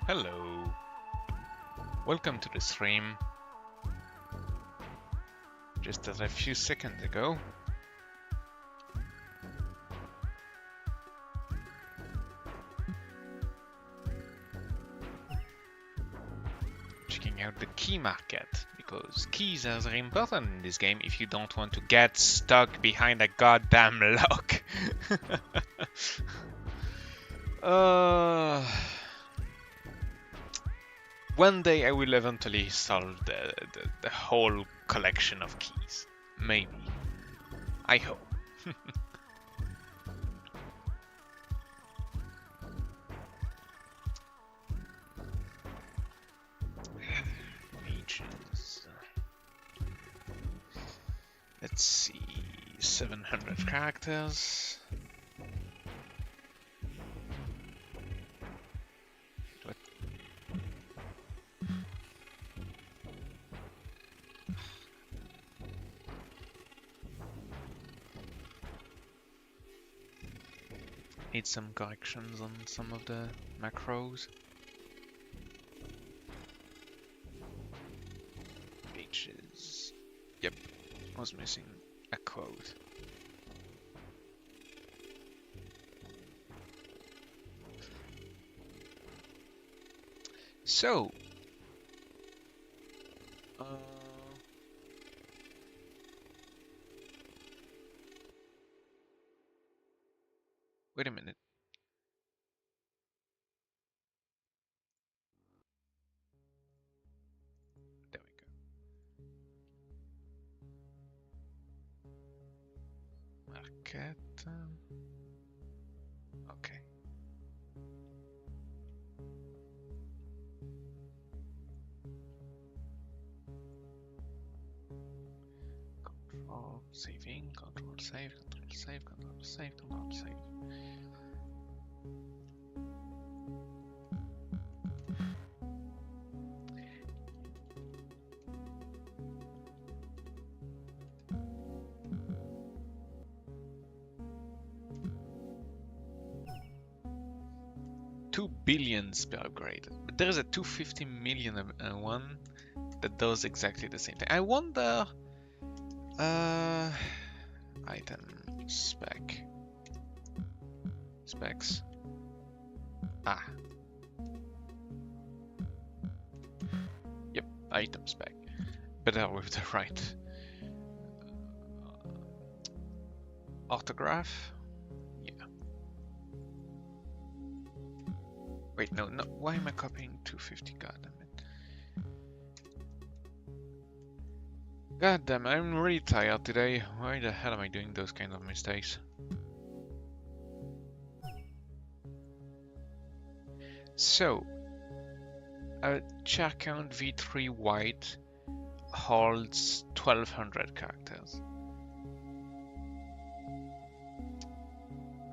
Hello, welcome to the stream. Just as a few seconds ago, checking out the key market, because keys are very important in this game if you don't want to get stuck behind a goddamn lock. One day I will eventually solve the whole collection of keys. Maybe. I hope. Ages. Let's see. 700 characters. What? Need some corrections on some of the macros. Pages. Yep, was missing a quote. So, wait a minute. There we go. Market. Okay. Control saving, control save, control save, control save, control save. $2 billion per upgrade, but there is a 250 million one that does exactly the same thing. I wonder. Item specs. Ah. Yep, item spec. Better with the right orthograph. Yeah. Wait, no. Why am I copying 250? God damn it. God damn, I'm really tired today. Why the hell am I doing those kind of mistakes? So, a chair count V3 white holds 1200 characters.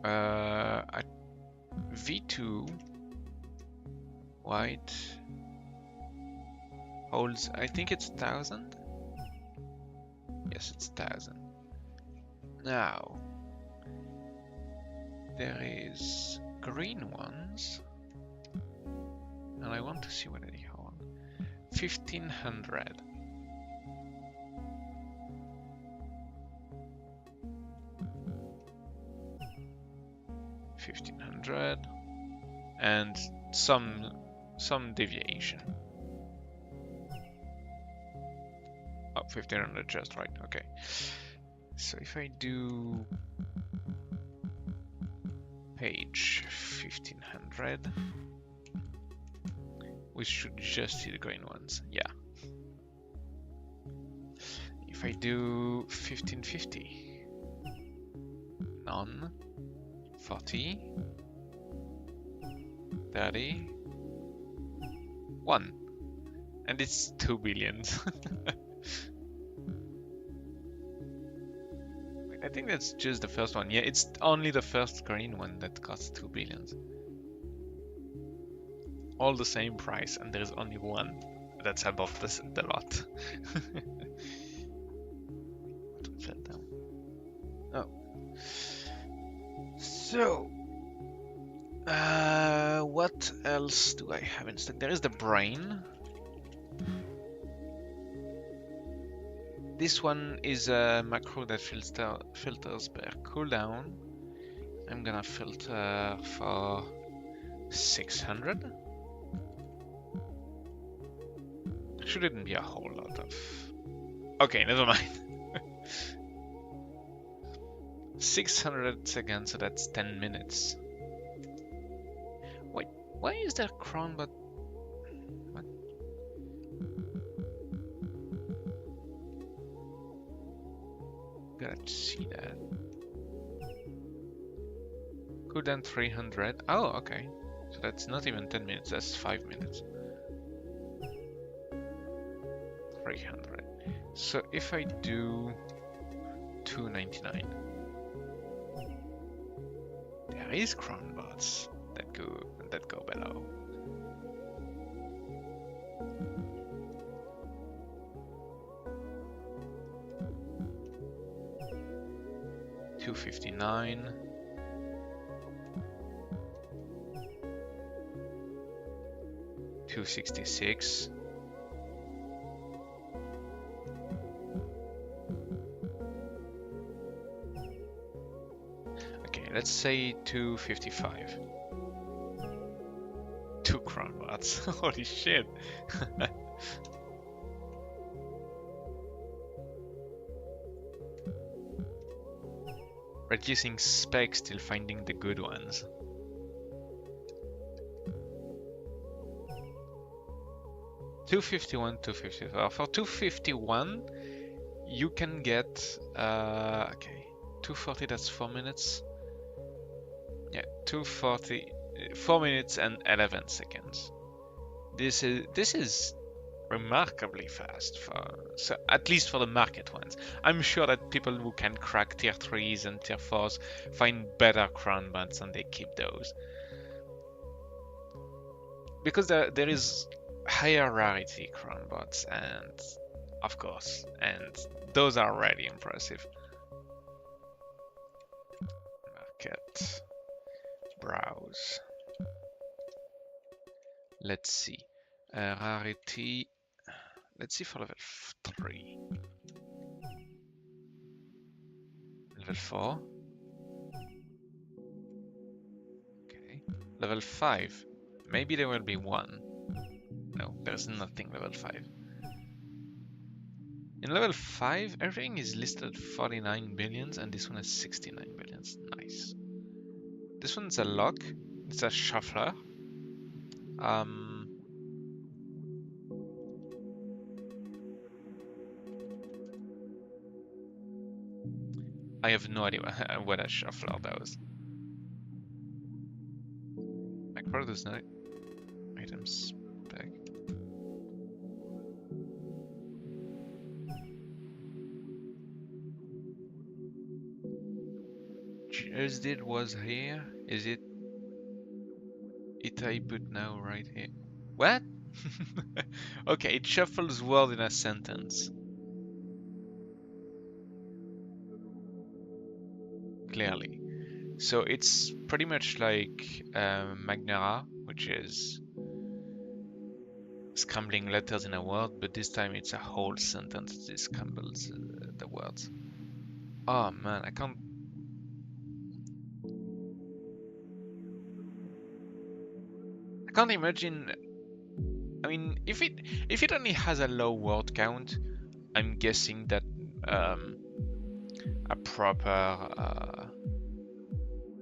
A V2 white holds, I think it's 1000? Yes, it's 1000. Now, there is green ones, and I want to see what they hold. 1500. And some deviation. Oh, 1500 just right. Okay. So if I do page 1500, we should just see the green ones. Yeah. If I do 1550, none, 40, 30, 1, and it's 2 billion. I think that's just the first one. Yeah, it's only the first green one that costs 2 billion. All the same price, and there's only one that's above the lot. What fell down? Oh. So, What else do I have in stock? There is the brain. This one is a macro that filters per cooldown. I'm gonna filter for 600. Shouldn't be a whole lot of... Okay, never mind. 600 seconds, so that's 10 minutes. Wait, why is there crown but... What? Gotta see that. Cooldown 300. Oh, okay. So that's not even 10 minutes, that's 5 minutes. 300. So if I do 299, there is crown bots that go below. $259. $266. Okay, let's say 255. 2 crown bots. Holy shit. Reducing specs till finding the good ones. $251, $254. For $251, you can get okay, 240. That's 4 minutes. Yeah, 240, 4 minutes and 11 seconds. This is remarkably fast so at least for the market ones. I'm sure that people who can crack tier 3s and tier 4s find better crown bots and they keep those. Because there is higher rarity crown bots, and of course, and those are really impressive. Market. Browse. Let's see. Rarity. Let's see for level 3. Level 4. Okay. Level 5. Maybe there will be one. No, there's nothing level 5. In level 5, everything is listed at 49 billions, and this one is 69 billions. Nice. This one's a lock. It's a shuffler. I have no idea what a shuffler does. Macro does not items spec. Just did was here. Is it? It I put now right here. What? Okay, it shuffles word in a sentence. Clearly. So it's pretty much like Magnera, which is scrambling letters in a word, but this time it's a whole sentence that scrambles the words. Oh man, I can't imagine. I mean, if it only has a low word count, I'm guessing that a proper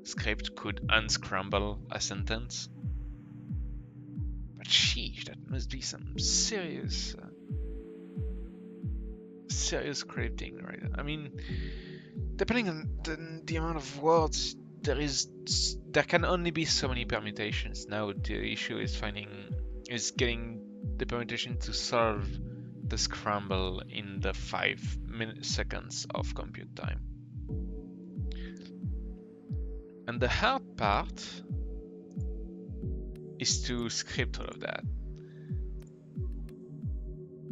script could unscramble a sentence. But sheesh, that must be some serious scripting, right? I mean, depending on the amount of words, there can only be so many permutations. Now the issue is getting the permutation to solve the scramble in the 5 seconds of compute time. And the hard part is to script all of that.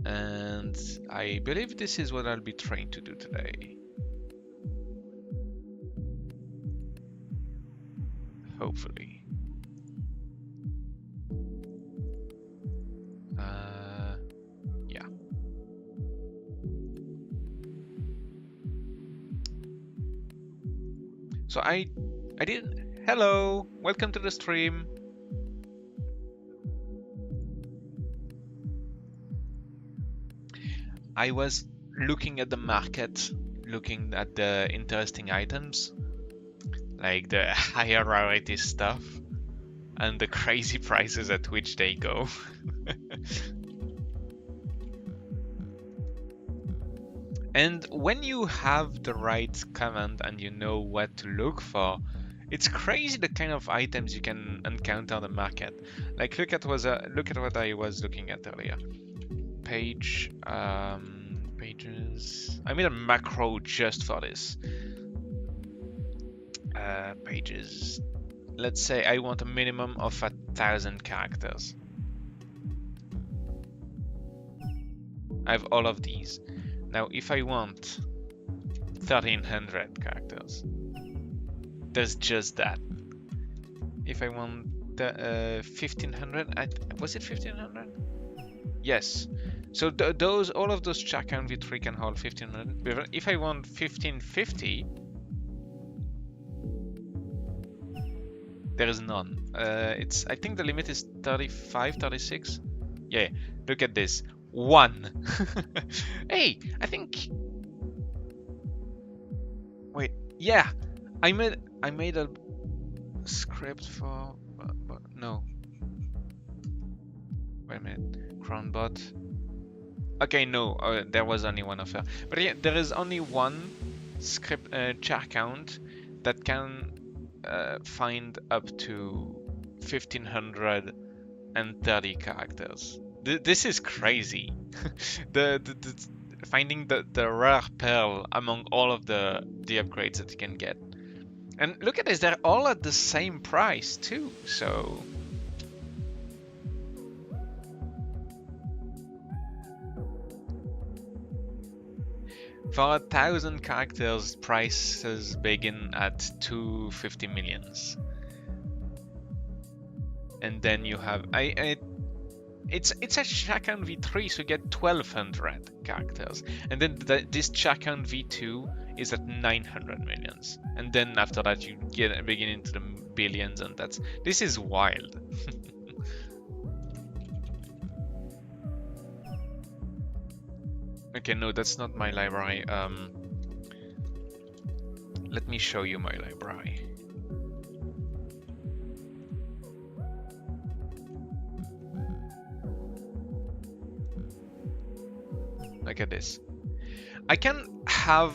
And I believe this is what I'll be trying to do today. Hopefully. So I did. Hello, welcome to the stream. I was looking at the market, looking at the interesting items, like the higher rarity stuff, and the crazy prices at which they go. And when you have the right command and you know what to look for, it's crazy the kind of items you can encounter on the market. Like look at what I was looking at earlier. Pages. I made a macro just for this. Pages. Let's say I want a minimum of 1,000 characters. I have all of these. Now, if I want 1,300 characters, there's just that. If I want 1,500, was it 1,500? Yes. So all of those Chakhan V3 can hold 1,500. If I want 1,550, there is none. I think the limit is 35, 36. Yeah, look at this. 1. Hey, I think. Wait, yeah, I made a script for. No. Wait a minute. Cronbot. Okay, no, there was only one offer. But yeah, there is only one script char count that can find up to 1,530 characters. This is crazy. the finding the rare pearl among all of the upgrades that you can get. And look at this, they're all at the same price too, so... For 1,000 characters, prices begin at 250 millions. And then you have... It's a Chakhan V3, so you get 1,200 characters. And then this Chakhan V2 is at 900 millions. And then after that you begin into the billions, and this is wild. Okay, no, that's not my library. Let me show you my library. Look at this. I can have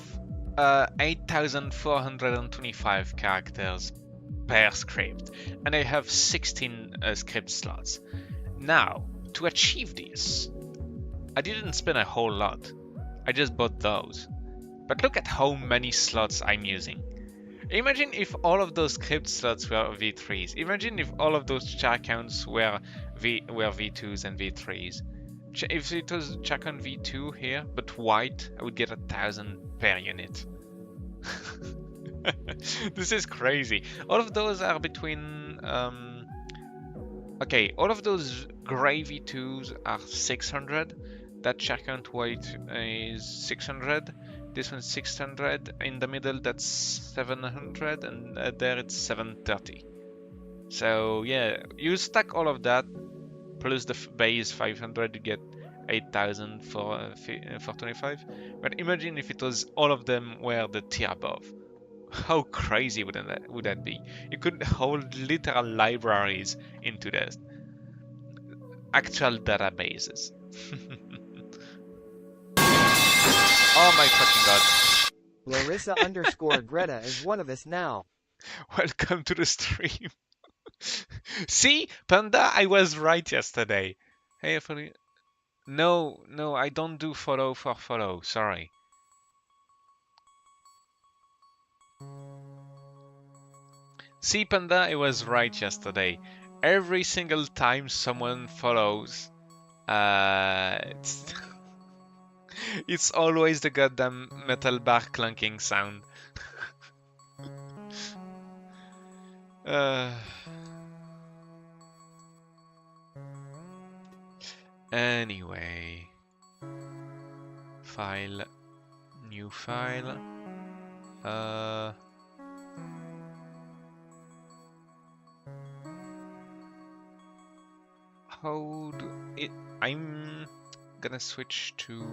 8,425 characters per script, and I have 16 script slots. Now, to achieve this, I didn't spend a whole lot. I just bought those. But look at how many slots I'm using. Imagine if all of those script slots were V3s. Imagine if all of those char counts were V2s and V3s. If it was Chakhan V2 here, but white, I would get 1,000 per unit. This is crazy. All of those are between... okay, all of those gray V2s are 600. That Chakhan white is 600. This one's 600. In the middle, that's 700. And there it's 730. So yeah, you stack all of that plus the base 500, you get 8,000 for 25. But imagine if it was all of them were the tier above. How crazy would that be? You could hold literal libraries into this. Actual databases. Oh my fucking god. Larissa_Greta is one of us now. Welcome to the stream. See, Panda, I was right yesterday. Hey, no, I don't do follow for follow. Sorry. See, Panda, I was right yesterday. Every single time someone follows, it's always the goddamn metal bar clunking sound. Anyway, file, new file. how do it? I'm gonna switch to.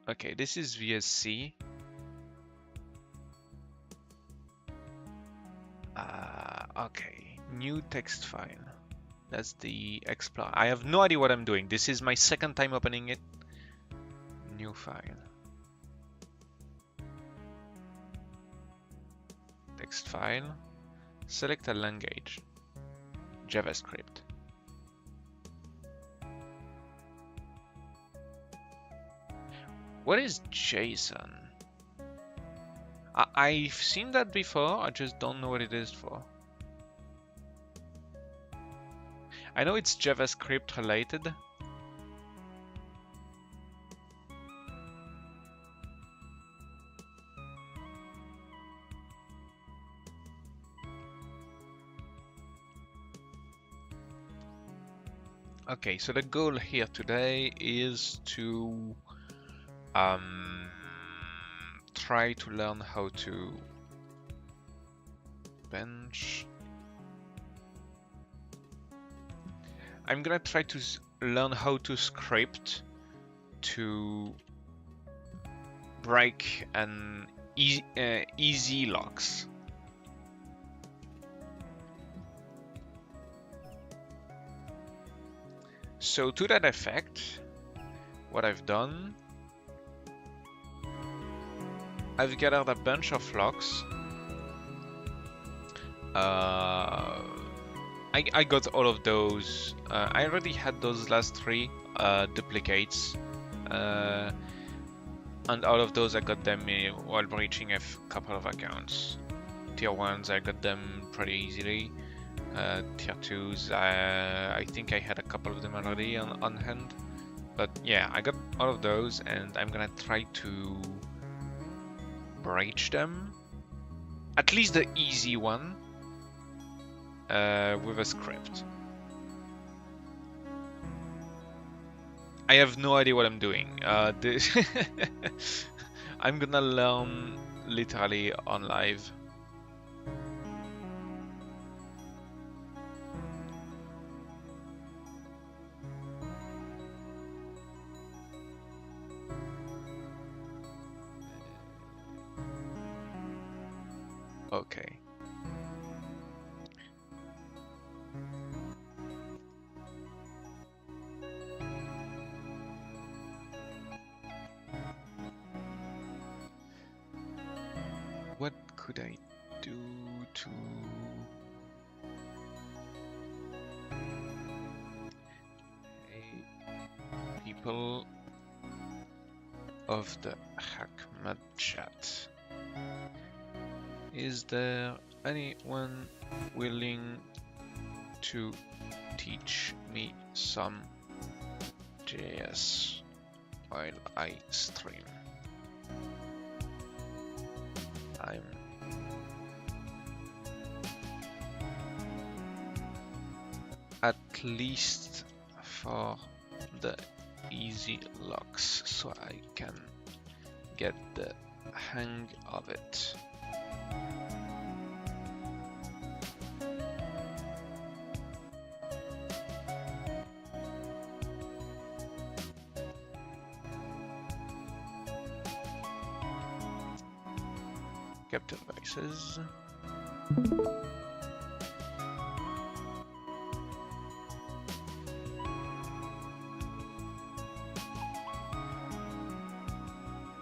Okay, this is VSC. Okay, new text file. That's the Explorer. I have no idea what I'm doing. This is my second time opening it. New file. Text file. Select a language. JavaScript. What is JSON? I've seen that before, I just don't know what it is for. I know it's JavaScript related. Okay, so the goal here today is to try to learn how to bench. I'm gonna try to learn how to script to break an easy locks. So to that effect, what I've done, I've gathered a bunch of locks. I got all of those. I already had those last three duplicates, and all of those I got them while breaching a couple of accounts. Tier 1s I got them pretty easily. Tier 2s I think I had a couple of them already on hand. But yeah, I got all of those and I'm gonna try to breach them. At least the easy one. With a script. I have no idea what I'm doing. I'm gonna learn literally on live. Okay. What could I do to people of the Hackmad chat? Is there anyone willing to teach me some JS while I stream? I'm at least for the easy locks so I can get the hang of it. Captain devices.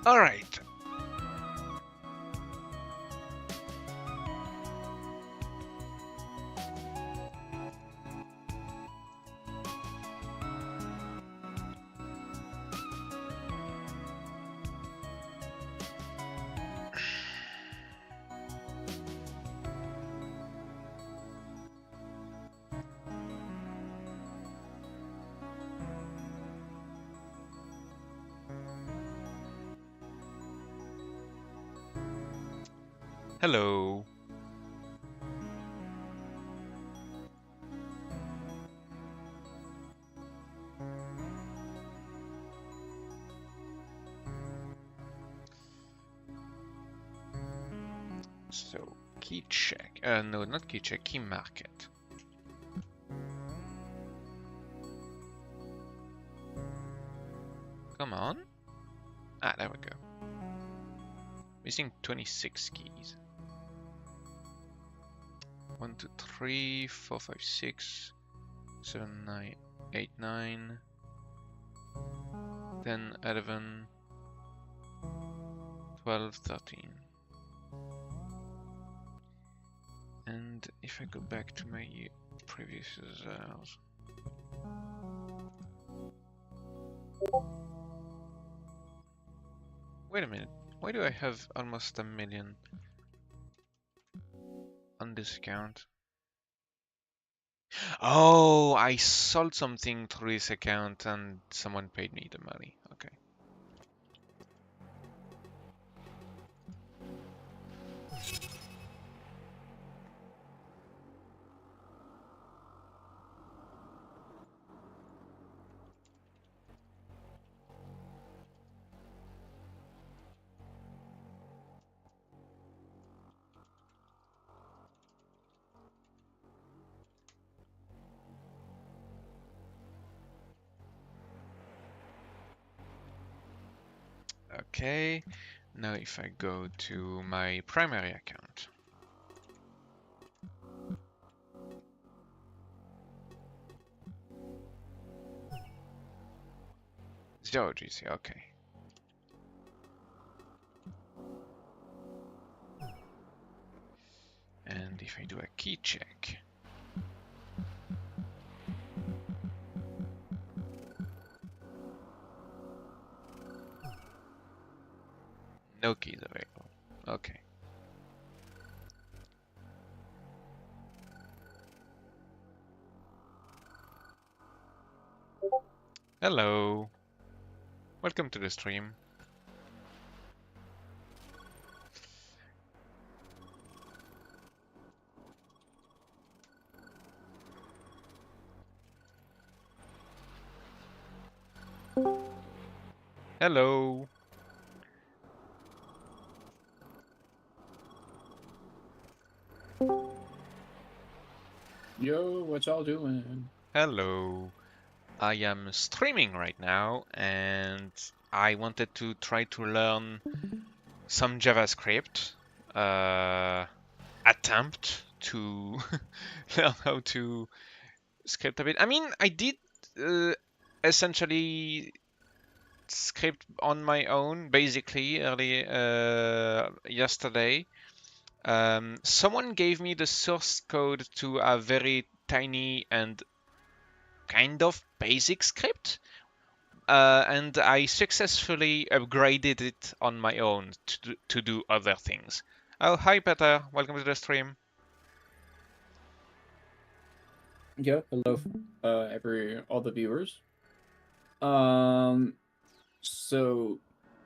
All right. Hello. So key check. No, not key check. Key market. Come on. Ah, there we go. Missing 26 keys. 1, 2, 3, 4, 5, 6, 7, 9, 8, 9, 10, 11, 12, 13. And if I go back to my previous users. Wait a minute. Why do I have almost 1 million on this account? Oh, I sold something through this account and someone paid me the money. Okay. Okay, now if I go to my primary account. Zero GC, okay. And if I do a key check. No keys available. Okay. Hello. Welcome to the stream. Hello. Yo, what y'all doing? Hello. I am streaming right now and I wanted to try to learn some JavaScript. Attempt to learn how to script a bit. I mean, I did essentially script on my own basically early yesterday. Someone gave me the source code to a very tiny and kind of basic script, and I successfully upgraded it on my own to do other things. Oh, hi Peter, welcome to the stream. Yeah, hello, all the viewers. So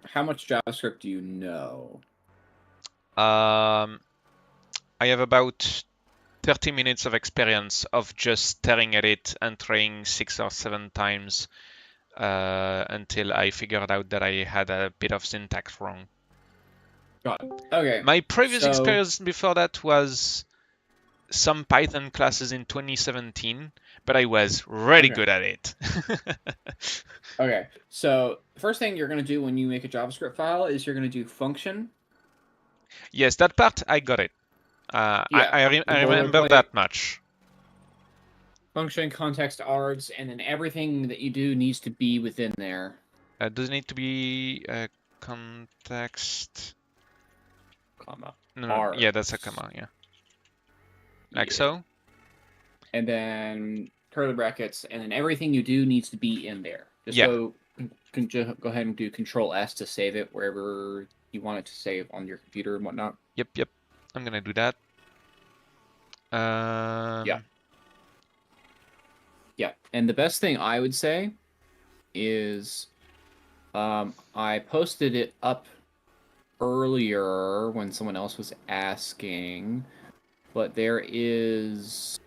how much JavaScript do you know? I have about 30 minutes of experience of just staring at it and trying 6 or 7 times until I figured out that I had a bit of syntax wrong. Got it. Okay. My previous experience before that was some Python classes in 2017, but I was really good at it. Okay, so the first thing you're going to do when you make a JavaScript file is you're going to do function. Yes, that part I got it. I remember that much. Function, context, args, and then everything that you do needs to be within there. Does it need to be a context? Comma. No, yeah, that's a comma, yeah. Like so? And then curly brackets, and then everything you do needs to be in there. Just go ahead and do Control S to save it wherever you want it to save on your computer and whatnot. Yep. I'm gonna do that. Yeah. And the best thing I would say is I posted it up earlier when someone else was asking, but there's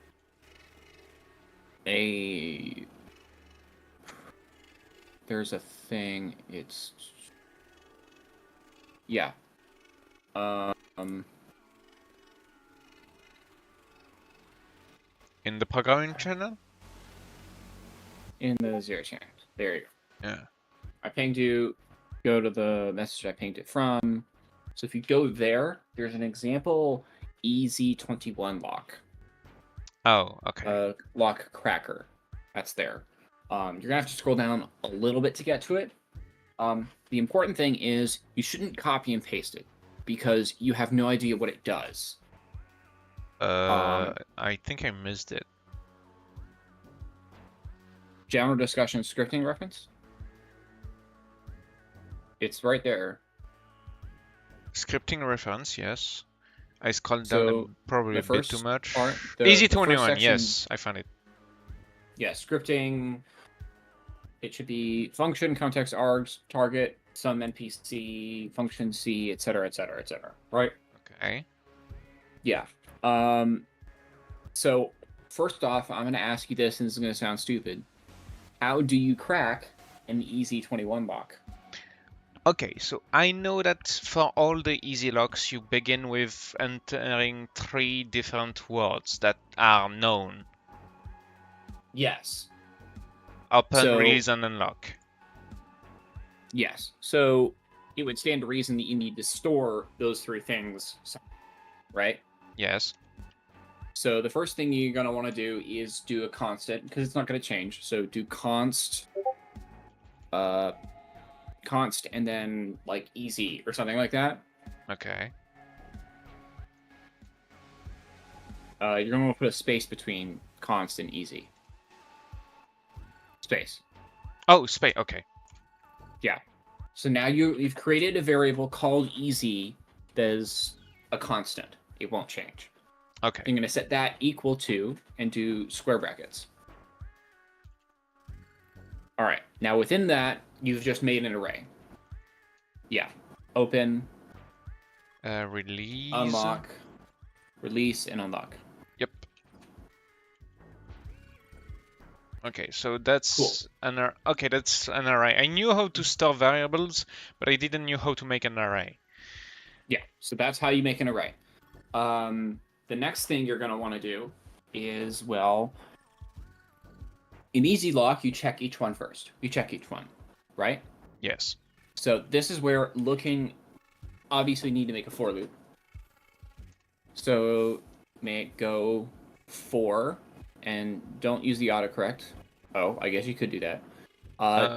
a thing, it's In the programming channel? In the 0 channel. There you go. Yeah. I pinged you. Go to the message I pinged it from. So if you go there, there's an example EZ21 lock. Oh, okay. Lock cracker. That's there. You're gonna have to scroll down a little bit to get to it. The important thing is you shouldn't copy and paste it because you have no idea what it does. I think I missed it. General discussion scripting reference. It's right there. Scripting reference, yes. I scrolled So, down probably the a bit first too much. part, Easy the first 21, section- yes, I found it. Yeah, scripting. It should be function, context, args, target, some NPC, function C, etc., etc., etc. Right? Okay. Yeah. So first off, I'm going to ask you this, and this is going to sound stupid. How do you crack an EZ21 lock? Okay, so I know that for all the easy locks, you begin with entering 3 different words that are known. Yes. Open, release, and unlock. Yes. So it would stand to reason that you need to store those 3 things, right? Yes. So the first thing you're going to want to do is do a constant, because it's not going to change. So do const, and then like easy or something like that. Okay. You're going to put a space between const and easy. Space. Oh, space. Okay. Yeah. So now you've created a variable called easy that is a constant. It won't change. Okay. I'm going to set that equal to and do square brackets. All right. Now within that, you've just made an array. Yeah. Open. Release. Unlock. Release and unlock. Yep. Okay, so that's cool. That's an array. I knew how to store variables, but I didn't know how to make an array. Yeah, so that's how you make an array. The next thing you're going to want to do is, well, in EasyLock, you check each one first. You check each one, right? Yes. So this is where looking, obviously need to make a for loop. So make go for, and don't use the autocorrect. Oh, I guess you could do that.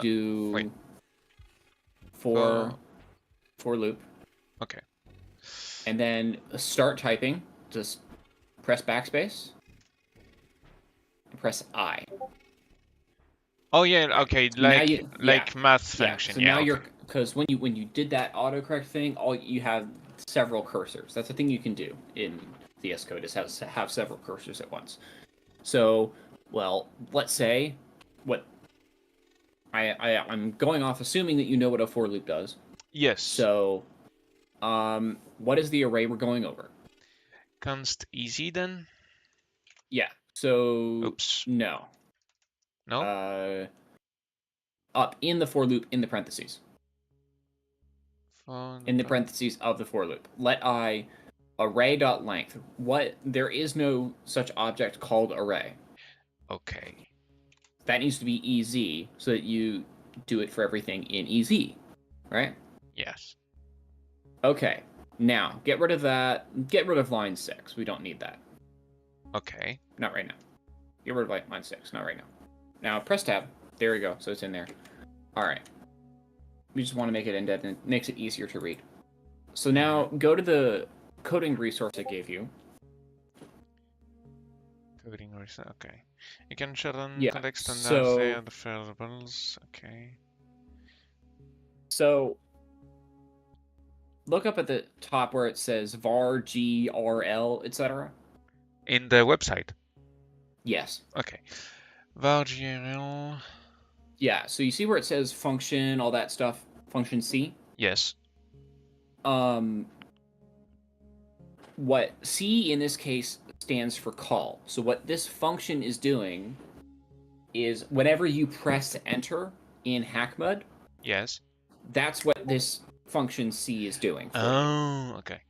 Do for loop. Okay. And then start typing. Just press backspace. And press I. Oh yeah, okay, like math function. So now you're, because when you did that autocorrect thing, all you have several cursors. That's the thing you can do in VS Code, is have several cursors at once. So, well, let's say what I'm going off assuming that you know what a for loop does. Yes. So, what is the array we're going over? Const easy then? Yeah. So oops. No. No? Up in the for loop in the parentheses. In the parentheses of the for loop. Let I array.length. There is no such object called array. Okay. That needs to be EZ so that you do it for everything in EZ, right? Yes. Okay. Now, get rid of that. Get rid of line 6. We don't need that. Okay. Not right now. Get rid of line 6. Not right now. Now, press tab. There we go. So it's in there. All right. We just want to make it indented. It makes it easier to read. So now, go to the coding resource I gave you. Coding resource. Okay. You can show them context and so, the variables. Okay. So, look up at the top where it says var, grl, etc. In the website? Yes. Okay. Var, grl. Yeah, so you see where it says function, all that stuff, function C? Yes. What C in this case stands for call. So what this function is doing is whenever you press enter in HackMud, yes, that's what this function C is doing for you. Okay.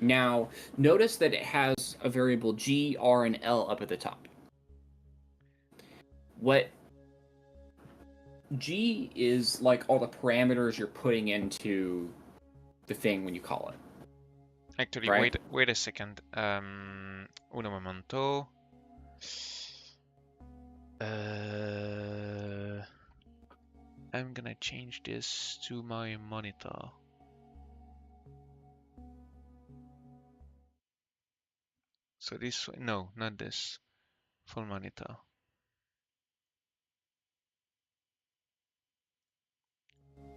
Now, notice that it has a variable G, R, and L up at the top. what G is like all the parameters you're putting into the thing when you call it. Actually, right? wait a second. Uno momento. I'm gonna change this to my monitor. So this way, no, not this. Full monitor.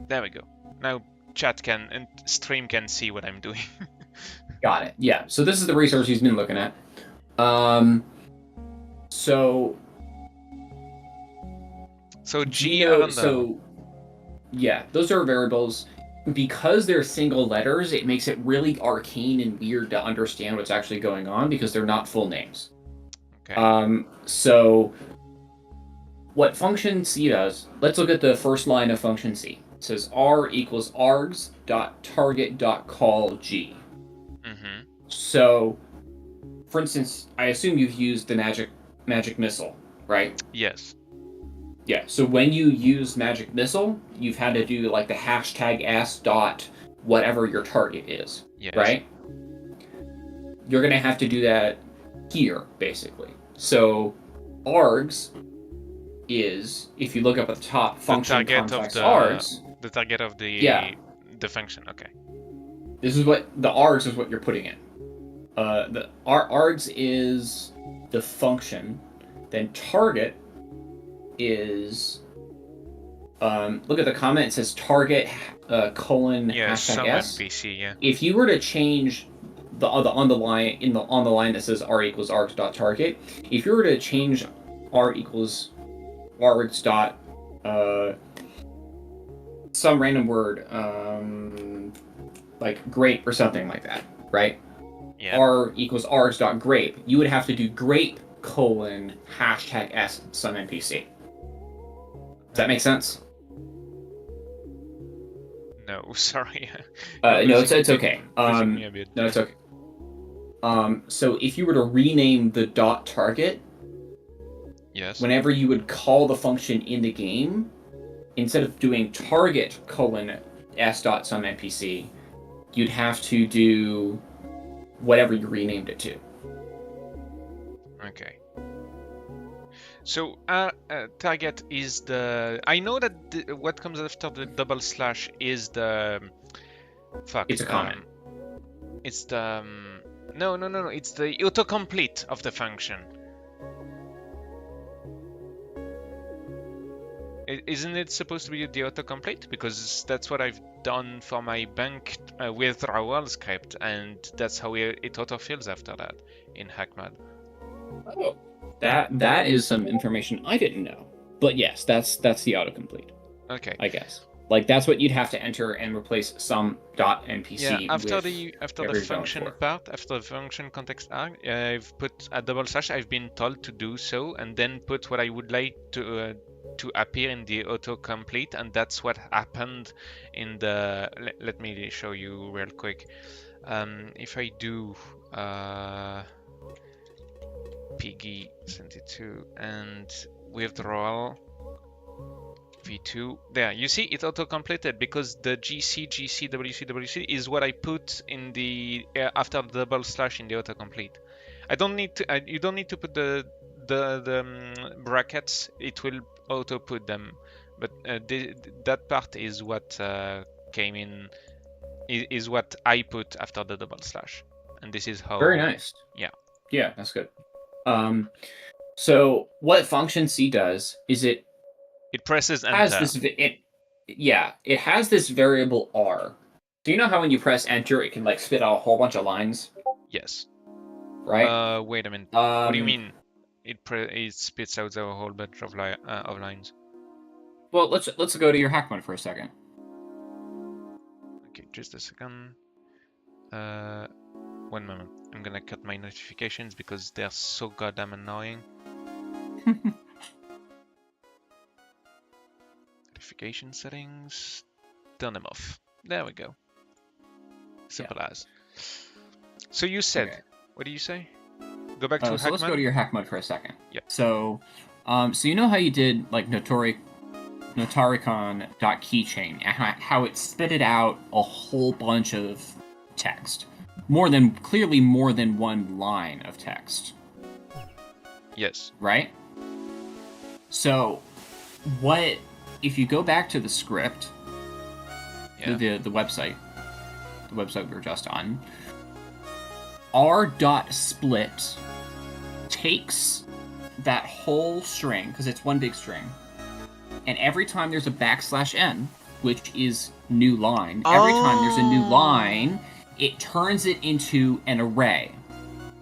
There we go. Now chat can and stream can see what I'm doing. Got it. Yeah. So this is the resource he's been looking at. So G yeah, those are variables. Because they're single letters, it makes it really arcane and weird to understand what's actually going on because they're not full names. Okay. So what function C does, let's look at the first line of function C. It says r equals args.target.call G. Mm-hmm. So, for instance, I assume you've used the magic missile, right? Yes. Yeah, so when you use magic missile, you've had to do like the hashtag s dot whatever your target is, yes. Right? You're going to have to do that here, basically. So, args is, if you look up at the top, function context args. The target of the function, okay. This is what, the args is what you're putting in. The args is the function, then target is look at the comment, it says target hashtag s. NPC, yeah. If you were to change on the line that says r equals args dot target, if you were to change r equals args dot some random word like grape or something like that, right? Yeah. R equals args dot grape, you would have to do grape hashtag s some NPC. Does that make sense? No, sorry. No, it's okay. No, it's okay. So if you were to rename the dot target, yes, whenever you would call the function in the game, instead of doing target s dot some NPC, you'd have to do whatever you renamed it to. Okay. So target is the. I know that what comes after the double slash is the. Fuck. It's a comment. It's the. No. It's the autocomplete of the function. Isn't it supposed to be the autocomplete? Because that's what I've done for my bank withdrawal script, and that's how it autofills after that in HackMod. Oh, that is some information I didn't know. But yes, that's the autocomplete. Okay. I guess. Like that's what you'd have to enter and replace some .npc. Yeah, after the function part, after the function context arg, I've put a double slash. I've been told to do so, and then put what I would like to appear in the autocomplete, and that's what happened in the. Let me show you real quick. If I do Piggy 72 and withdrawal v2, there you see it auto-completed because the GC WC is what I put in the after the double slash in the autocomplete. I don't need to. You don't need to put the brackets. It will auto put them, but that part is what came in. Is what I put after the double slash, and this is how. Very nice. Yeah. Yeah, that's good. So what function C does is it presses enter. It has this variable r. Do you know how when you press enter, it can like spit out a whole bunch of lines? Yes. Right. Wait a minute. What do you mean? It spits out a whole bunch of lines. Well, let's go to your HackMod for a second. Okay, just a second. 1 moment. I'm gonna cut my notifications because they're so goddamn annoying. Notification settings. Turn them off. There we go. Simple as. So you said, okay. What do you say? Go back to HackMod? So let's go to your HackMod for a second. Yeah. So So you know how you did like Notaricon.keychain, and how it spitted out a whole bunch of text, clearly more than one line of text. Yes. Right? So, if you go back to the script, the website we were just on, r.split takes that whole string, because it's one big string, and every time there's a \n, which is new line, every time there's a new line, it turns it into an array,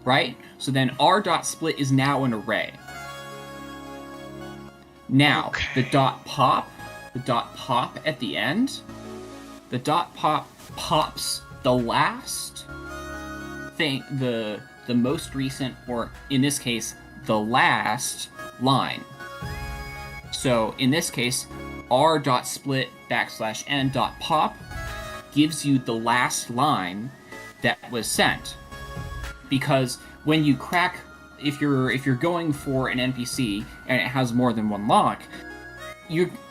right? So then r.split is now an array. Now, the .pop at the end, the .pop pops the last thing, the most recent, or in this case, the last line. So in this case, r.split \n.pop gives you the last line that was sent. Because when you crack, if you're going for an NPC and it has more than one lock,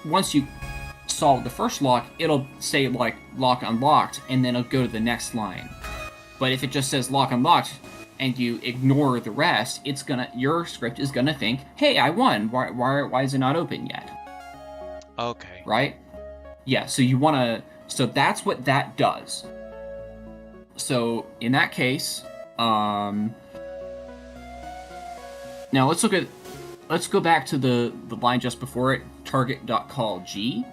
once you solve the first lock, it'll say like lock unlocked, and then it'll go to the next line. But if it just says lock unlocked and you ignore the rest, your script is gonna think, hey, I won. Why is it not open yet? Okay. Right? Yeah. So that's what that does. So in that case, now let's go back to the line just before it, target.call_g.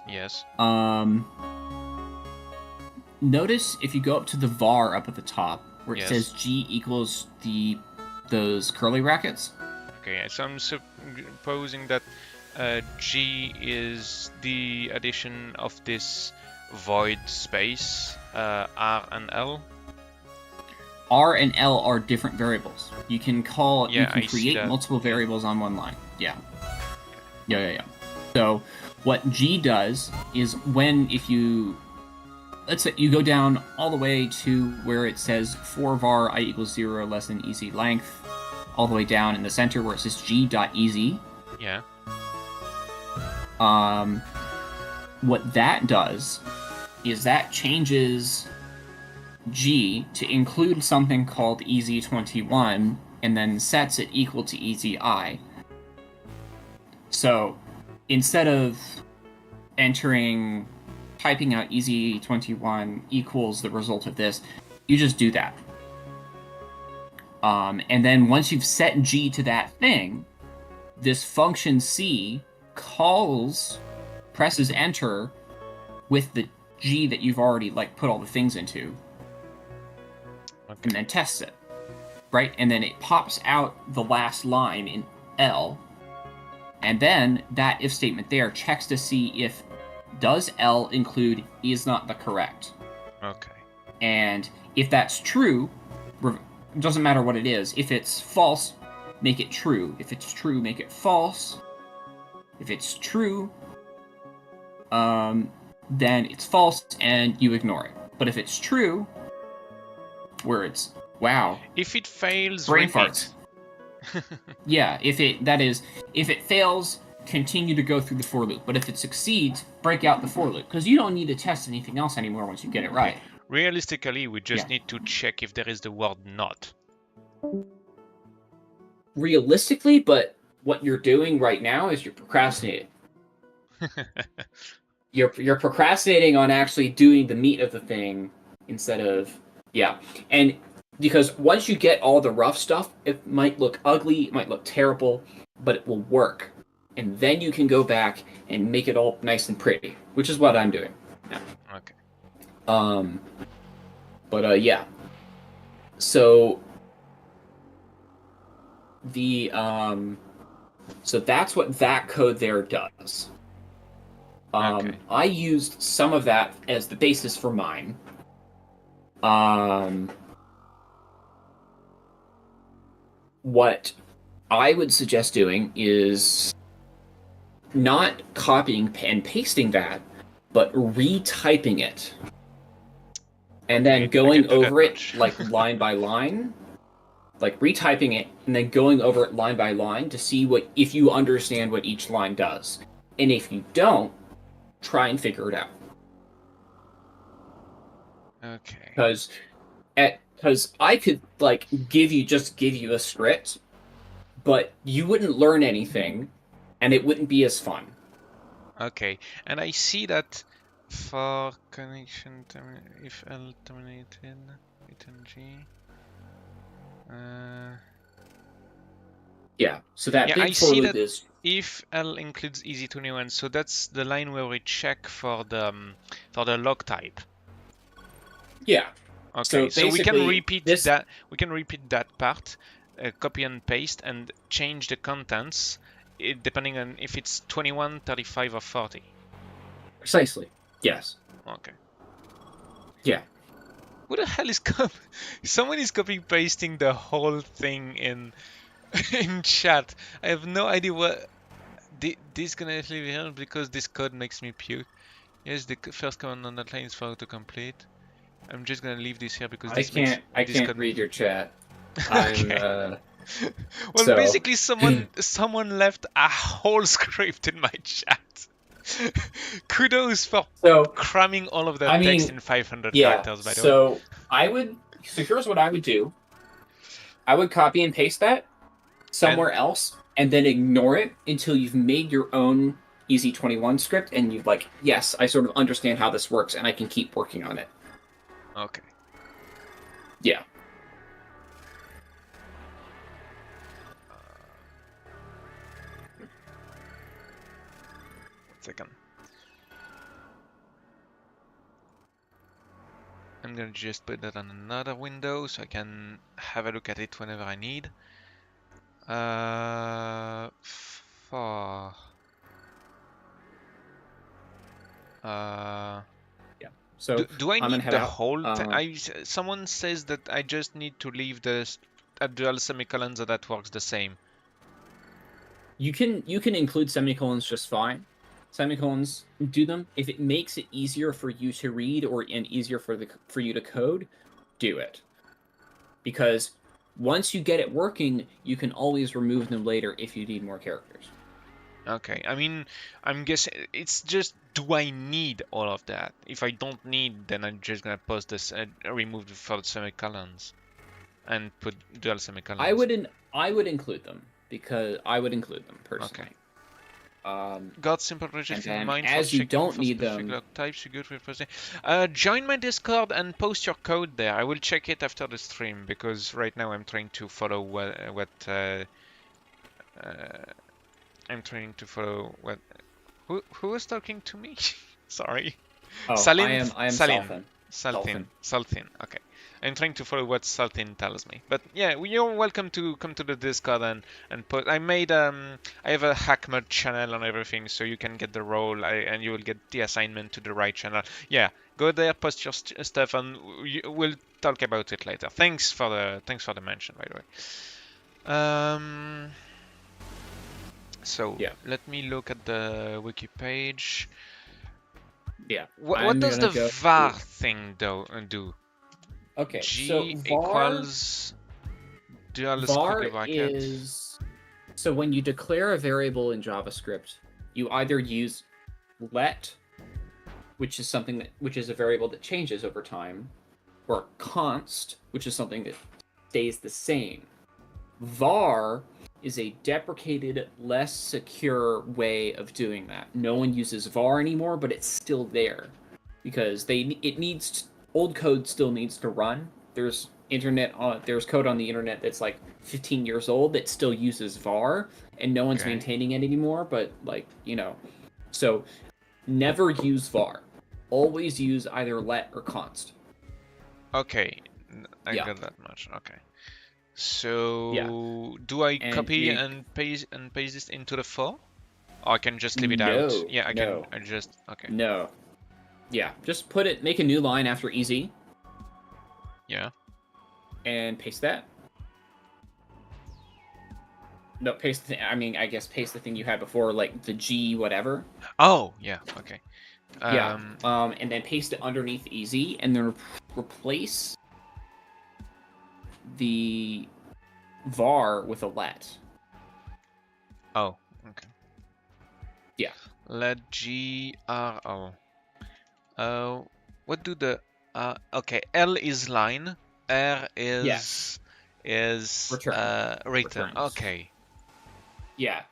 Yes. Notice if you go up to the var up at the top, where it says g equals those curly brackets. Okay, so I'm supposing that g is the addition of this void space, r and l. R and L are different variables. You can create multiple variables on one line. Yeah. So what G does is let's say you go down all the way to where it says for var I equals 0 less than easy length, all the way down in the center where it says g.easy. Yeah. What that does is that changes G to include something called easy21, and then sets it equal to easy I. So instead of typing out easy21 equals the result of this, you just do that. And then once you've set G to that thing, this function C presses enter with the G that you've already put all the things into. Okay. And then tests it, right? And then it pops out the last line in L, and then that if statement there checks to see if does L include is not the correct. Okay. And if that's true, it doesn't matter what it is. If it's false, make it true. If it's true, make it false. If it's true, then it's false and you ignore it. But if it's true, where it's wow. If it fails, brain farts. Yeah, if it fails, continue to go through the for loop. But if it succeeds, break out the for loop, because you don't need to test anything else anymore once you get it right. Realistically, we just need to check if there is the word not. Realistically, but what you're doing right now is you're procrastinating. You're procrastinating on actually doing the meat of the thing instead of and because once you get all the rough stuff, it might look ugly, it might look terrible, but it will work. And then you can go back and make it all nice and pretty, which is what I'm doing now. Okay. So so that's what that code there does. Okay. I used some of that as the basis for mine. What I would suggest doing is not copying and pasting that, but retyping it. And then going over it line by line. like retyping it and then going over it line by line to see if you understand what each line does. And if you don't, try and figure it out. Okay. Because I could like give you a script, but you wouldn't learn anything, and it wouldn't be as fun. Okay, and I see that for connection if L terminated, return G. Yeah, so that Yeah, big I for see loop that is if L includes easy21, so that's the line where we check for the log type. yeah. Okay, so we can basically, repeat that. We can repeat that part, copy and paste, and change the contents depending on if it's 21, 35, or 40. Precisely. Yes. Okay. Yeah. Who the hell is someone is copy pasting the whole thing in in chat. I have no idea what this gonna leave here because this code makes me puke. Yes, the first command on that line is for autocomplete. I'm just gonna leave this here because this I can't read your chat. Okay. Well, so... basically, someone left a whole script in my chat. Kudos for cramming all of that text in 500 characters, by the way. So here's what I would do. I would copy and paste that somewhere else, and then ignore it until you've made your own Easy21 script, and you've like, yes, I sort of understand how this works, and I can keep working on it. Okay. Yeah. Second. I'm gonna just put that on another window so I can have a look at it whenever I need. Yeah. So do I need the whole thing? Someone says that I just need to leave the dual semicolons, so that works the same. You can include semicolons just fine. Semicolons, do them. If it makes it easier for you to read and easier for you to code, do it. Because once you get it working, you can always remove them later if you need more characters. Okay, I mean, I'm guessing it's just, do I need all of that? If I don't need, then I'm just gonna post this remove the for semicolons and put dual semicolons. I would include them because I would include them personally. Okay. Got simple register in mind as you don't need them. Log types, you good with join my Discord and post your code there. I will check it after the stream because right now I'm trying to follow I'm trying to follow what. Who was talking to me? Sorry. Oh, Salim. I am Salthin. Okay. I'm trying to follow what Salthin tells me. But yeah, you're welcome to come to the Discord and put. I made I have a hack mod channel and everything, so you can get the role and you will get the assignment to the right channel. Yeah, go there, post your stuff, and we'll talk about it later. Thanks for the mention, by the way. So yeah, let me look at the wiki page. Yeah. What does the var thing do? Okay. G equals dual var is so when you declare a variable in JavaScript, you either use let, which is a variable that changes over time, or const, which is something that stays the same. Var is a deprecated, less secure way of doing that. No one uses var anymore, but it's still there because old code still needs to run. There's code on the internet that's like 15 years old that still uses var, and no one's maintaining it anymore. But so never use var. Always use either let or const. Okay, I got that much. Okay. So do I copy and paste this into the for? Or I can just leave it out? Yeah, I can. I just No. Yeah, just make a new line after easy. Yeah. And paste that. No, paste I guess paste the thing you had before, like the G whatever. Oh, yeah, okay. And then paste it underneath easy, and then replace the var with a let. Oh, okay. Yeah. Let GRO. What do the okay, L is line, R Yes. is Return. return. Returns. Okay. Yeah.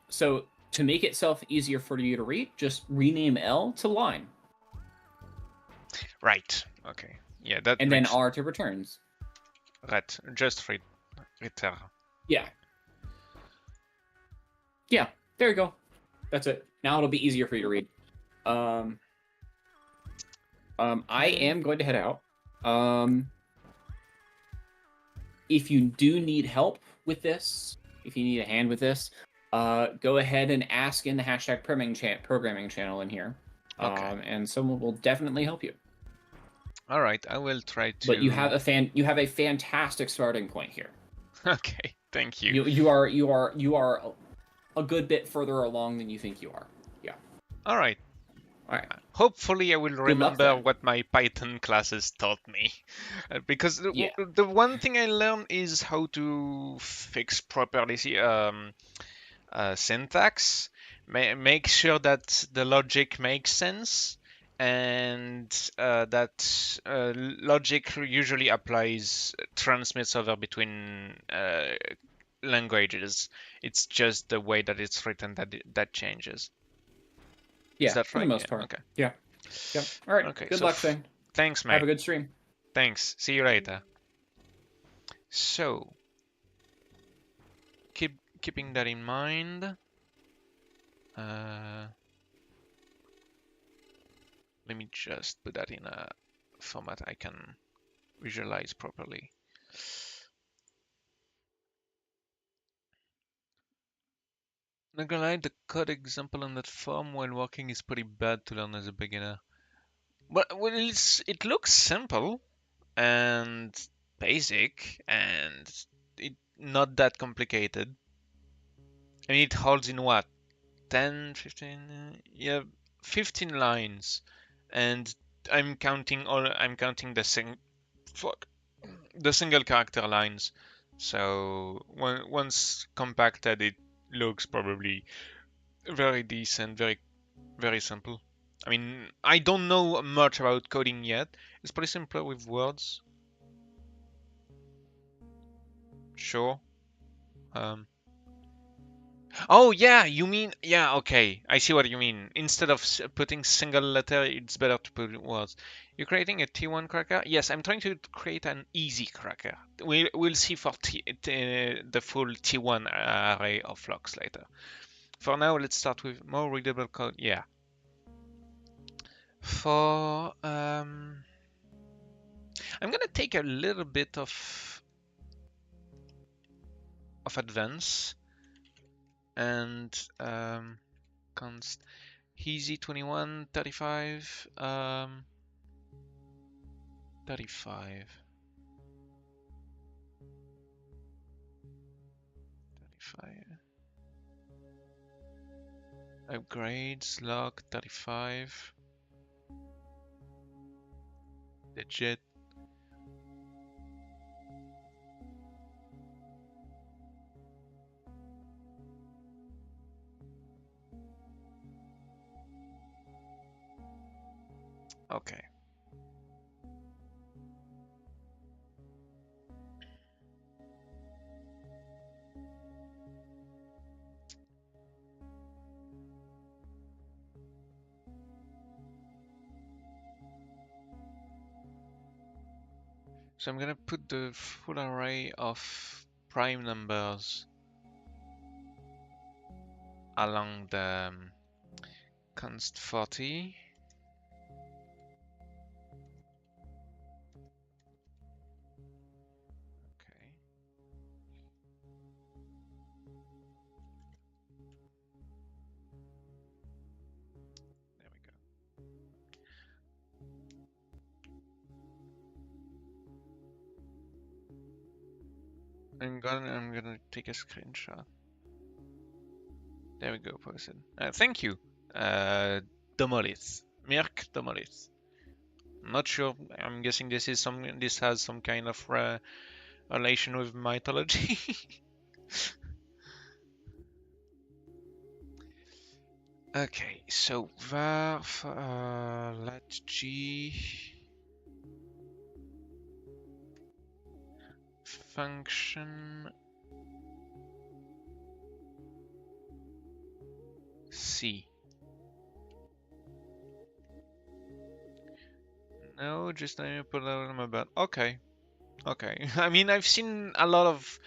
So to make itself easier for you to read, just rename L to line. Right. Okay. Yeah, that and makes then R to returns. right. Just return. Yeah. Yeah. There you go. That's it. Now it'll be easier for you to read. I am going to head out. If you do need help with this, if you need a hand with this, go ahead and ask in the hashtag programming channel in here. Okay. And someone will definitely help you. All right, I will try to. But you have a fantastic starting point here. Okay, thank you. You are a good bit further along than you think you are. Yeah. All right. All right. Hopefully, I will remember luck, what my Python classes taught me. Because Yeah. the one thing I learned is how to fix properly syntax, make sure that the logic makes sense, and that logic usually transmits over between languages. It's just the way that it's written that changes. Yeah, Is that for right? the most Yeah, part. okay. Yeah. Yep. All right. Okay, Good so luck, then. thanks, mate. Have a good stream. Thanks. See you later. So, keeping that in mind, let me just put that in a format I can visualize properly. Not gonna lie, the code example on that form while walking is pretty bad to learn as a beginner. But well, it looks simple and basic and not that complicated. I mean, it holds in what? 10, 15, yeah, 15 lines. And I'm counting the single character lines. So once compacted, it looks probably very decent, very simple. I mean, I don't know much about coding yet. It's pretty simpler with words. Sure. Oh yeah, you mean yeah, okay. I see what you mean. Instead of putting single letter, it's better to put words. You're creating a T1 cracker? Yes, I'm trying to create an easy cracker. We'll see for the full T1 array of locks later. For now, let's start with more readable code. Yeah. For I'm gonna take a little bit of advance and const easy 21 35 35 upgrades log 35 digit. Okay. So I'm gonna put the full array of prime numbers along the const 40. Okay. There we go. I'm gonna take a screenshot. There we go, posted. Thank you, Domolith. Mirk Domolith. Not sure. I'm guessing this has some kind of relation with mythology. Okay, so var let g function c. No, just let me put that on my bed. Okay, okay. I mean, I've seen a lot of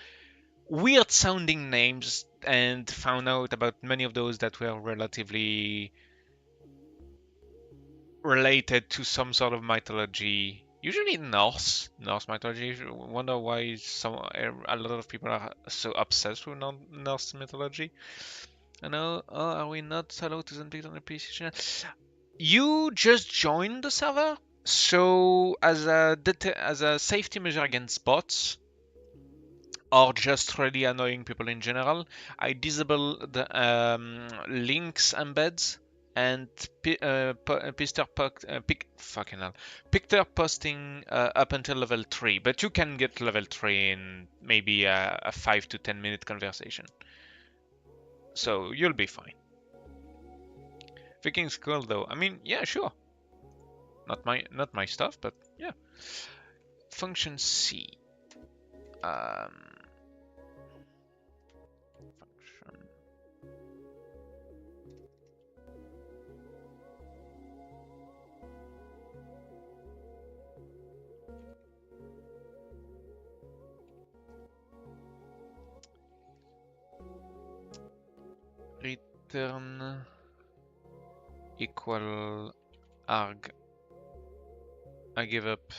weird sounding names and found out about many of those that were relatively related to some sort of mythology. Usually Norse mythology. I wonder why a lot of people are so obsessed with Norse mythology. I know. Oh, are we not allowed to send pictures on the PC channel? You just joined the server, so as a safety measure against bots or just really annoying people in general, I disable the links embeds and Picter posting up until level 3, but you can get level 3 in maybe a 5 to 10 minute conversation. So you'll be fine. Viking's cool though. I mean, yeah, sure. Not my stuff, but yeah. Function C. Function. Return equal arg. I give up.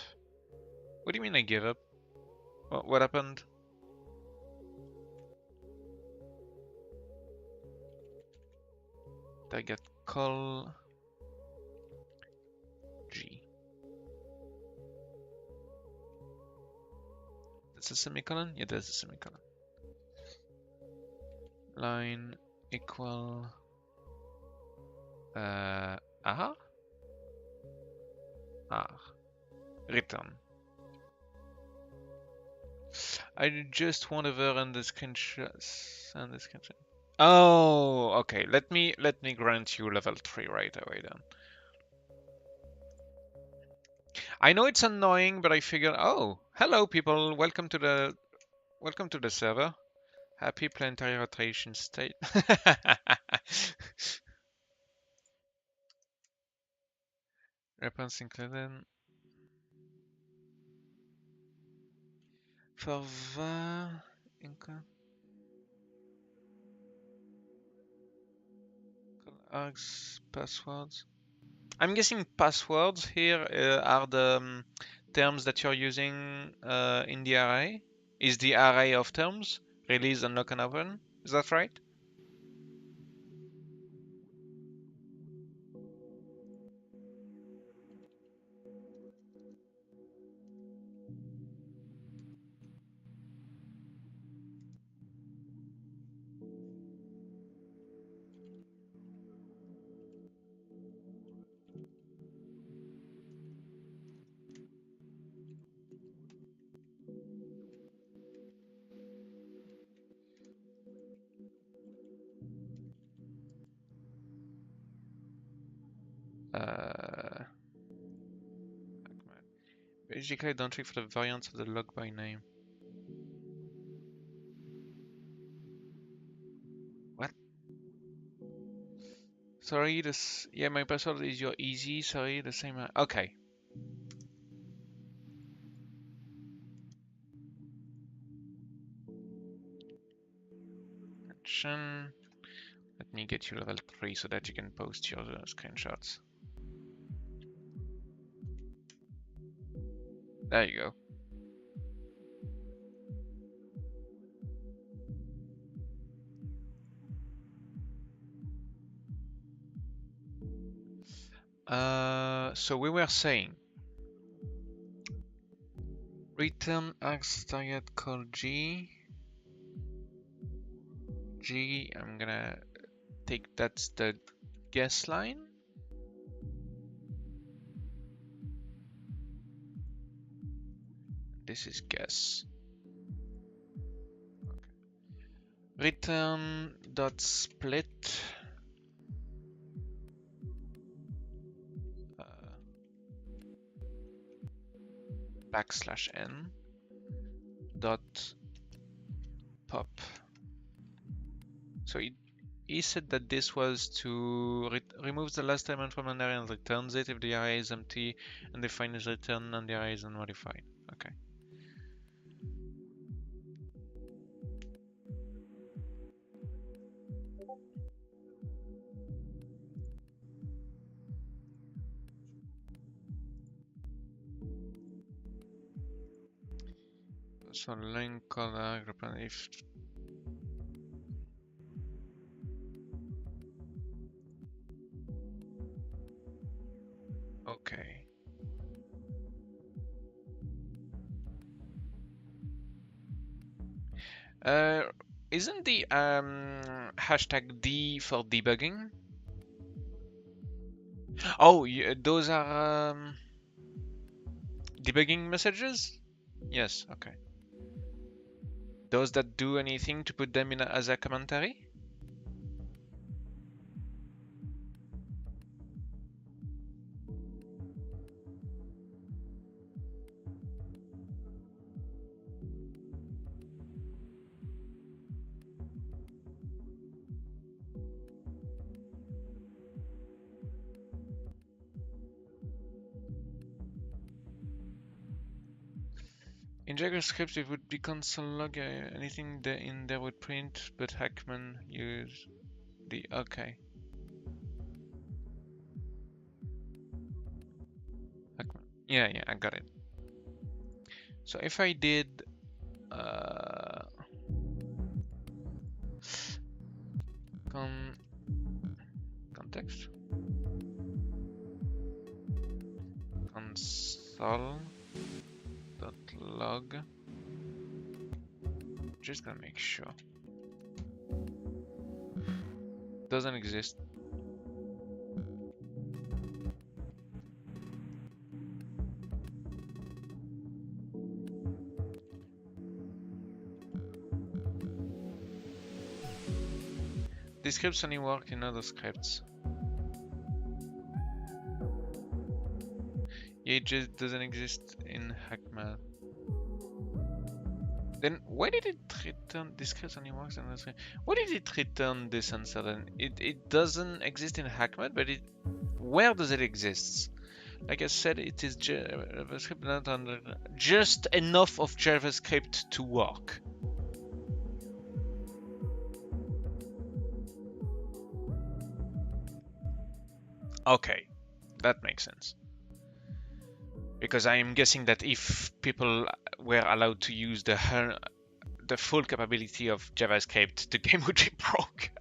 What do you mean I give up? What happened? I get call G. That's a semicolon? Yeah, that's a semicolon. Line equal aha? Return. I just want to run the screenshots and the screenshot. Oh, okay. Let me grant you level 3 right away then. I know it's annoying, but I figured, oh, hello people, welcome to the server. Happy planetary rotation state. Reference included. For var args passwords. I'm guessing passwords here are the terms that you're using in the array. Is the array of terms release, unlock, and open? Is that right? Basically, don't check for the variants of the log by name. What? Sorry, yeah, my password is your easy. Sorry, the same. Okay. Action. Let me get you level 3 so that you can post your screenshots. There you go. So we were saying return args target call G. I'm gonna take that's the guess line. This is guess. return dot split \n dot pop. So he said that this was to remove the last element from an array and returns it if the array is empty, and defines return and the array is unmodified. Okay. So line color group and if okay. Isn't the hashtag D for debugging? Oh, those are debugging messages? Yes, okay. Those that do anything to put them in as a commentary? In JavaScript, it would be console log, anything in there would print, but Hackman use the okay. Hackman. Yeah, I got it. So if I did context console.log, just gonna make sure doesn't exist. These scripts only work in other scripts. Yeah, it just doesn't exist in Hackman. Then why did it return this script only works in other scripts? Why did it return this answer then? It doesn't exist in Hackman, but where does it exist? Like I said, it is JavaScript not under just enough of JavaScript to work. Okay, that makes sense. Because I am guessing that if people were allowed to use the full capability of JavaScript, the game would be broken.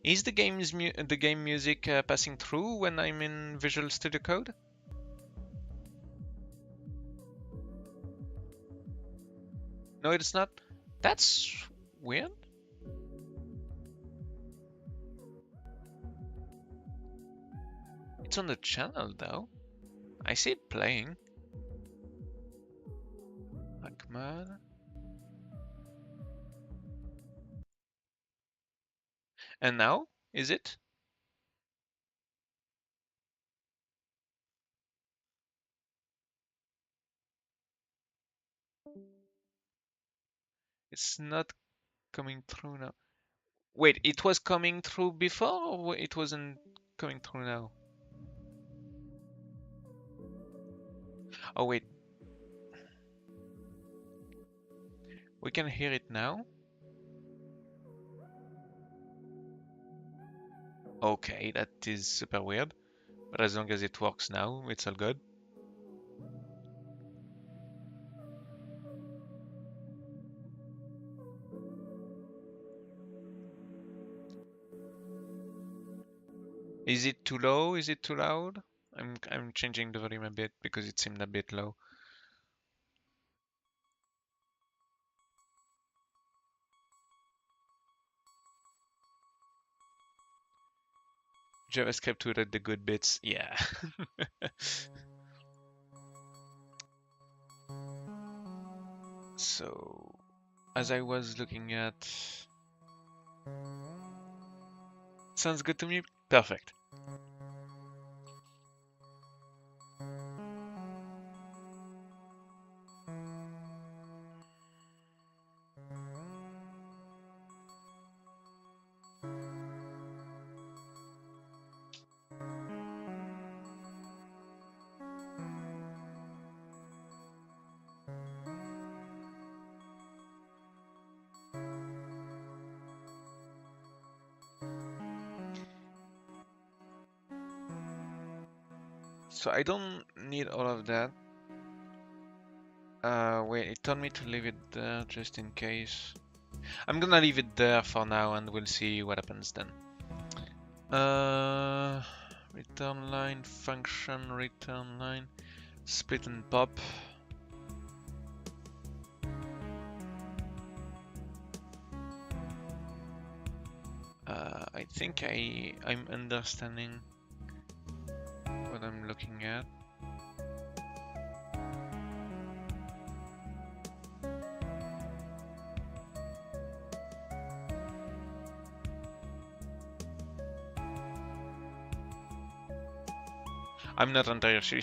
Is the game music passing through when I'm in Visual Studio Code? No, it's not. That's weird. It's on the channel though. I see it playing. Hackman. And now, is it? It's not coming through now. Wait, it was coming through before or it wasn't coming through now? Oh wait. We can hear it now? Okay, that is super weird. But as long as it works now, it's all good. Is it too low? Is it too loud? I'm changing the volume a bit because it seemed a bit low. JavaScript without the good bits, yeah. So, as I was looking at, sounds good to me. Perfect. So I don't need all of that. Wait, it told me to leave it there just in case. I'm gonna leave it there for now and we'll see what happens then. Return line, function, return line, split and pop. I think I'm understanding what I'm looking at. I'm not entirely sure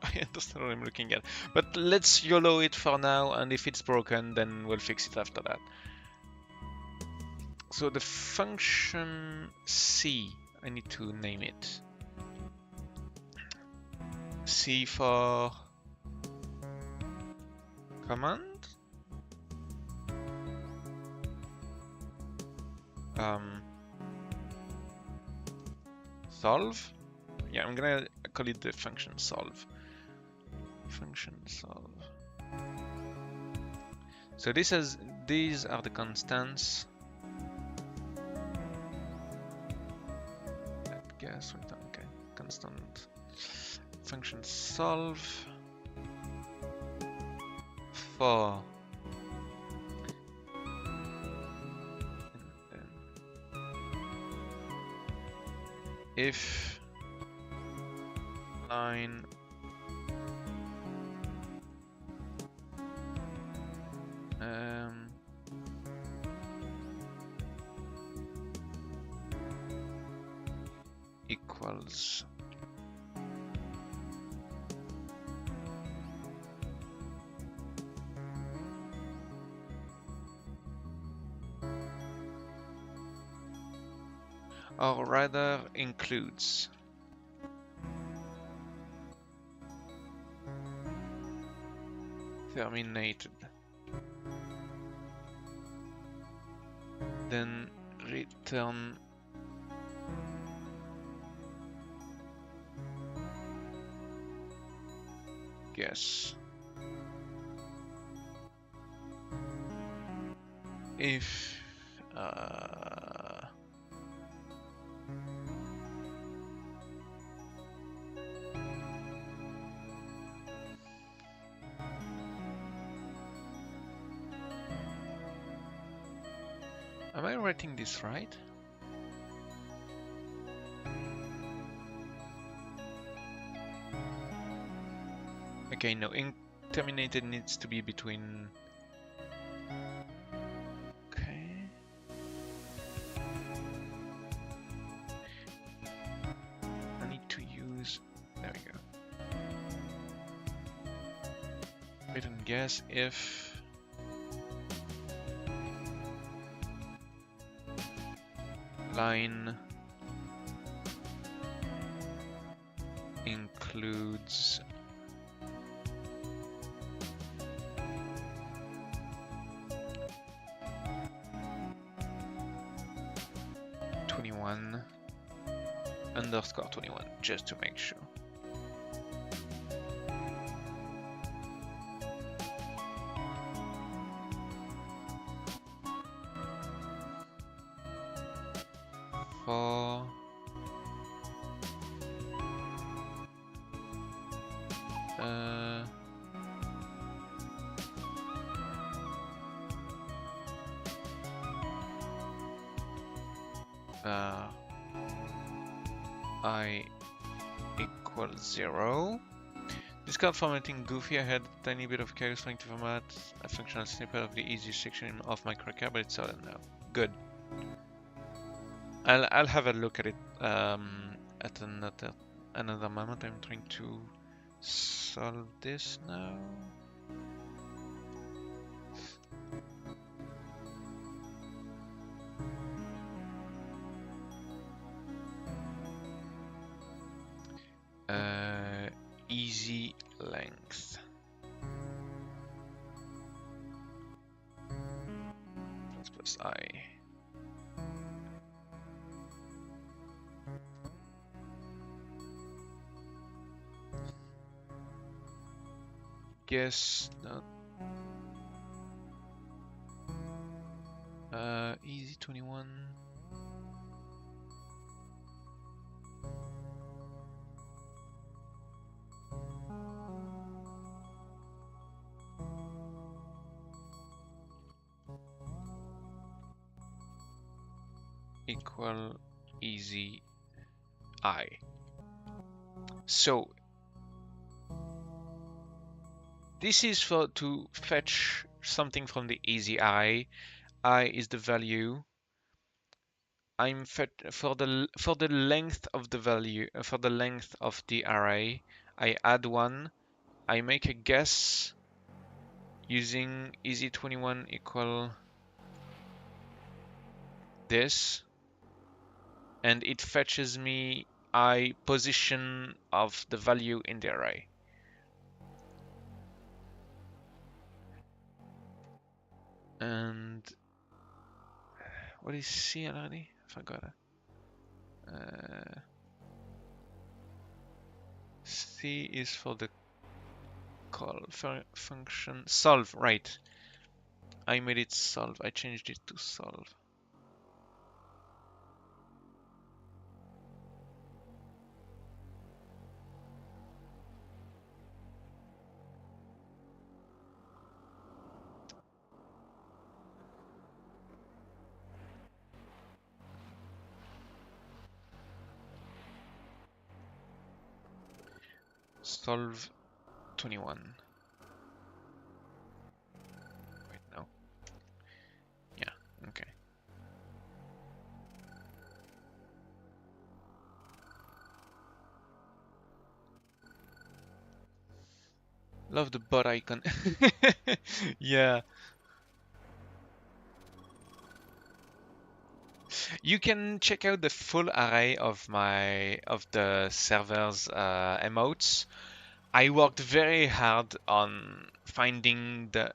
I understand what I'm looking at, but let's YOLO it for now, and if it's broken, then we'll fix it after that. So the function C, I need to name it. C for command. Solve. Yeah, I'm gonna call it the function solve. Function solve. So these are the constants. Guess return. Okay, constant. Function solve for if line equals or rather includes terminated, then return guess if am I writing this right? Okay, no, terminated needs to be between. Okay. I need to use. There we go. Return guess if. Line includes underscore 21, just to make sure. For I equals 0. This Discard formatting goofy. I had a tiny bit of chaos trying to format a functional snippet of the easy section of my cracker, but it's sorted now. Good. I'll have a look at it at another moment. I'm trying to solve this now. Easy length. Plus I. Guess not. Easy 21. Equal easy I. So this is for to fetch something from the easy I. I is the value. I'm for the length of the value for the length of the array. I add 1. I make a guess using easy21 equal this, and it fetches me I position of the value in the array. And what is C already? I forgot it. C is for the call function solve, right? I made it solve. I changed it to solve. Solve 21. Wait, no. Yeah, okay. Love the bot icon. Yeah. You can check out the full array of the server's emotes. I worked very hard on finding the.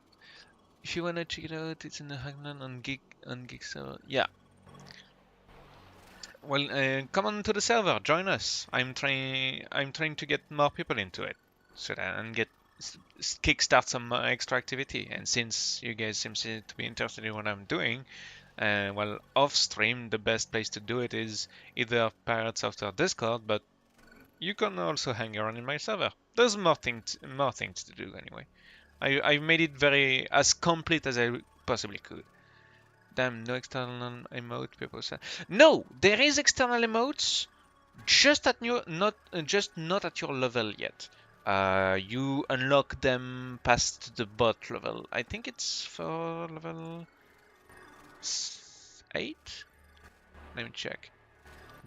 If you wanna check it out, it's in the Hagman on Geek server. Yeah. Well, come on to the server, join us. I'm trying to get more people into it, so that and kickstart some extra activity. And since you guys seem to be interested in what I'm doing, well, off stream, the best place to do it is either Pirate Software Discord, but you can also hang around in my server. There's more things to do anyway. I made it as complete as I possibly could. Damn, no external emote, people say. No, there is external emotes, just not at your level yet. You unlock them past the bot level. I think it's for level 8. Let me check.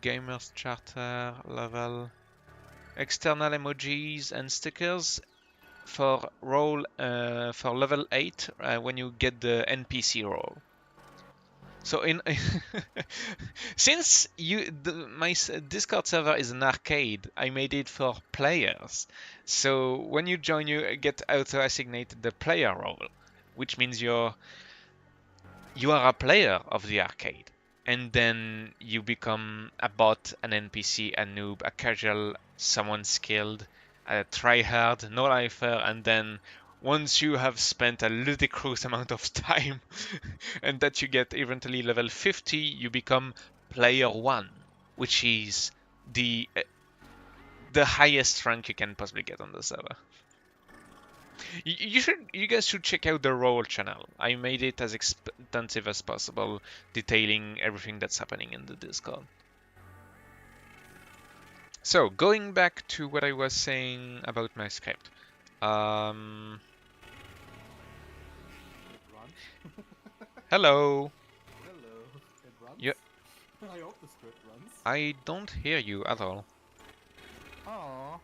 Gamers Charter level. External emojis and stickers for for level 8 when you get the NPC role. So since my Discord server is an arcade, I made it for players. So when you join, you get auto-assigned the player role, which means you are a player of the arcade, and then you become a bot, an NPC, a noob, a casual, someone skilled, a tryhard, no lifer, and then once you have spent a ludicrous amount of time and that you get eventually level 50, you become player 1, which is the highest rank you can possibly get on the server. You guys should check out the role channel. I made it as extensive as possible, detailing everything that's happening in the Discord. So, going back to what I was saying about my script. Um. It runs. Hello. Hello. It runs. Yeah. I hope the script runs. I don't hear you at all. Aww.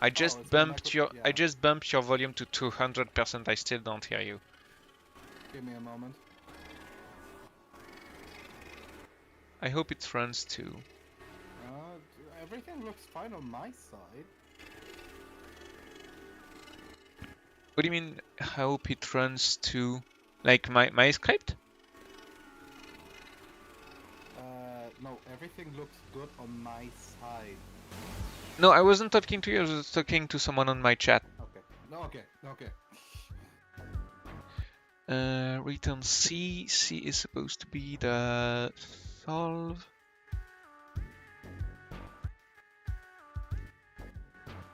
I just it's bumped yeah. I just bumped your volume to 200%. I still don't hear you. Give me a moment. I hope it runs too. Everything looks fine on my side. What do you mean? I hope it runs too? Like my script? No, everything looks good on my side. No, I wasn't talking to you. I was talking to someone on my chat. Okay. No, okay. Return C. C is supposed to be the solve.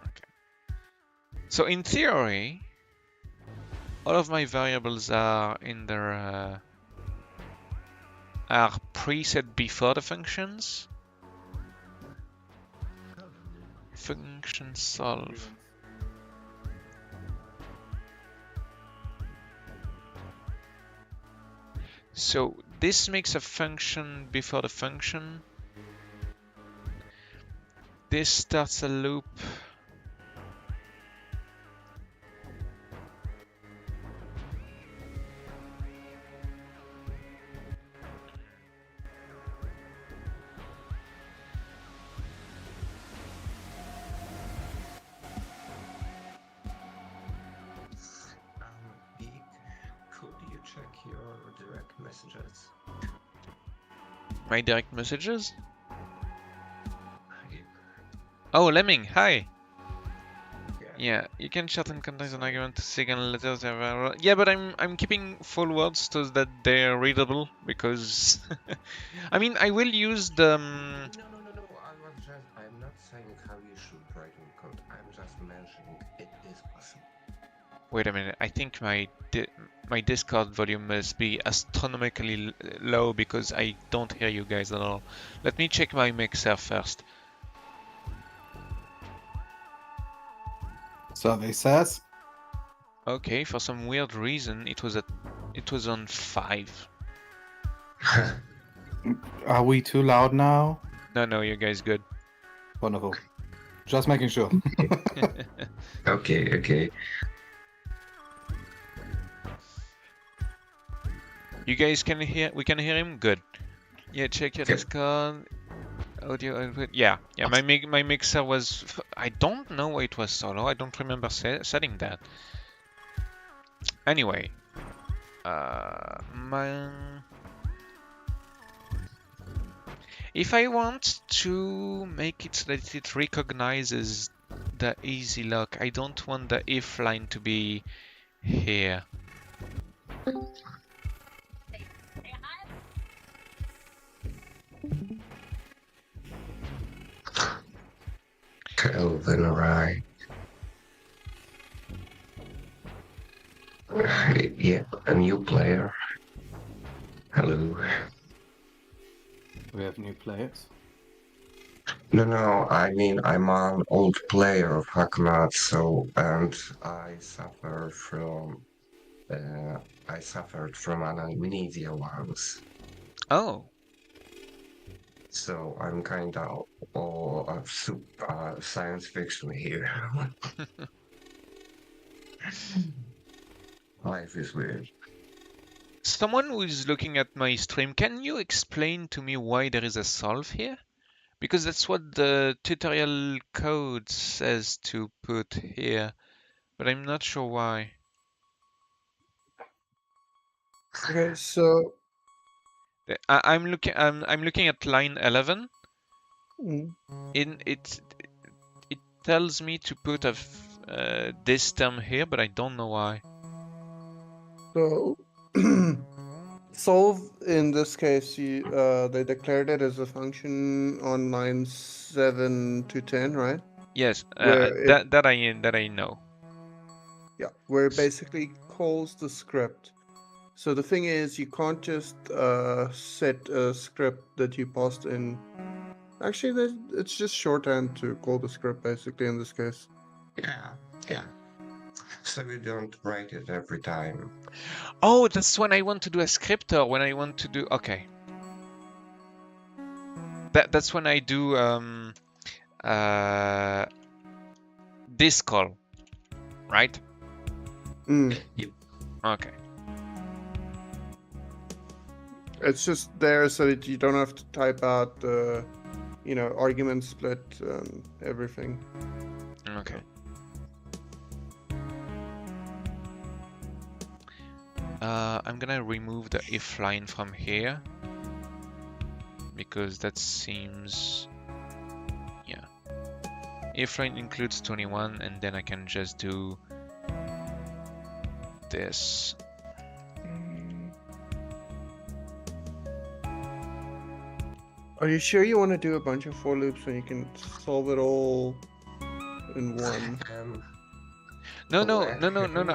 Okay. So in theory, all of my variables are in their are preset before the functions. Function solve. So this makes a function before the function. This starts a loop. Could you check your direct messages? My direct messages? Oh, Lemming, hi! Yeah, you can chat and contact an argument to signal letters. Yeah, but I'm keeping full words so that they're readable because I mean I will use the. No. I'm not saying how you should write in code. I'm just mentioning it is possible. Wait a minute. I think my Discord volume must be astronomically low because I don't hear you guys at all. Let me check my mixer first. Survey says. Okay, for some weird reason it was on 5. Are we too loud now? No, you guys good. Wonderful. Just making sure. Okay. You guys can hear? We can hear him. Good. Yeah, check your Discord. Audio output. Yeah. My mixer was. I don't know why it was so low. I don't remember setting that. Anyway, if I want to make it so that it recognizes the easy lock, I don't want the if line to be here. Kelvin, right? Yeah, a new player. Hello. We have new players. No, I mean I'm an old player of Hackmat, and I suffered from an amnesia once. Oh. So I'm kind of science fiction here. Life is weird. Someone who is looking at my stream, can you explain to me why there is a solve here? Because that's what the tutorial code says to put here, but I'm not sure why. Okay, so I'm looking at line 11. It tells me to put this term here, but I don't know why. So solve in this case, they declared it as a function on lines 7 to 10, right? Yes, that I know. Yeah, where it basically calls the script. So the thing is, you can't just set a script that you passed in. Actually, it's just shorthand to call the script, basically, in this case. Yeah. So you don't write it every time. Oh, that's when I want to do a script, or when I want to do. Okay. That's when I do this call, right? Mm. Okay. It's just there so that you don't have to type out the, argument split and everything. Okay. I'm gonna remove the if line from here because that seems, yeah. If line includes 21, and then I can just do this. Are you sure you want to do a bunch of for loops when you can solve it all in one? No. Well,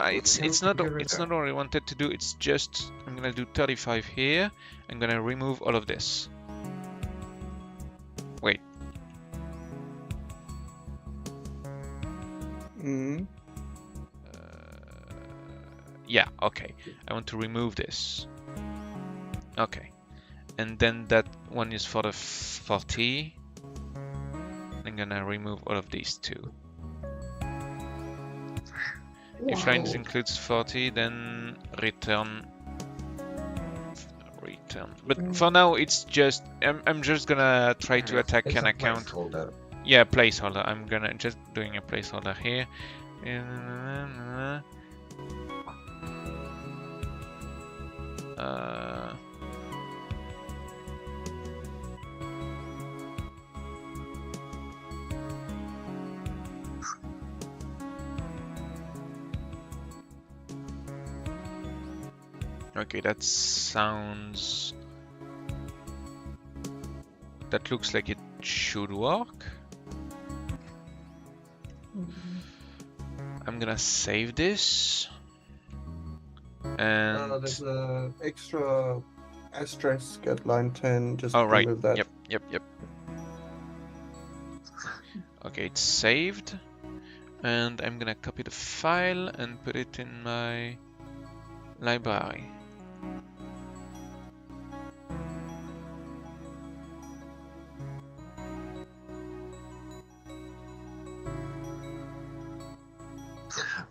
It's not what I wanted to do. It's just I'm gonna do 35 here. I'm gonna remove all of this. Wait. Mm-hmm. Yeah. Okay. I want to remove this. Okay. And then that one is for the 40. I'm gonna remove all of these two. If lines includes 40, then return. But for now, it's just I'm just gonna try to attack an account. Placeholder. Yeah, placeholder. I'm gonna just doing a placeholder here. Okay, that sounds... That looks like it should work. I'm gonna save this. And... There's an extra asterisk at line 10. Just oh, right. remove that. Yep. Okay, it's saved. And I'm gonna copy the file and put it in my library.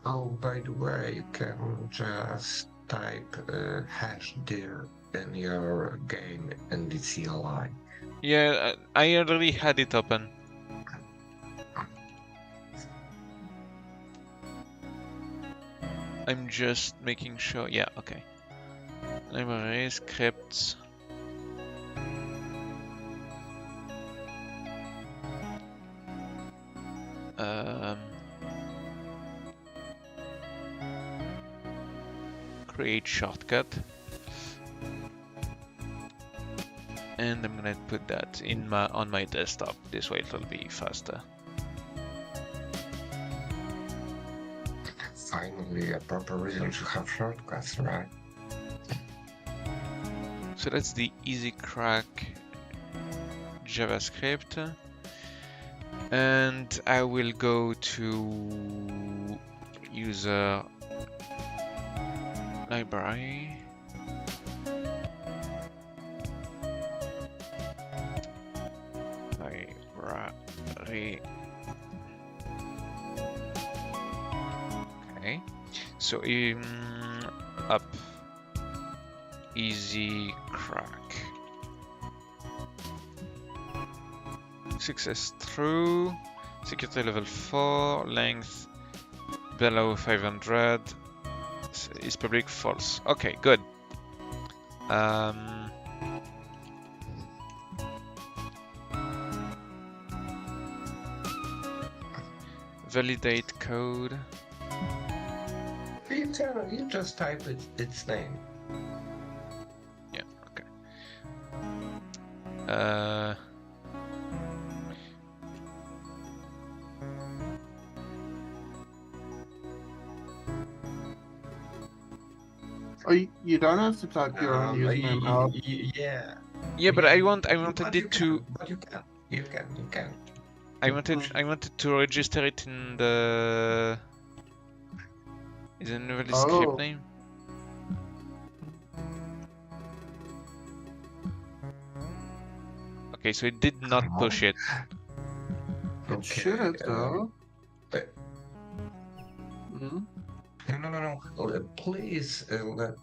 Oh, by the way, you can just type #dir in your game NDC CLI. Yeah, I already had it open. I'm just making sure. Yeah, okay. Library scripts. Create shortcut. And I'm gonna put that in on my desktop. This way it'll be faster. Finally, a proper reason to have shortcuts, right? So that's the easy crack JavaScript. And I will go to user library. Library. Okay. So up. Easy crack. Success through. Security level 4. Length below 500. Is public false. Okay, good. Validate code. You just type its name. Yeah, okay. Oh, you don't have to type your own username out. Yeah. Yeah, but I wanted it to. But you can. I wanted to register it in the Is it another Oh. script name? Okay, so it did not push it. It should have though. uh, Hmm? No. Please let.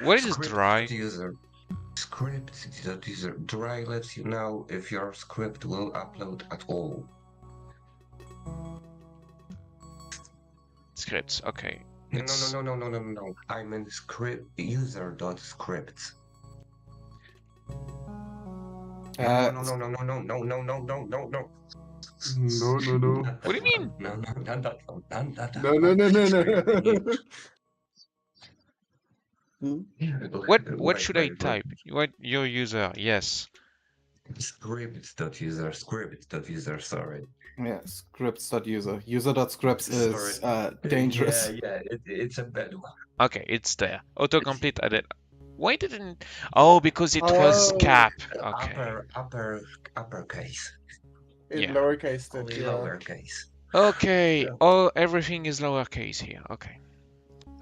What is Script dry? user. Script.user. Dry lets you know if your script will upload at all. Scripts, okay. It's- No. I mean script user.scripts. No. No. What do you mean? No. No. Hmm? What should I type? What your user? Yes. Scripts.user, sorry. Yeah, scripts.user. User.scripts is dangerous. Yeah, it's a bad one. Okay, it's there. Autocomplete added. Why didn't? Oh, because it was Oh. cap. Okay. Uppercase. In Yeah. lowercase that Only yeah. lowercase. Okay. Yeah. Oh, everything is lowercase here. Okay.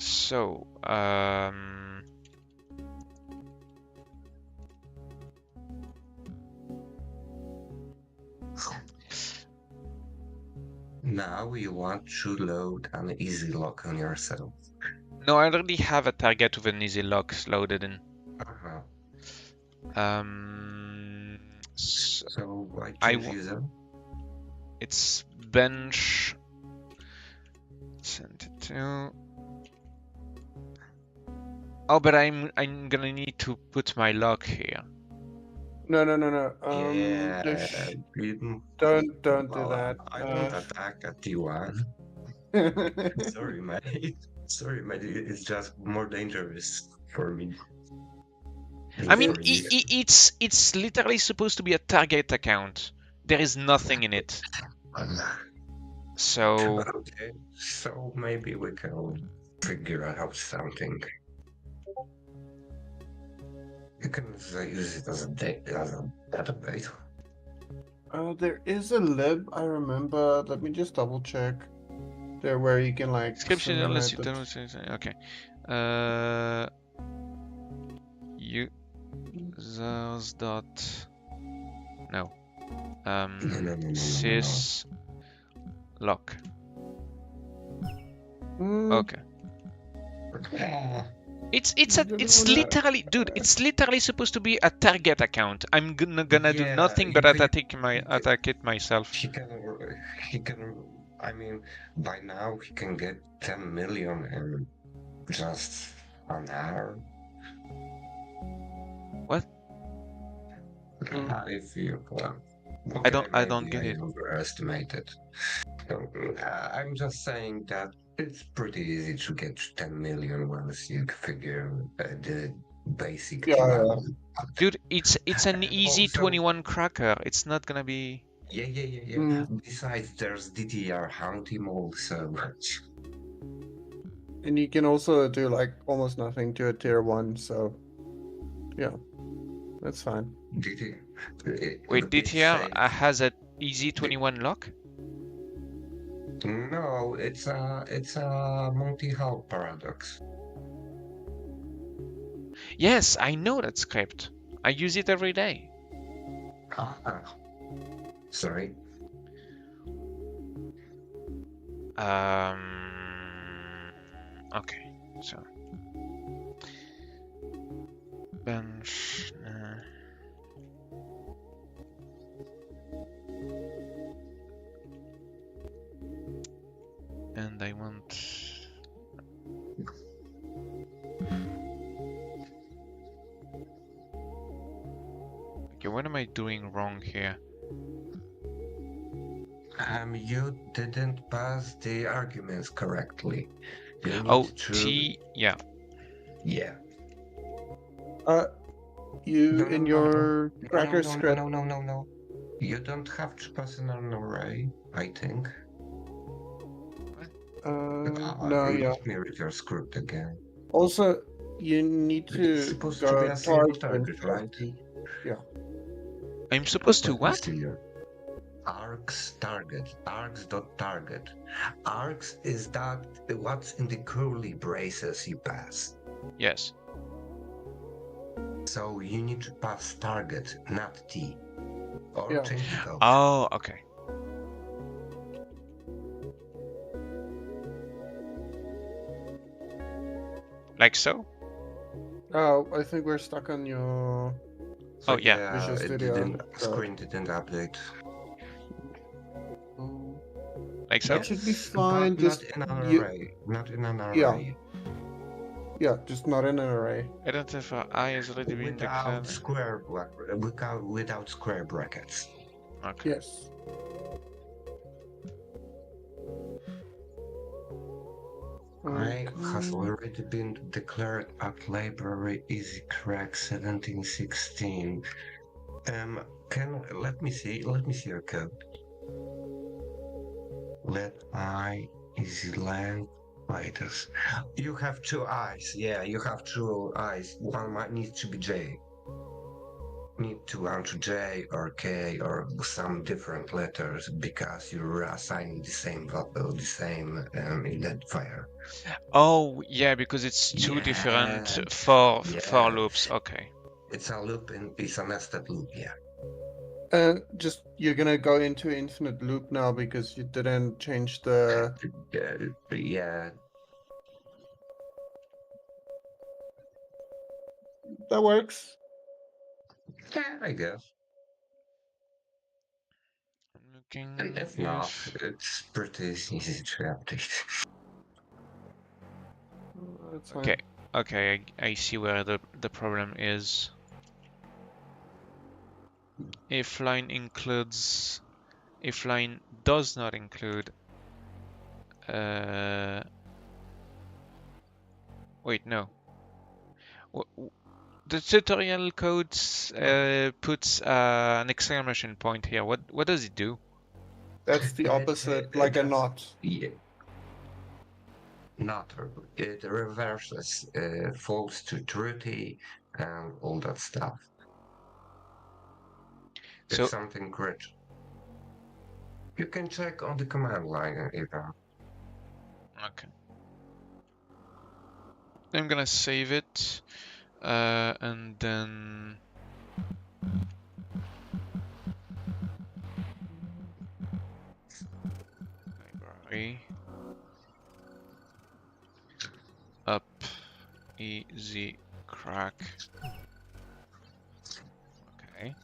So, Now you want to load an easy lock on yourself. no, I already have a target with an easy lock loaded in. Uh-huh. So So I I choose wa- user. it's bench. Send it to. Oh, but I'm gonna need to put my lock here. No. Yeah. Don't do Well, that. I won't attack at T1. Sorry, mate. Sorry, mate. It's just more dangerous for me. I mean, For you. it's literally supposed to be a target account. There is nothing in it. So Okay, so maybe we can figure out something. You can use it as a database. There is a lib I remember. Let me just double check. There where you can like description unless you simulate don't. it. Okay. Users dot. No. No. Sys lock. Hmm, Okay. It's literally, dude. It's literally supposed to be a target account. I'm gonna do Yeah, nothing but you can- attack it myself. He can. I mean, by now he can get 10 million in just an hour. What? If you well, I don't get maybe it. I overestimated. So, I'm just saying that it's pretty easy to get 10 million once you figure the basic. Yeah. Dude, it's an easy Also- 21 cracker. It's not gonna be. Yeah. Mm. Besides, there's DTR hunting also. And you can also do like almost nothing to a tier 1, so yeah. That's fine. Wait, DTR has a easy 21 lock? No, it's a multi-hull paradox. Yes, I know that script. I use it every day. Sorry. Okay, so bench. And I want. Okay, what am I doing wrong here? You didn't pass the arguments correctly. You need Oh, to... T. Yeah. Yeah. You in your cracker script. No. You don't have to pass an array, I think. No, yeah. Let me read your script again. Also, you need It's to supposed to go be a single target, target, right? I'm supposed to what? args target, args.target. Args is that what's in the curly braces you pass. Yes. So you need to pass target, not T. Or Yeah. change the code. Oh, okay. Like so? Oh, I think we're stuck on your. Oh, yeah. Visual it Studio didn't, code. screen didn't update. Oh, Like so? that should be Yes, fine. but Just not in an you- array. Not in an Yeah. array. yeah, just not in an array. Identifier I has already been declared. Without square brackets. Okay. Yes. I has Okay. already been declared at library easy crack 1716. Let me see your code. Let I easy land writers. You have two eyes. Yeah, you have two eyes. One might need to be J. Need to answer J or K or some different letters because you're assigning the same identifier. Oh, yeah, because it's two different for Yeah. loops. Okay. It's a loop and it's a nested loop, yeah. Just you're gonna go into infinite loop now because you didn't change the. Yeah. That works. Yeah, I guess. I'm looking And if not, it's pretty easy to update. That's fine. Okay. Okay, I see where the problem is. If line includes, if line does not include, wait, no. The tutorial code puts an exclamation point here. What does it do? That's the opposite, like a that's- knot. Yeah. Not it reverses false to truth and all that stuff. It's So something great. You can check on the command line even. okay. I'm gonna save it, and then library up easy crack. Okay.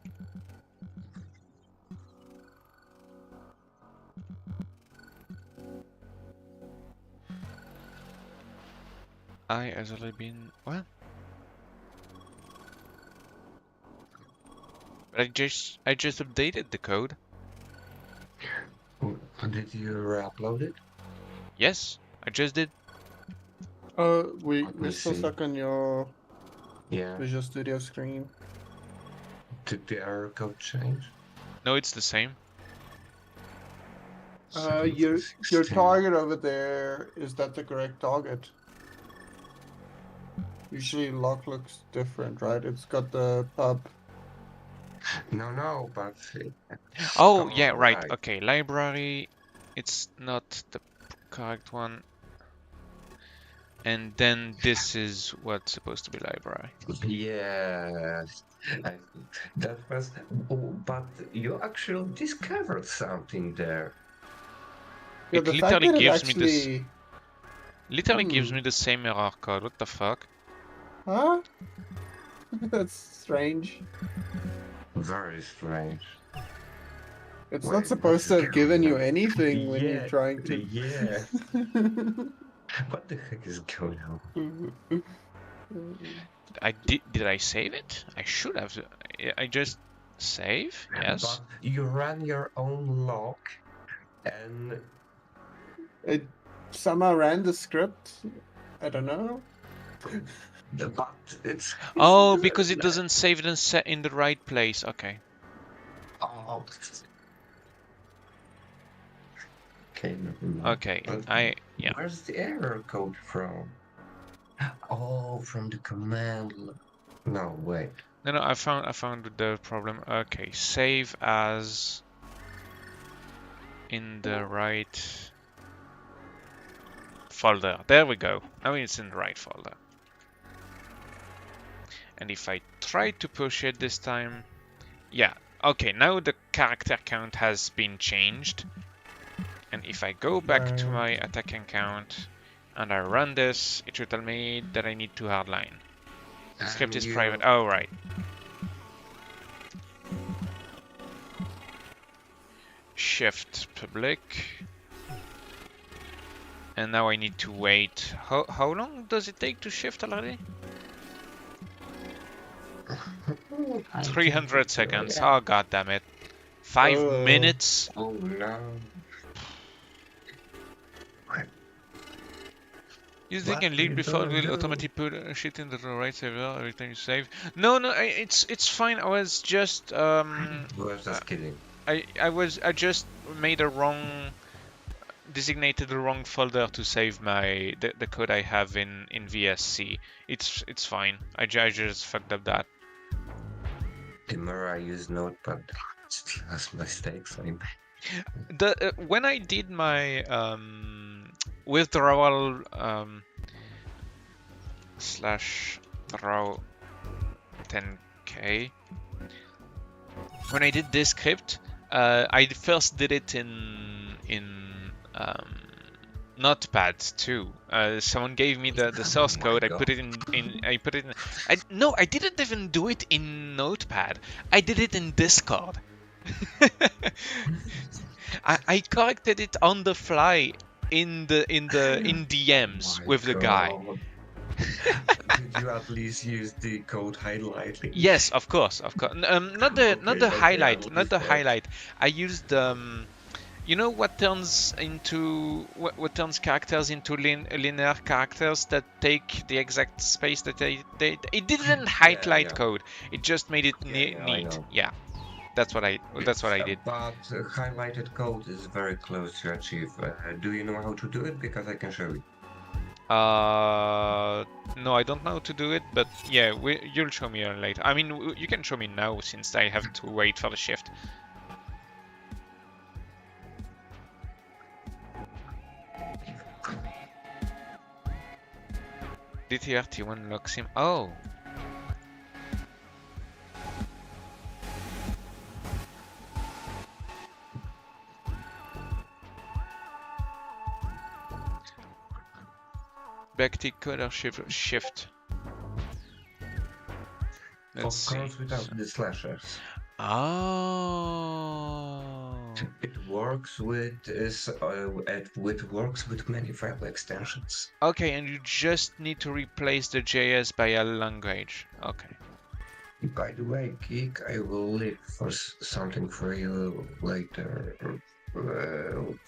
I has already been what? But I just updated the code. Did you re-upload it? Yes, I just did. We're me still see. stuck on your Yeah. Visual Studio screen. Did the error code change? No, it's the same. Your 16. target over there, is that the correct target? Usually lock looks different, right? It's got the pub. No, but Oh, yeah, right. Okay, library. It's not the correct one. And then this is what's supposed to be library. Yeah, that was. But you actually discovered something there. Yeah, It the fact literally that it gives me this. actually... Literally gives Hmm. me the same error code. What the fuck? Huh? That's strange. Very strange. It's Wait, not supposed to have given you yeah. anything when Yeah, you're trying to... Yeah. What the heck is going on? Did I save it? I should have. I just save. Yes. But you ran your own log, and It somehow ran the script. I don't know. but it's. Oh, because it doesn't save it and set in the right place. Okay. Oh. Okay. never mind. Okay. But Yeah. Where's the error code from? Oh, from the command. No, wait. No, I found the problem. Okay, save as. in the right folder. There we go. Now it's in the right folder. And if I try to push it this time, yeah, okay, now the character count has been changed. And if I go back to my attack count and I run this, it should tell me that I need to hardline. The script is private. Oh, right. Shift public. And now I need to wait. How long does it take to shift already? 300 seconds. Oh, god damn it. 5 minutes? Oh no. You think What and lead you before it gonna will do? automatically put shit in the right server every time you save? No, it's fine. I was just Was just kidding. I just made a wrong, designated the wrong folder to save my the code I have in VSC. It's fine. I just fucked up that. The more I use Notepad, it's less mistakes. When I did my withdrawal slash raw 10k, when I did this script, I first did it in Notepad too. Someone gave me the source Oh my code. I God. put it in. No, I didn't even do it in Notepad. I did it in Discord. I corrected it on the fly in DMs My with the guy. God. Did you at least use the code highlighting? Yes, of course. Not the Okay, highlight, I not the understand. highlight. I used you know what turns into what turns characters into linear characters that take the exact space that it didn't highlight yeah. code. It just made it Yeah, I neat. know. Yeah, that's what I did. But highlighted code is very close to achieve. Do you know how to do it? Because I can show you. No, I don't know how to do it, but yeah, you'll show me later. I mean, you can show me now since I have to wait for the shift. DTRT1 locks him. Oh. Backtick code or shift. Let's Of see. course, without the slashers. Oh. It works with many file extensions. Okay, and you just need to replace the JS by a language. Okay. By the way, Geek, I will leave for something for you later.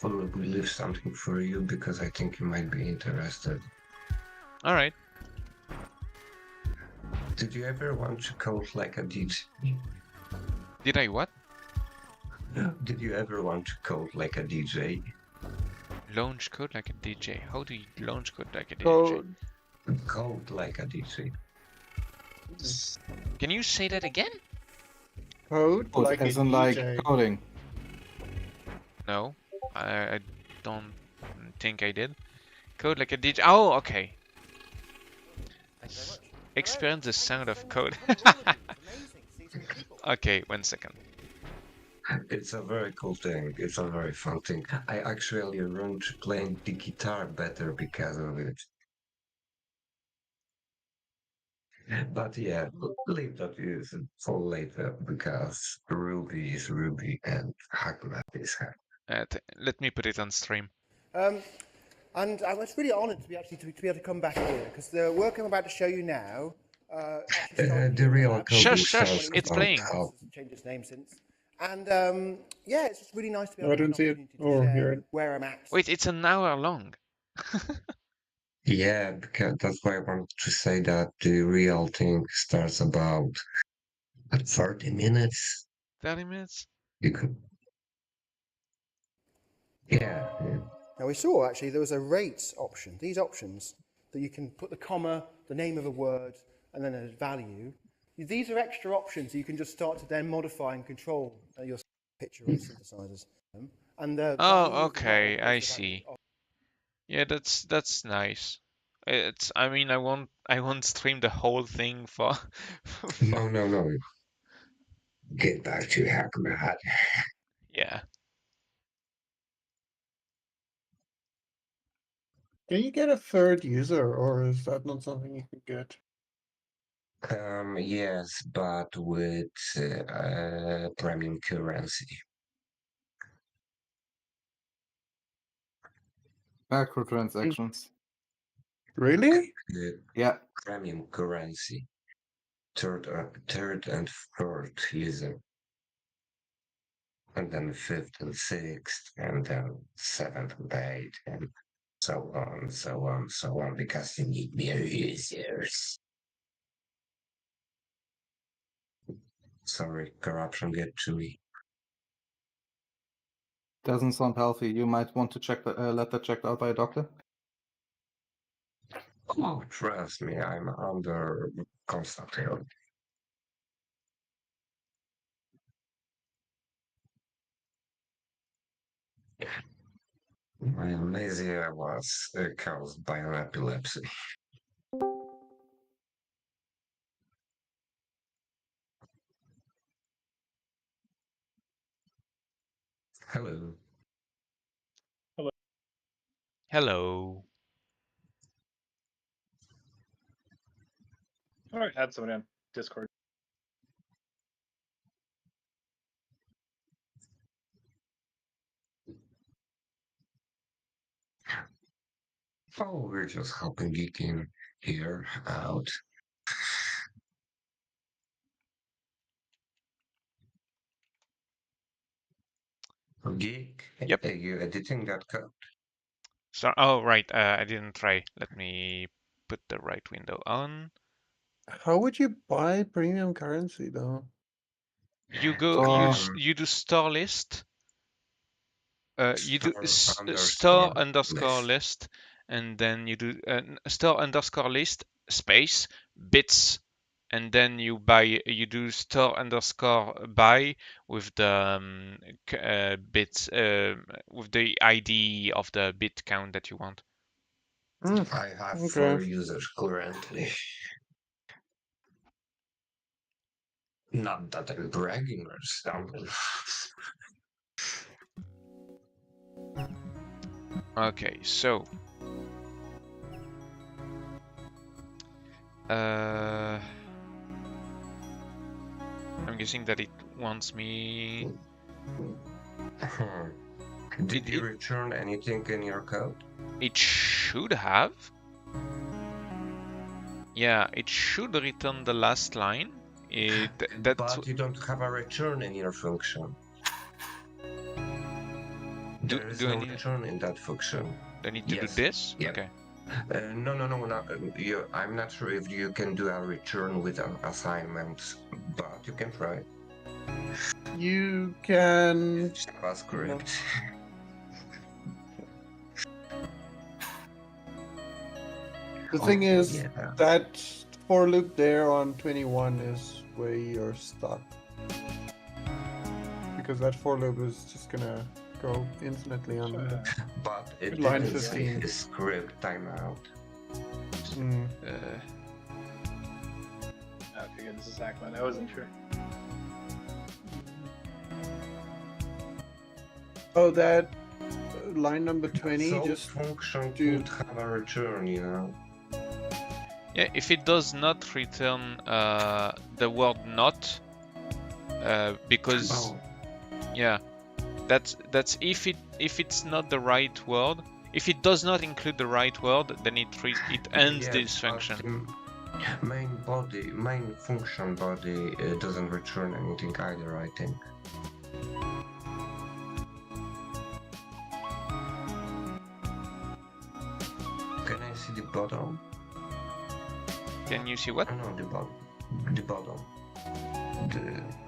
Probably leave something for you because I think you might be interested. All right. Did you ever want to code like a DJ? Did I what? Did you ever want to code like a DJ? Launch code like a DJ. How do you launch code like a DJ? Code. Code like a DJ. Can you say that again? Code like a as in like DJ. coding. No, I don't think I did. Code like a DJ. Oh, okay. Experience the sound of code. Okay, 1 second. It's a very cool thing. It's a very fun thing. I actually learned playing the guitar better because of it. But yeah, leave that is for later because Ruby is Ruby and Hackmat is Hack. Let me put it on stream. And I was really honoured to be able to come back here because the work I'm about to show you now. Actually started The real back code Shush, is shush, so it's fun. playing. How- It's changed its name since. And yeah, it's just really nice to be I able to don't see it have an or opportunity to hear share it. where I'm at. Wait, it's an hour long. Yeah, because that's why I wanted to say that the real thing starts about at 30 minutes. 30 minutes? You could. Yeah. Now we saw actually there was a rates option. These options that you can put the comma, the name of a word, and then a value. These are extra options you can just start to then modify and control your picture or synthesizers. And the Oh, value of the okay, mob I is the value see. of- Yeah, that's nice. I mean, I won't stream the whole thing for. No, no, no. Get back to Hackmad. Yeah. Can you get a third user, or is that not something you can get? Yes, but with premium currency. Microtransactions. Really? Yeah. Premium currency. Third and fourth user. And then fifth and sixth, and then seventh and eighth, and so on, so on, so on, because you need more users. Sorry, corruption get to me. Doesn't sound healthy. You might want to check the let that checked out by a doctor. Oh, trust me, I'm under constant help. My amnesia was caused by an epilepsy. Hello. Hello. All right, add someone in Discord. Oh, we're just helping geeking here out. Geek, Yep. are you editing that code? So, oh right, I didn't try. Let me put the right window on. How would you buy premium currency though? You go. You do store list. You do store underscore list, and then you do store underscore list space bits, and then you buy. You do store underscore buy with the bits with the ID of the bit count that you want. I have 4 users currently. Not that I'm bragging or something. Okay, so I'm guessing that it wants me. Did you return anything in your code? It should have. Yeah, it should return the last line. But you don't have a return in your function. There is no return in that function. Do I need to do this? Yeah. Okay. No. I'm not sure if you can do a return with an assignment, but you can try. You can. JavaScript. The thing is, that for loop there on 21 is where you're stuck. Because that for loop is just gonna go infinitely on the But it line didn't say 15. script timeout. Okay, good. This is Hackman. I wasn't sure. Oh, that line number 20 So just function do could have a return, you know. Yeah, if it does not return the word not, because yeah, that's if it's not the right word. If it does not include the right word, then it ends this function. Main function body doesn't return anything either, I think. Can I see the bottom? Can you see what? No, the bottom. The bottom.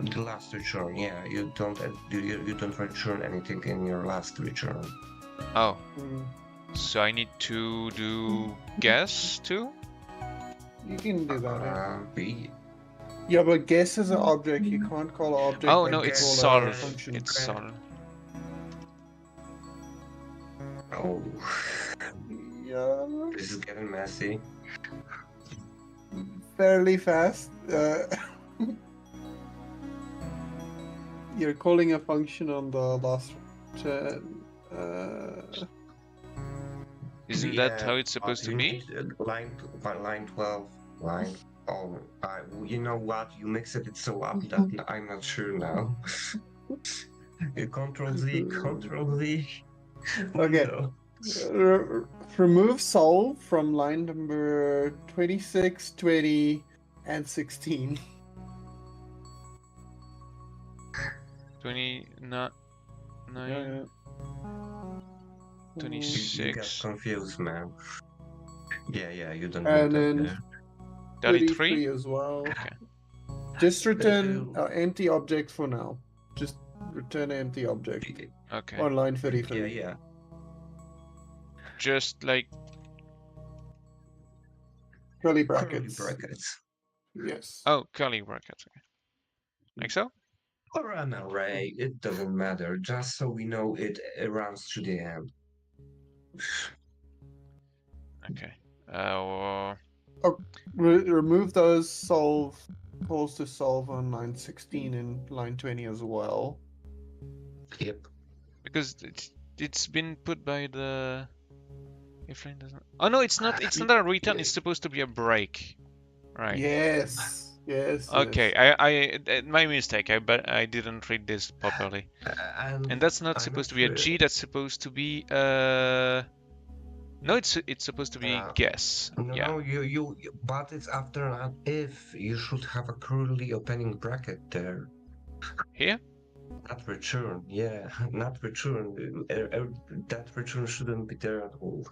The last return. Yeah, you don't return anything in your last return. Oh. So I need to do guess too? You can do that. B. Yeah, but guess is an object. You can't call an object. Oh like no, you it's call a solve. function. It's solve. Oh, Yeah, this is getting messy. fairly fast. You're calling a function on the last return. Isn't that how it's supposed to you be? need, line 12, line. Oh, you know what? You mixed it so up that I'm not sure now. Control Z, Control Z. Okay. No. Remove solve from line number 26, 20, and 16. 29, Yeah. 26, You got confused, man. Yeah, you don't And need then that. 33. 33 as well. Okay. Just return Uh, empty object for now. Just return an empty object Okay. on line 33. Yeah. Just like Curly Curly brackets. brackets. Yes. curly brackets. Okay. Like so. Or an array, it doesn't matter, just so we know it runs to the end. Okay. Remove those solve calls to solve on line 16 and line 20 as well. Yep. Because it's been put by the. If line doesn't. Oh no, it's not. It's not a return. It's supposed to be a break. Right. Yes. Okay. Yes. I my mistake. But I didn't read this properly. And that's not I'm supposed to not be a sure. G. That's supposed to be No, it's supposed to be guess. No, Yeah. you but it's after an if. You should have a curly opening bracket there. Here. Not return, yeah, not return. That return shouldn't be there at all.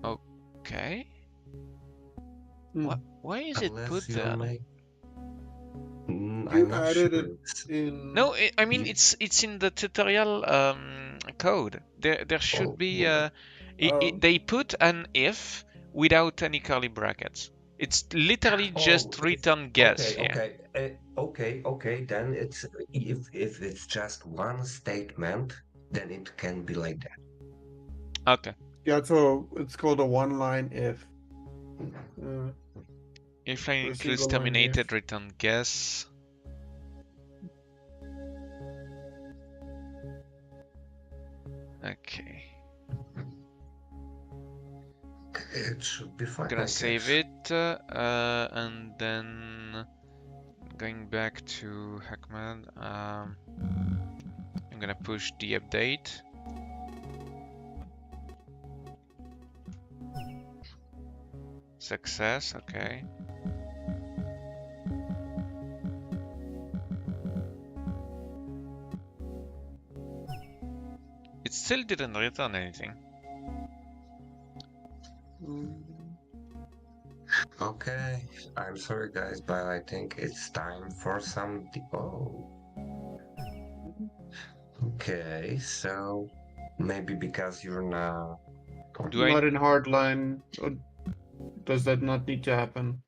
Okay. Hmm. Why is it Unless put you there? I'm You not added sure. it in. No, I mean You- it's in the tutorial code. There should Oh, be yeah. they put an if without any curly brackets. It's literally just return guess here. Okay. Then it's if it's just one statement, then it can be like that. Okay. Yeah, so it's called a one-line if. If line For a includes single line terminated, if. return guess. Okay. It should be fine. I'm gonna I save guess. it and then going back to Hackman. I'm gonna push the update. Success, okay. It still didn't return anything. Okay, I'm sorry guys, but I think it's time for some. Oh. Okay, so maybe because you're now. Do I- Not in hardline. Or does that not need to happen?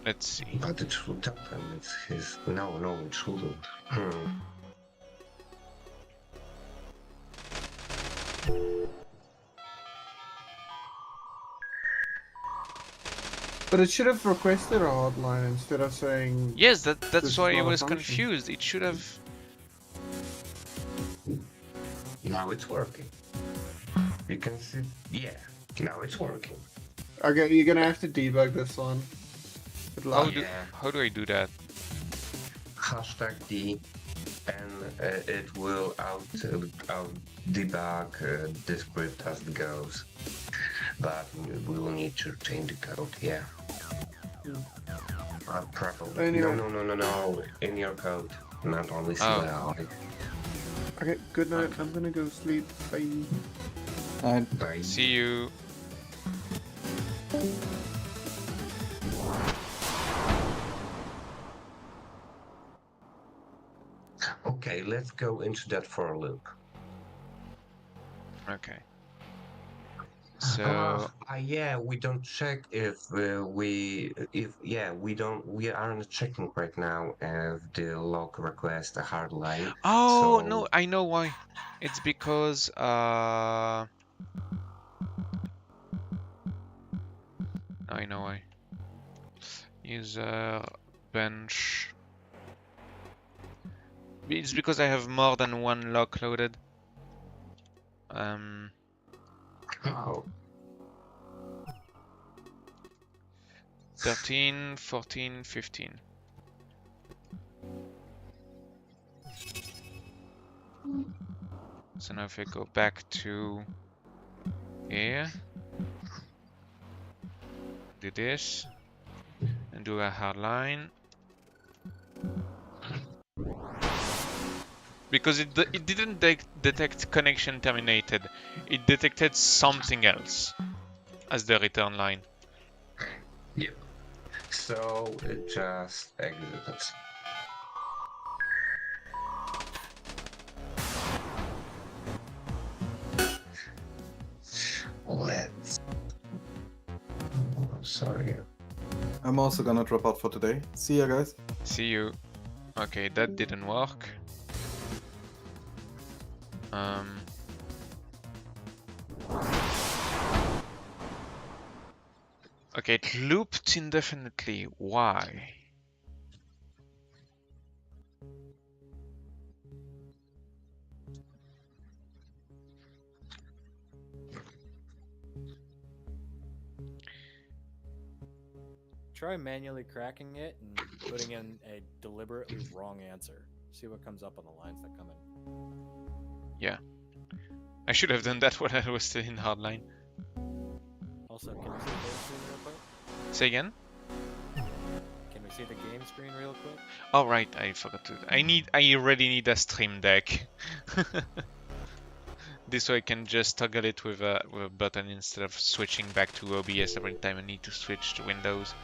Let's see. But it should happen. It's his. No, it shouldn't. But it should have requested a hardline instead of saying. Yes, This that's is why I not a was function. confused. It should have. Now it's working. You can see. Yeah, now it's working. Okay, you're gonna have to debug this one. Good How luck. do I do that? Hashtag D, and it will out debug the script as it goes. But we will need to change the code. Yeah. Probably. Anyway. No. In your code, not only Oh. CLI. Okay, good night. I'm gonna go sleep. Bye. Bye. See you. Okay, let's go into that for loop. Okay. So Yeah, we don't check if we aren't checking right now if the log requests a hard line. oh no, So I know why. It's because I know why. User bench. It's because I have more than one lock loaded. oh, 13, 14, 15. So now if I go back to here, do this, and do a hard line. Because it didn't detect connection terminated, it detected something else as the return line. yeah. So it just exited. Let's. Sorry. I'm also gonna drop out for today. See ya, guys. See you. Okay, that didn't work. Okay, it looped indefinitely. Why? Try manually cracking it and putting in a deliberately wrong answer. See what comes up on the lines that come in. Yeah. I should have done that when I was still in hardline. Also, can we see the game screen real quick? Say again? Can we see the game screen real quick? Oh right, I forgot to. I really need a stream deck. This way I can just toggle it with a button instead of switching back to OBS every time I need to switch to Windows.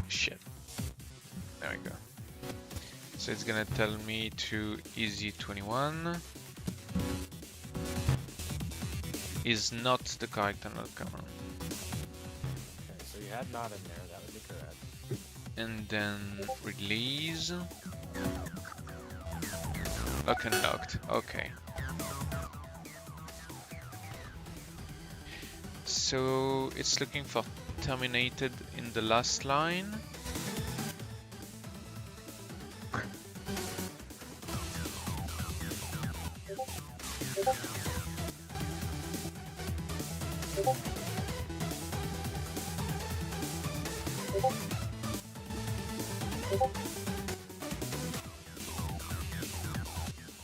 Shit. There we go. So it's gonna tell me to EZ21 is not the correct outcome. Okay, so you had not in there, that would be correct. And then release. Lock and locked. Okay. So it's looking for terminated in the last line.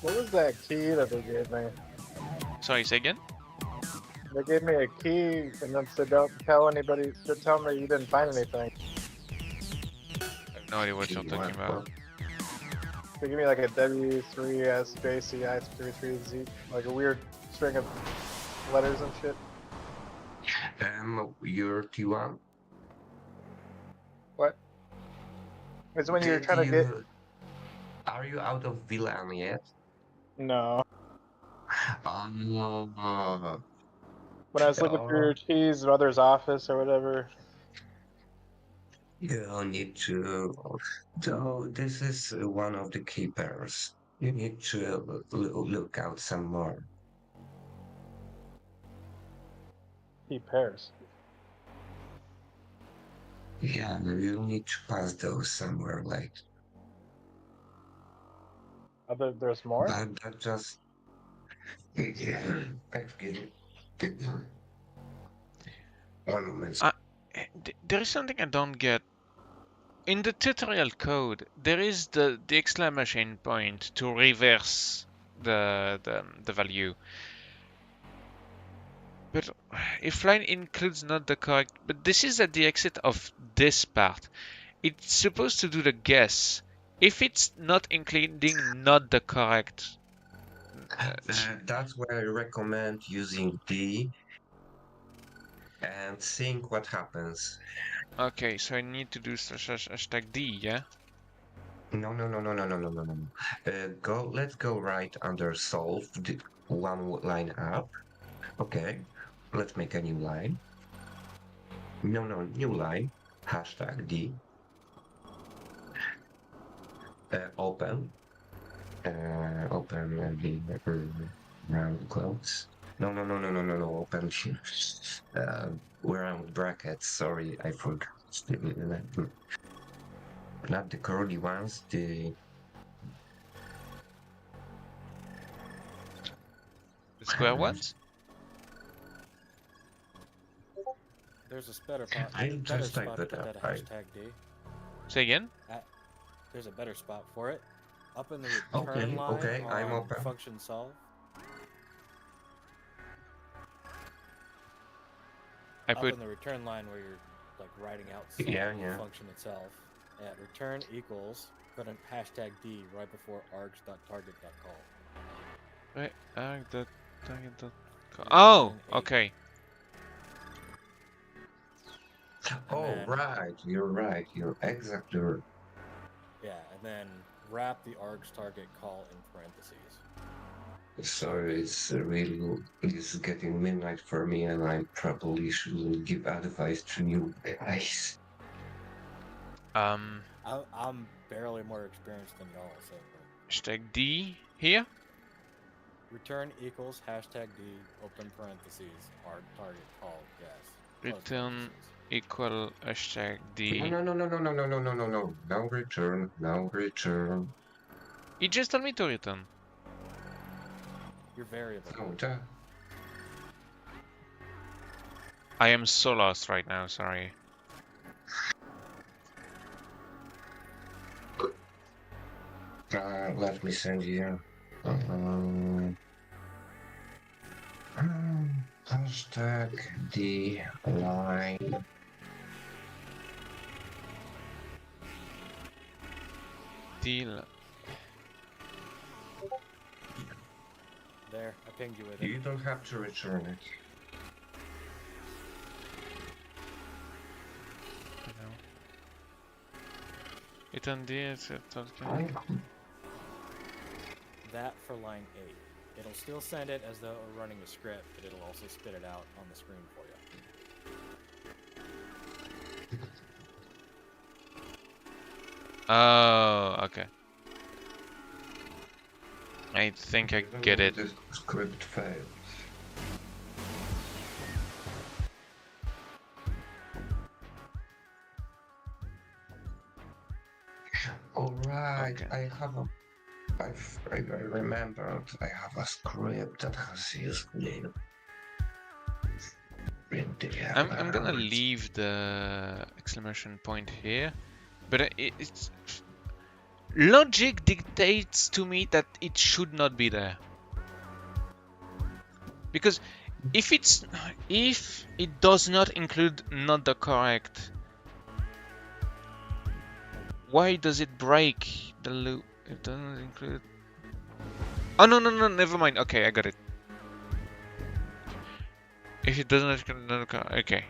What was that key that they gave me? Sorry, say again? They gave me a key and then said don't tell anybody, don't tell me you didn't find anything. I have no idea what you're talking about. They gave me like a W3S Spacey I33Z, like a weird string of letters and shit. You're T1. What? It's when you're Did trying to get. Are you out of VLAN yet? No. Oh, When I was looking through your keys in others' office or whatever. you need to. So this is one of the key pairs. You need to look out some more. Key pairs. Yeah, you need to pass those somewhere, like. There's more? That just. Yeah, excuse me. One moment. There is something I don't get. In the tutorial code, there is the exclamation point to reverse the value. But if line includes not the correct, but this is at the exit of this part. It's supposed to do the guess. If it's not including not the correct. That's why I recommend using D and think what happens. Okay, so I need to do hashtag D, yeah? No. Let's go right under solve, one line up. Okay, let's make a new line. No, new line. Hashtag D. Open. Open the round close. No. Open round brackets. Sorry, I forgot. Not the curly ones. The Square ones? There's a better, I'll better just type spot to it put up. that hashtag D. Say again? There's a better spot for it. Up in the return line okay, on I'm open. function solve. I Up put in the return line where you're like writing out Yeah. the function itself. At return equals, put a hashtag D right before args.target.call. wait, oh, Eight. okay. Oh, then- right. You're right. You're exactly right. Yeah, and then wrap the args target call in parentheses. Sorry, it's getting midnight for me, and I probably shouldn't give advice to you guys. Um, I'm barely more experienced than y'all, so hashtag D here. return equals hashtag D open parentheses arg target call yes. Close Return parentheses. equal hashtag D. No. No return. No return. He just told me to return. Your variable. No, duh. I am so lost right now, sorry. Let me send you. Hashtag D line. Deal. There, I pinged you with it. You don't have to return it. Return D. It's okay. That for line 8. It'll still send it as though we're running a script, but it'll also spit it out on the screen for you. Oh, okay. I think I get it. The script fails. Alright, Okay. I remembered I have a script that has used name. I'm gonna leave the exclamation point here, but it's logic dictates to me that it should not be there. Because if it does not include not the correct, why does it break the loop? It doesn't include. Oh no, never mind. Okay, I got it. If it doesn't include okay.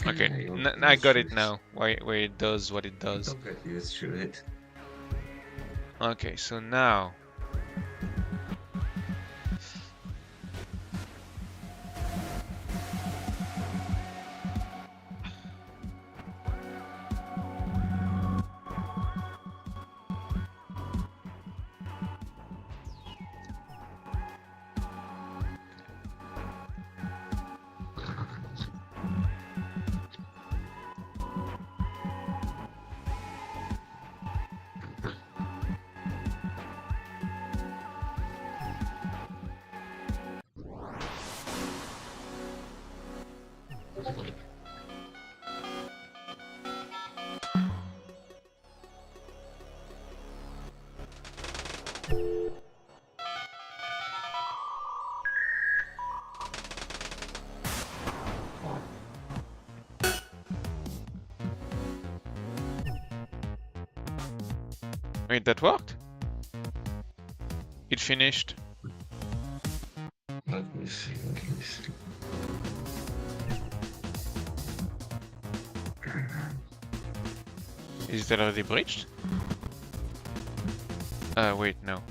Okay, I got it now. Why it does what it does. Don't get used to it. Okay, so now. Wait, that worked? It finished. Let me see. Is it already breached? Wait, no.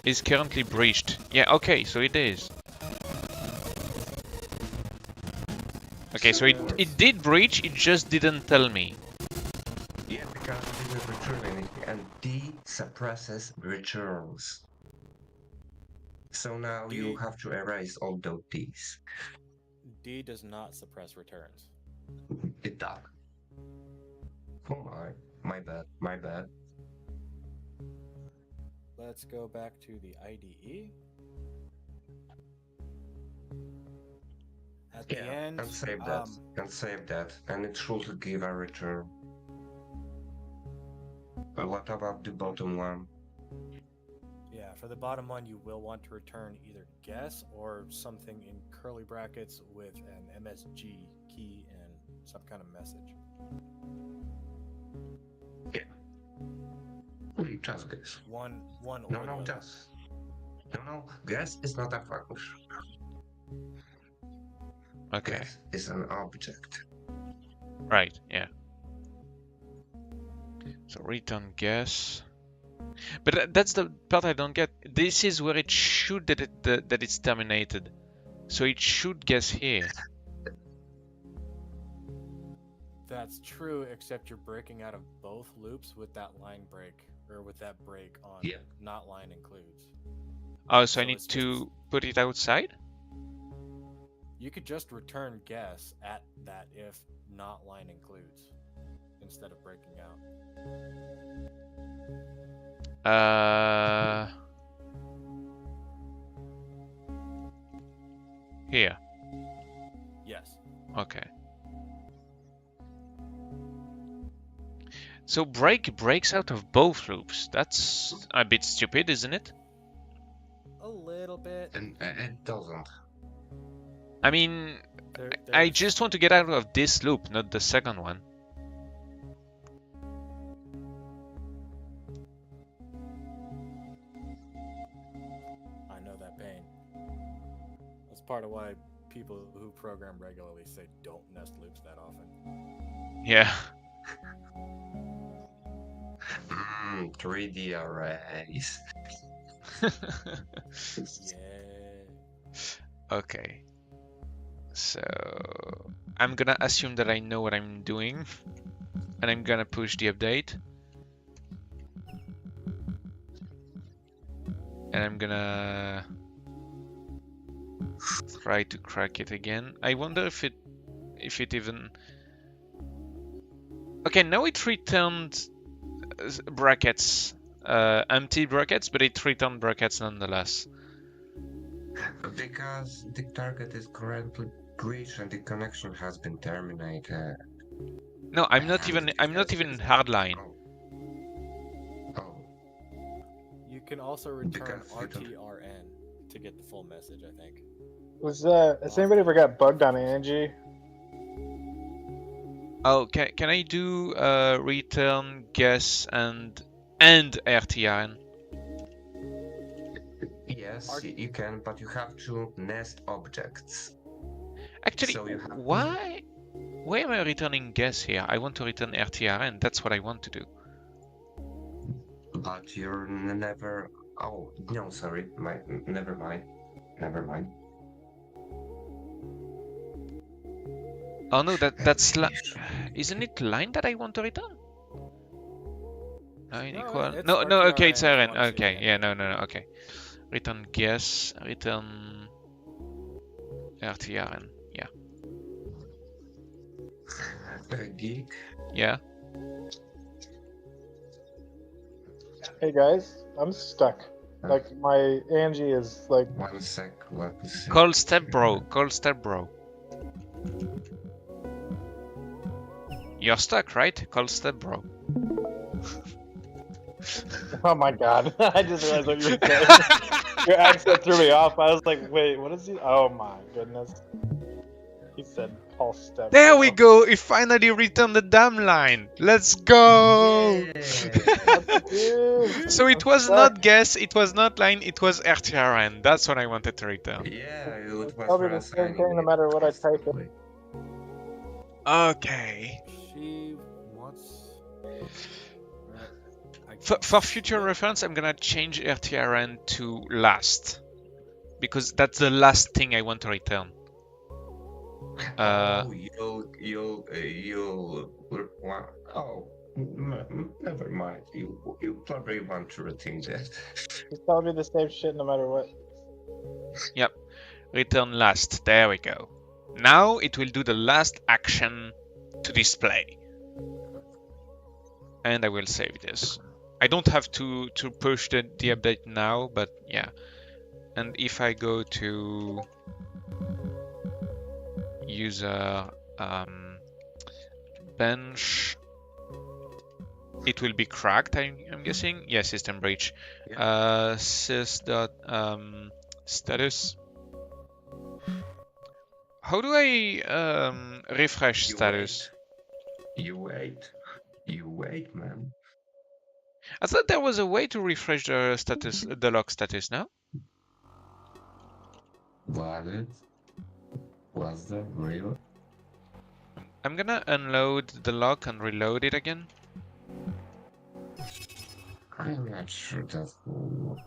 Is currently breached. Yeah, okay, so it is. Okay, so it did breach, it just didn't tell me. Yeah, because it didn't return anything, and D suppresses returns. So now you have to erase all those Ds. D does not suppress returns. It does. Oh my bad, my bad. Let's go back to the IDE. At the end, and save that, and it should give a return. But what about the bottom one? yeah, for the bottom one, you will want to return either guess or something in curly brackets with an MSG key and some kind of message. Just guess. One No, or no, the- just. No, guess is not a function. Okay, Guess is an object. right, yeah. So return guess. But that's the part I don't get. This is where it should that it's terminated. So it should guess here. That's true, except you're breaking out of both loops with that line break, or with that break on Yeah. not line includes. Oh, so I So need it's to put it outside? You could just return guess at that if not line includes, instead of breaking out. Here. Yes. Okay. So break breaks out of both loops. That's a bit stupid, isn't it? A little bit. And it doesn't. I mean, I just want to get out of this loop, not the second one. I know that pain. That's part of why people who program regularly say don't nest loops that often. Yeah. 3D arrays. Yeah. Okay. So I'm gonna assume that I know what I'm doing, and I'm gonna push the update. And I'm gonna try to crack it again. I wonder if it even... Okay, now it returned brackets, empty brackets, but it returned brackets nonetheless. Because the target is currently breached and the connection has been terminated. No, I'm not even in hardline. Oh. You can also return Because you don't- RTRN to get the full message, I think. Has anybody ever got bugged on Angie? Oh, can I do return, guess, and RTRN? Yes, you can, but you have to nest objects. Actually, So you have- why am I returning guess here? I want to return RTRN. That's what I want to do. But you're never... Oh, no, sorry. Never mind. Never mind. Oh no, that's isn't it line that I want to return? Line No, equal. it's No, okay, it's RTRN. RN. Okay, yeah, no, okay. Return guess, return RTRN. Yeah. Geek. Yeah. Hey guys, I'm stuck. Like my Angie is like 1 sec, let me see. Call step bro. Call step bro. You're stuck, right? Call step bro. oh my god. I just realized what you were saying. Your accent threw me off. I was like, wait, what is he? Oh my goodness. He said Pulse step. There we go! It finally returned the damn line! Let's go! Dude, So it I'm was stuck. not guess, it was not line, it was RTRN. That's what I wanted to return. Yeah, it was Probably the same reassigning thing no it matter what I type in. perfectly. Okay. She wants. For future reference, I'm gonna change RTRN to last. Because that's the last thing I want to return. Oh, never mind. You probably want to retain that. He's telling me the same shit no matter what. Yep. Return last. There we go. Now it will do the last action to display. And I will save this. I don't have to push the update now, but yeah. And if I go to user bench, it will be cracked, I'm guessing. Yeah, system breach. Yeah. Status. How do I refresh You status? You wait, man. I thought there was a way to refresh the status, the log status. No? Was there real? I'm gonna unload the lock and reload it again. I'm not sure that will.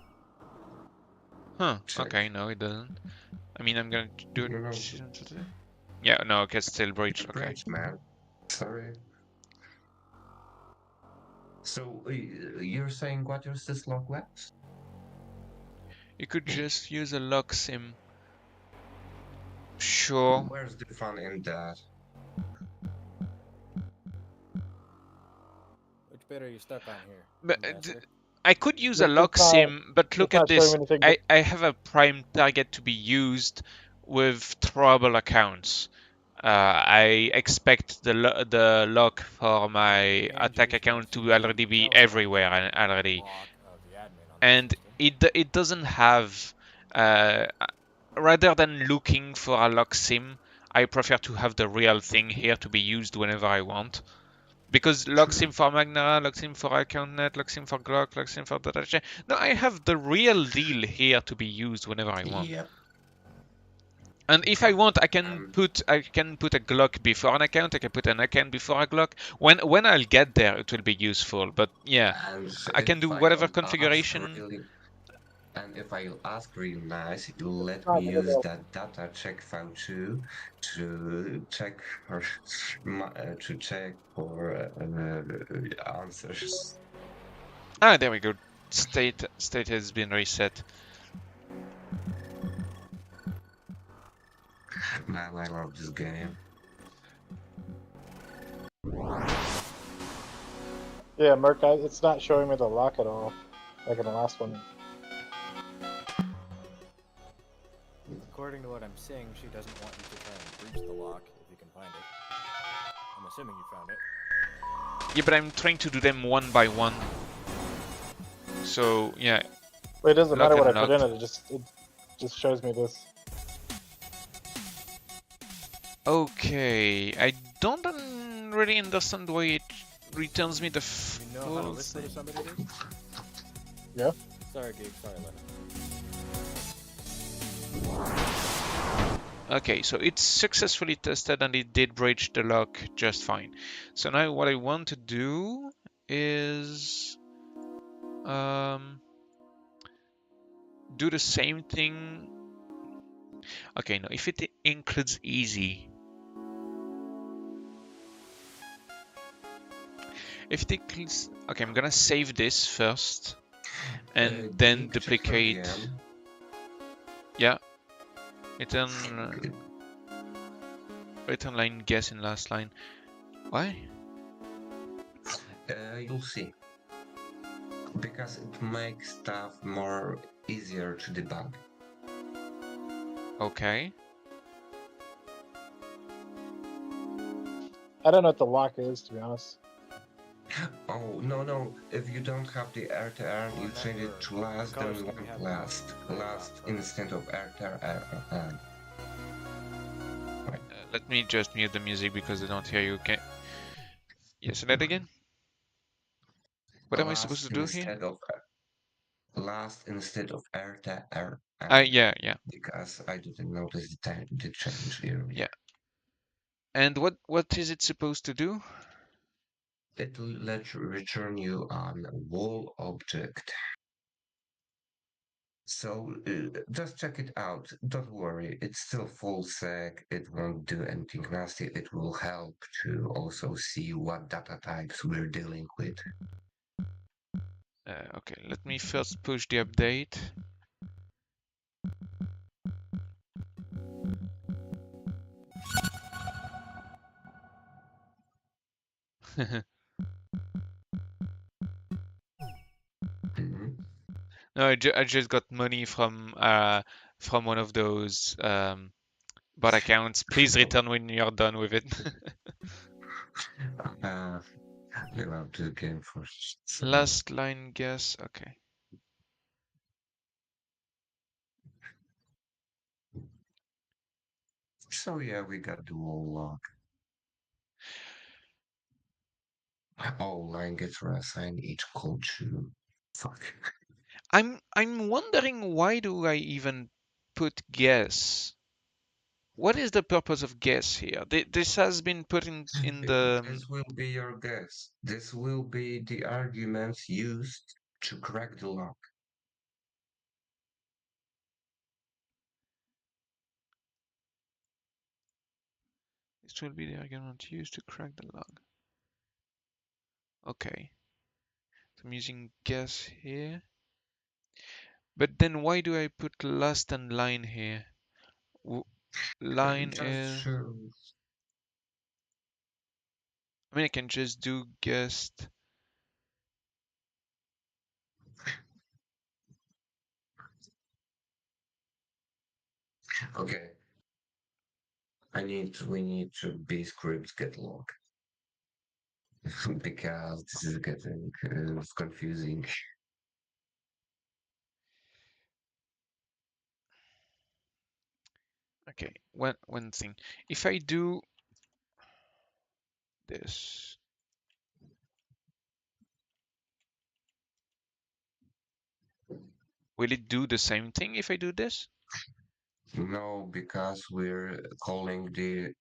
Huh? Check. Okay, no, it doesn't. I mean, I'm gonna do it. No. Yeah, no, okay, it's still breached. Okay. Breach, man. Sorry. So you're saying what is this log lapse? You could just use a lock sim. Sure. Where's the fun in that? Which bit are you stuck on here? But Master? I could use a It's lock not- sim, but look it's at not showing this. me anything. I have a prime target to be used with trouble accounts. I expect the lock for my attack account to already be everywhere already, Lock of the admin on and the system. it doesn't have. Rather than looking for a lock sim, I prefer to have the real thing here to be used whenever I want. Because lock sim for Magna, lock sim for AccountNet, lock sim for Glock, lock sim for DataChain. No, I have the real deal here to be used whenever I want. Yep. And if I want, I can put a Glock before an account. I can put an account before a Glock. When I'll get there, it will be useful. But yeah, I can do whatever configuration. And if I ask really nice, you'll let Oh, me there use you go. that data check file too to check for answers. Ah, there we go. State has been reset. Man, I love this game. Yeah, Merc, it's not showing me the lock at all, like in the last one. According to what I'm seeing, she doesn't want you to try and breach the lock if you can find it. I'm assuming you found it. Yeah, but I'm trying to do them one by one. So yeah. But it doesn't Lock matter what I and put in lock. it. It just shows me this. Okay, I don't really understand why it returns me the You know how to full listen to somebody, dude? Yeah. Sorry, Geek. Sorry, Lennon. Okay, so it's successfully tested and it did breach the lock just fine. So now what I want to do is do the same thing. Okay, no, if it includes easy. If it includes, okay, I'm gonna save this first and then duplicate. Yeah. Return line guess in last line. Why? You'll see. Because it makes stuff more easier to debug. Okay. I don't know what the lock is, to be honest. Oh, no. If you don't have the RTR, you change it to last, then we want last. Last instead of RTR. Let me just mute the music because I don't hear you. Okay. Yes, say that again. What am I supposed to do here? Last instead of air. Yeah. Because I didn't notice the time the change here. Yeah. And what is it supposed to do? It will return you on wall object. So just check it out. Don't worry, it's still full sec. It won't do anything nasty. It will help to also see what data types we're dealing with. Okay, let me first push the update. No, I just got money from one of those bot accounts. Please return when you're done with it. We'll have to game first. Last line guess. Okay. So yeah, we got dual lock. Oh, line gets reassigned each code to. Fuck. I'm wondering, why do I even put guess? What is the purpose of guess here? This has been put in the. This will be your guess. This will be the arguments used to crack the lock. This will be the argument used to crack the lock. Okay. So I'm using guess here. But then why do I put last and line here? Line is. I mean, I can just do guessed. Okay. We need to B scripts get log. Because this is getting confusing. Okay, one thing. If I do this, will it do the same thing if I do this? No, because we're calling the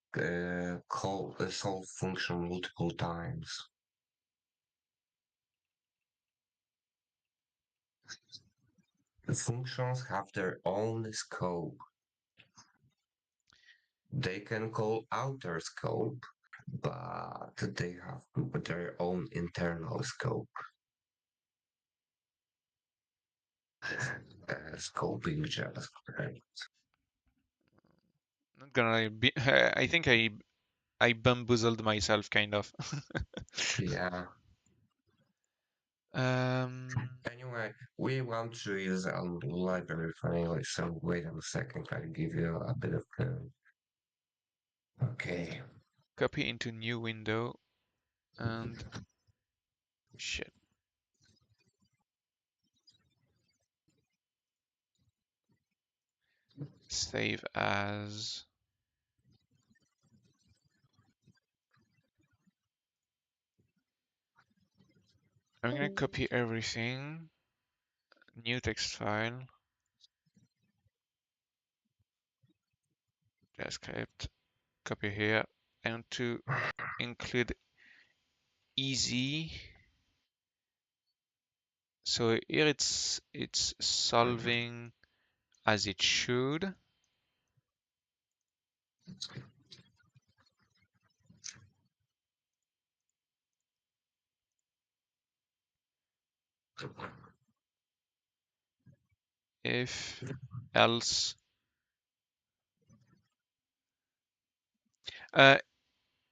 solve function multiple times. The functions have their own scope. They can call outer scope, but they have their own internal scope. Scoping JavaScript. Not gonna be. I think I bamboozled myself, kind of. Yeah. Anyway, we want to use a library finally, so wait a second, I'll give you a bit of code. Okay. Copy into new window and shit. Save as. I'm gonna copy everything. New text file. JavaScript. Copy here. I want to include easy. So here it's solving as it should. If else.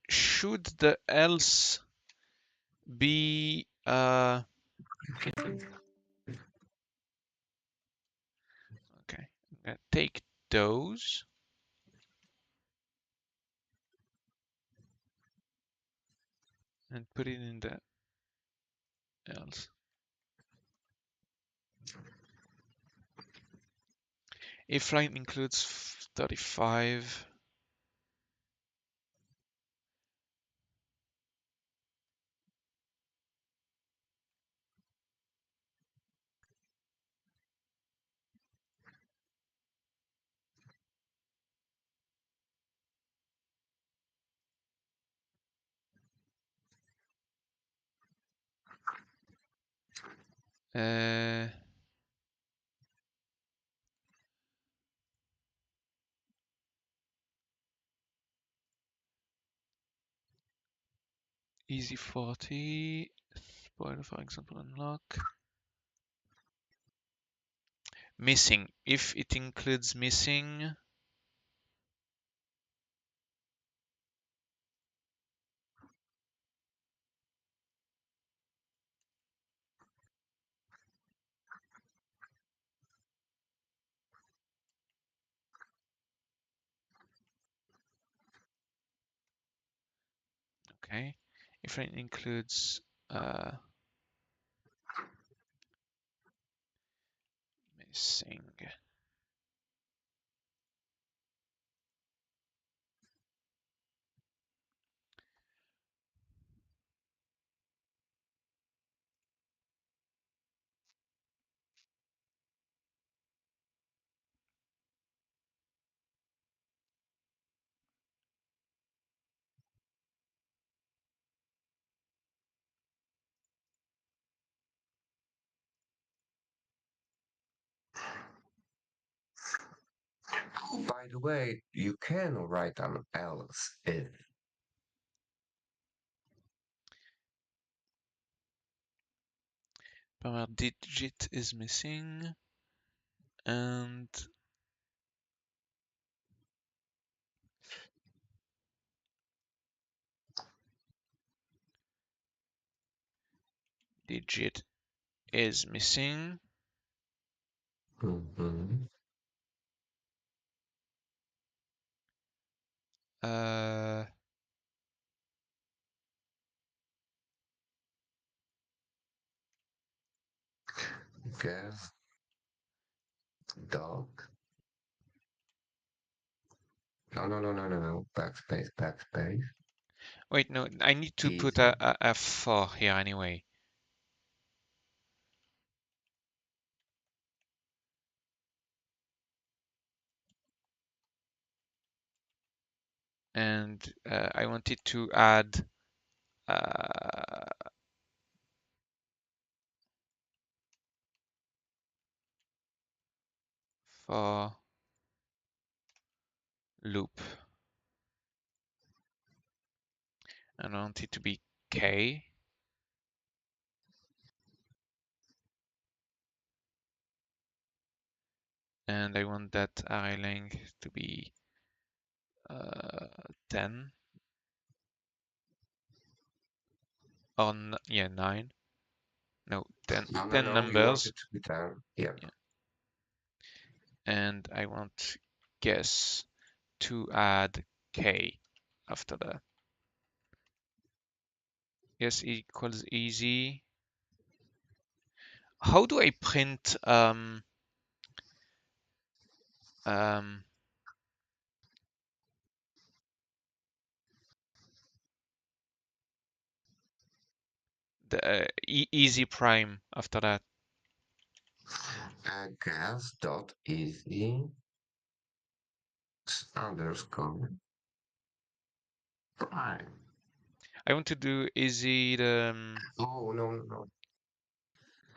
Should the else be okay, I'm gonna take those and put it in the else. If line includes 35, Uh, easy 40. Spoiler, for example, unlock. Missing. If it includes missing. Okay. If it includes missing. By the way, you can write an else if. Power digit is missing. And digit is missing. Mm-hmm. Guess dog. No. Backspace, backspace. Wait, no, I need to put Easy. a 4 here anyway. And I wanted to add for loop. And I want it to be K. And I want that array length to be 10. Or yeah, 9. No, 10, No, 10 you want numbers. it to be 10. Yeah. And I want guess to add K after that. Yes equals easy. How do I print the easy prime after that? Guess dot easy underscore prime. I want to do easy the Oh no.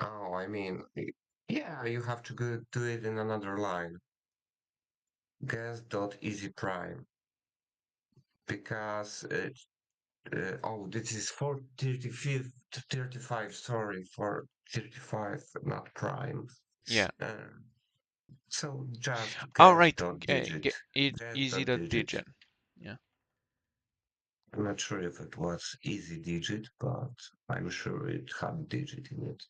Oh, I mean, yeah, you have to go do it in another line. Guess dot easy prime because oh, this is for 35, 35. Sorry, for 35, not prime. yeah. So just All guess right, dot digit. Guess easy dot dot digit. digit. Yeah. I'm not sure if it was easy digit, but I'm sure it had digit in it.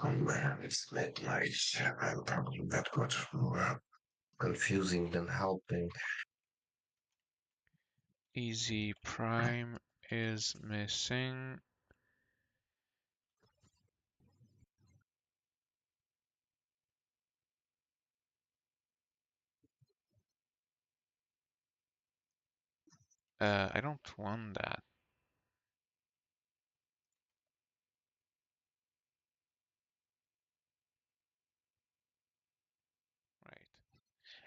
Oh man, it's midnight. I'm probably that much more confusing than helping. Easy prime is missing. I don't want that.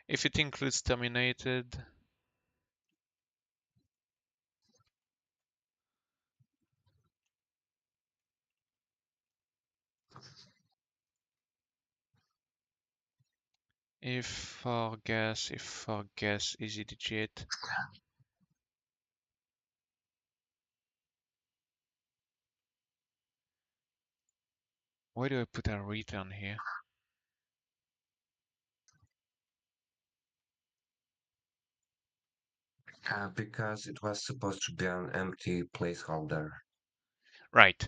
If it includes terminated, if for guess easy digit. Why do I put a return here? Because it was supposed to be an empty placeholder. Right.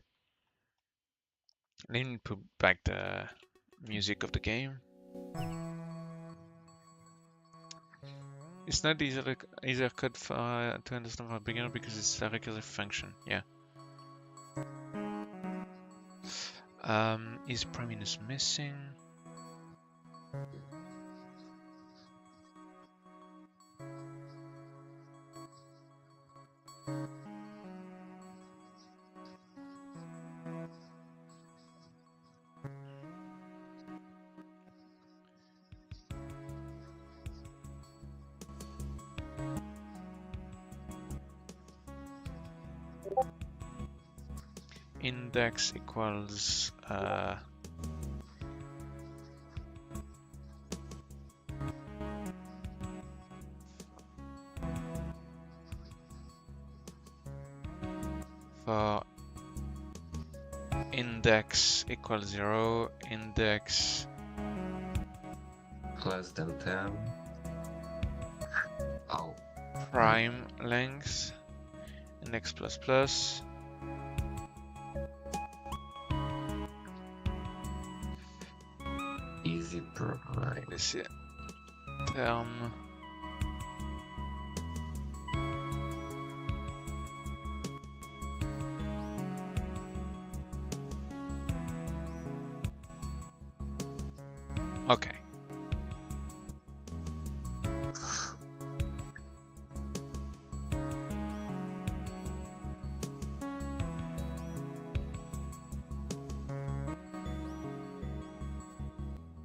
Let me put back the music of the game. It's not easier code for, to understand for a beginner because it's a recursive function. Yeah. Is prime is missing? Index equals for index equals 0, index Less than 10. Oh. prime length, index plus plus. Easy prime. Let's see. Term. Okay.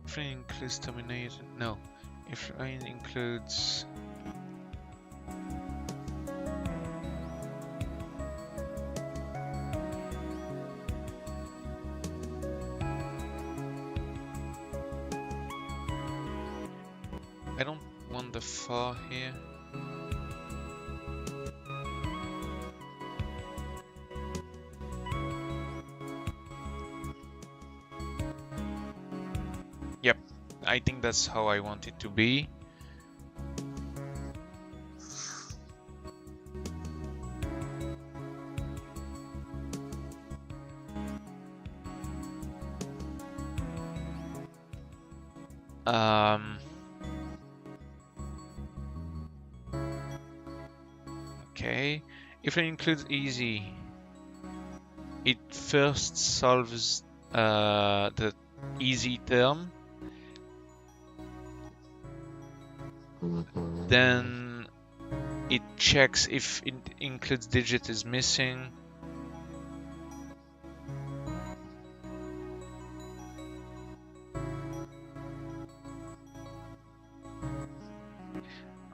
If it includes terminated, no. If it includes I don't want the for here. Yep, I think that's how I want it to be. Okay, if it includes easy, it first solves the easy term, then it checks if it includes digit is missing.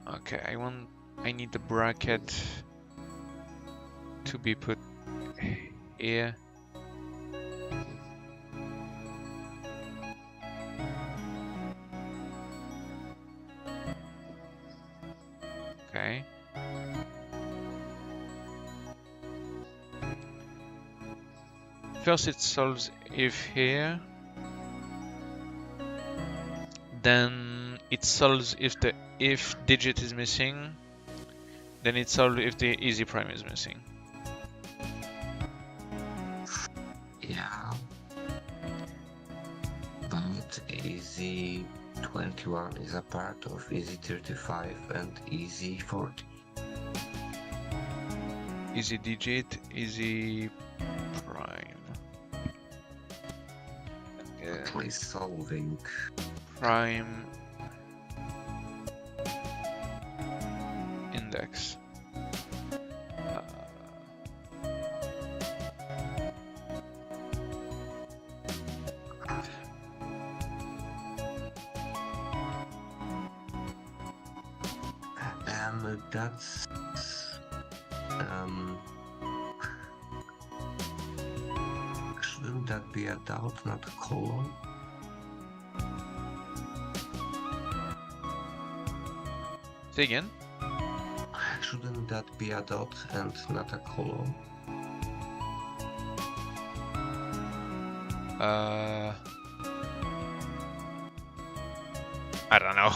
Okay, I need the bracket to be put here. Okay. First it solves if here, then it solves if the if digit is missing, then it solves if the easy prime is missing. Yeah. But easy 21 is a part of easy 35 and easy 40. Easy digit, easy prime. At least solving. Prime index. that's um. Shouldn't that be a dot, not a colon? Say again? Shouldn't that be a dot and not a colon? I don't know.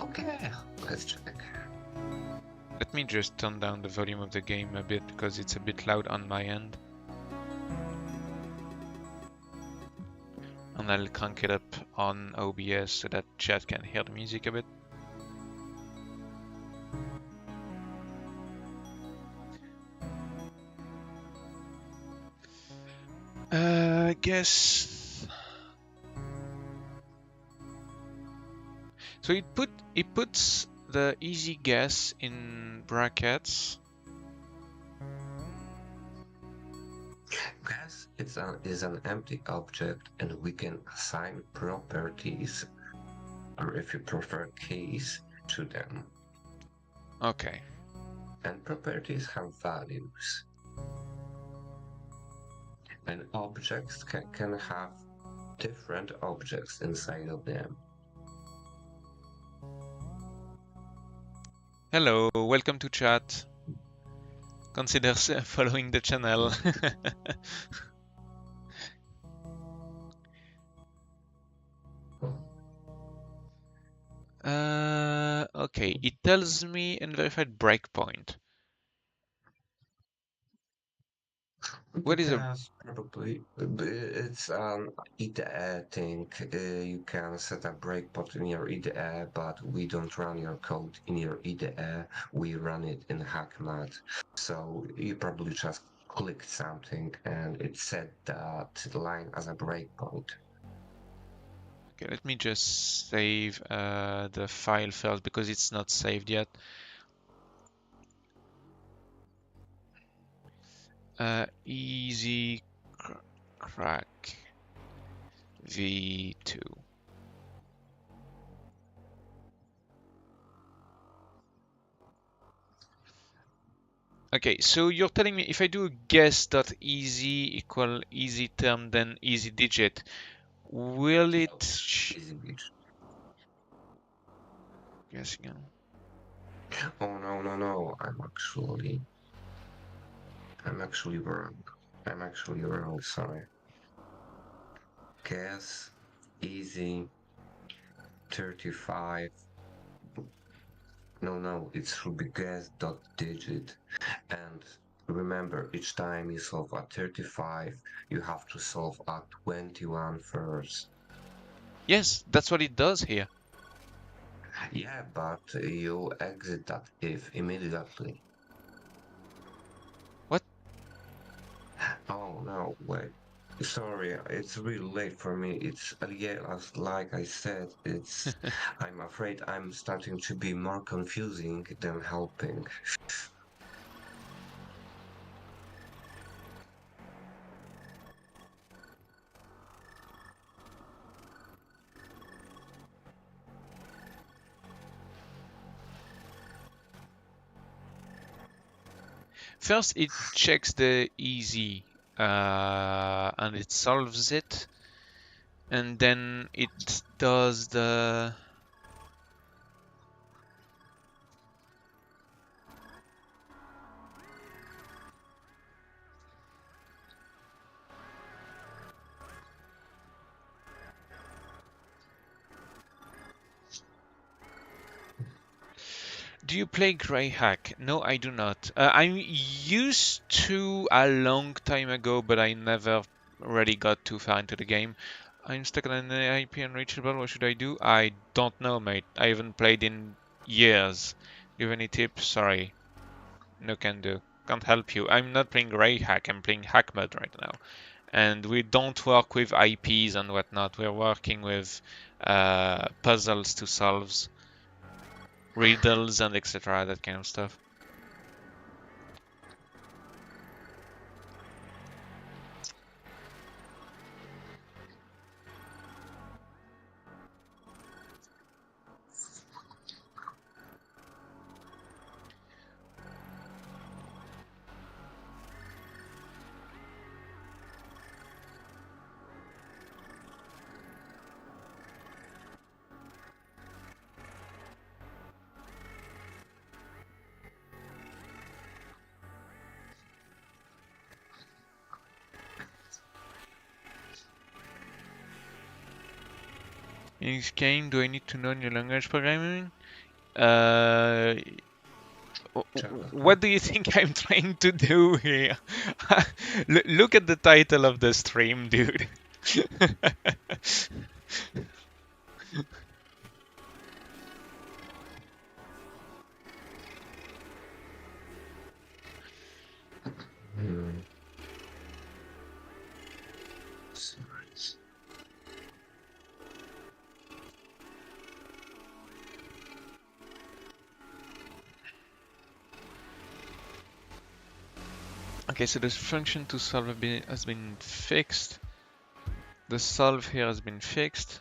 Okay, let's check. Let me just turn down the volume of the game a bit because it's a bit loud on my end. And I'll crank it up on OBS so that chat can hear the music a bit. I guess. So it puts the easy guess in brackets. Guess is an empty object, and we can assign properties, or if you prefer keys, to them. Okay. And properties have values. And objects can have different objects inside of them. Hello, welcome to chat. Consider following the channel. Okay, it tells me unverified breakpoint. What is a Yes, probably. It's an IDE thing. You can set a breakpoint in your IDE, but we don't run your code in your IDE. We run it in HackMath. So you probably just clicked something and it set that line as a breakpoint. Okay, let me just save the file first because it's not saved yet. Easy crack v2. Okay, so you're telling me if I do guess.easy equal easy term then easy digit, will it? Easy bitch. Guess again. Oh no! I'm actually wrong. Sorry. Guess easy 35. No, it should be guess.digit. And remember, each time you solve a 35, you have to solve a 21 first. Yes, that's what it does here. Yeah, but you exit that if immediately. What? Oh no, wait. Sorry, it's really late for me. It's like I said, it's. I'm afraid I'm starting to be more confusing than helping. First, it checks the easy and it solves it, and then it does the. Do you play Greyhack? No, I do not. I used to a long time ago, but I never really got too far into the game. I'm stuck on an IP unreachable. What should I do? I don't know, mate. I haven't played in years. You have any tips? Sorry. No can do. Can't help you. I'm not playing Greyhack. I'm playing HackMath right now. And we don't work with IPs and whatnot. We're working with puzzles to solve. Riddles and etc. That kind of stuff. In this game, do I need to know new language programming? What do you think I'm trying to do here? Look at the title of the stream, dude. Okay, so this function to solve has been fixed. The solve here has been fixed.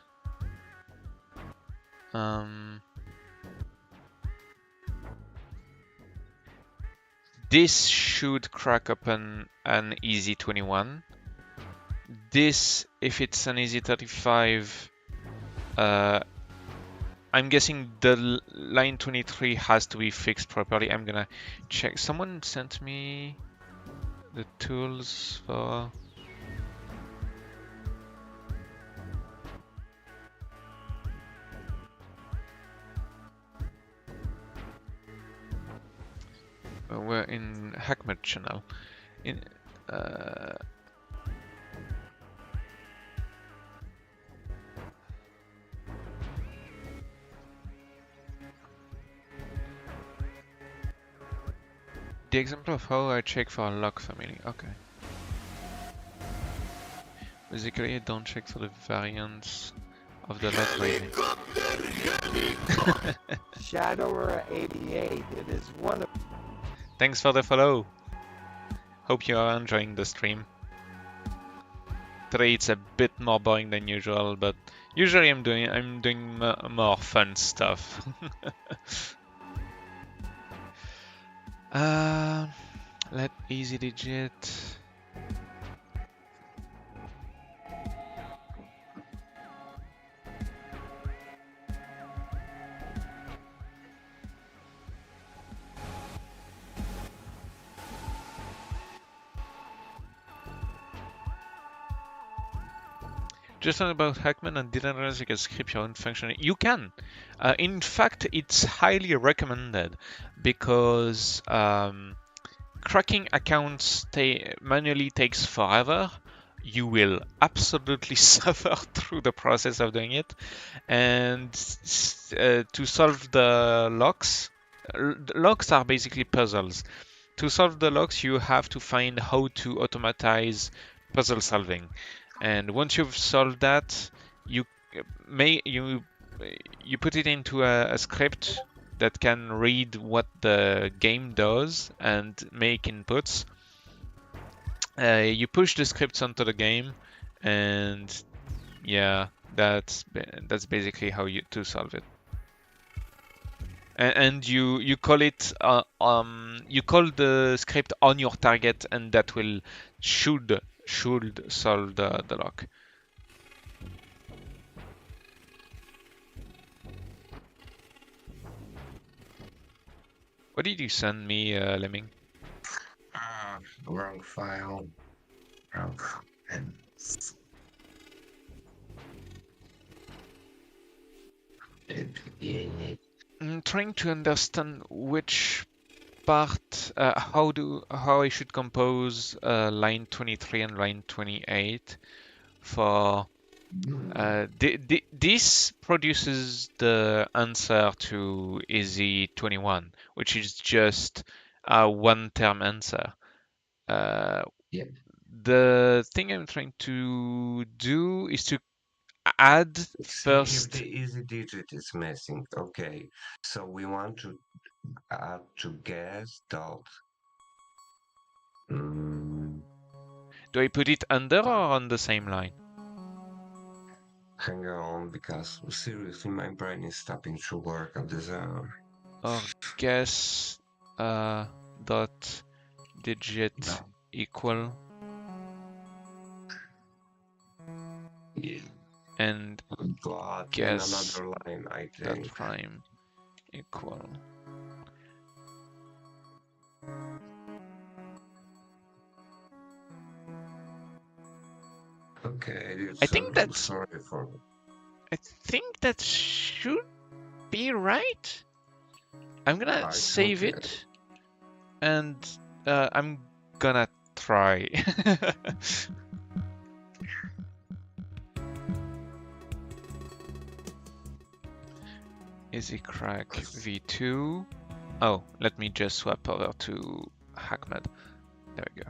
This should crack open an easy 21. This, if it's an easy 35, I'm guessing the line 23 has to be fixed properly. I'm gonna check. Someone sent me the tools for... we're in HackMed channel. In the example of how I check for a lock family. Okay. Basically, I don't check for the variants of the lock rating. Shadower 88. It is one of. Thanks for the follow. Hope you are enjoying the stream. Today it's a bit more boring than usual, but usually I'm doing more fun stuff. Let easy digit. Just learned about Hackman and didn't realize you can script your own function. You can. In fact, it's highly recommended because cracking accounts manually takes forever. You will absolutely suffer through the process of doing it. And to solve the locks are basically puzzles. To solve the locks, you have to find how to automatize puzzle solving. And once you've solved that, you put it into a script that can read what the game does and make inputs. You push the scripts onto the game, and yeah, that's basically how to solve it. And you call it you call the script on your target, and that will should solve the lock. What did you send me, Lemming? Wrong file. Wrong comments. I'm trying to understand which part, how I should compose line 23 and line 28 for this produces the answer to easy 21, which is just a one-term answer. Yeah. The thing I'm trying to do is to add first. If the easy digit is missing, okay. So we want to add to guess dot. Do I put it under or on the same line? Hang on, because seriously, my brain is stopping to work at this hour. Or guess dot digit equal. Yeah. And God, guess another line, I dot think. prime equal. Okay, I think that's. sorry for. I think that should be right. I'm gonna save it, and I'm gonna try. Easy crack v2. Oh, let me just swap over to Hackmed. There we go.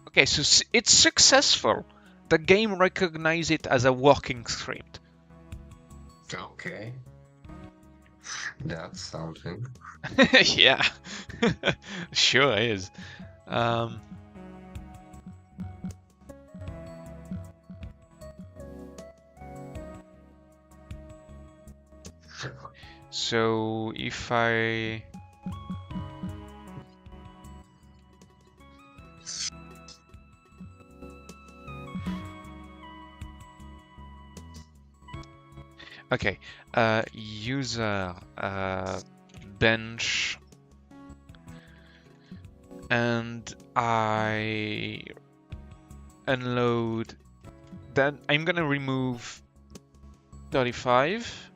Okay, so it's successful. The game recognizes it as a working script. Okay. That's something. Yeah, sure is. So if I okay, user bench, and I unload. Then I'm gonna remove 35.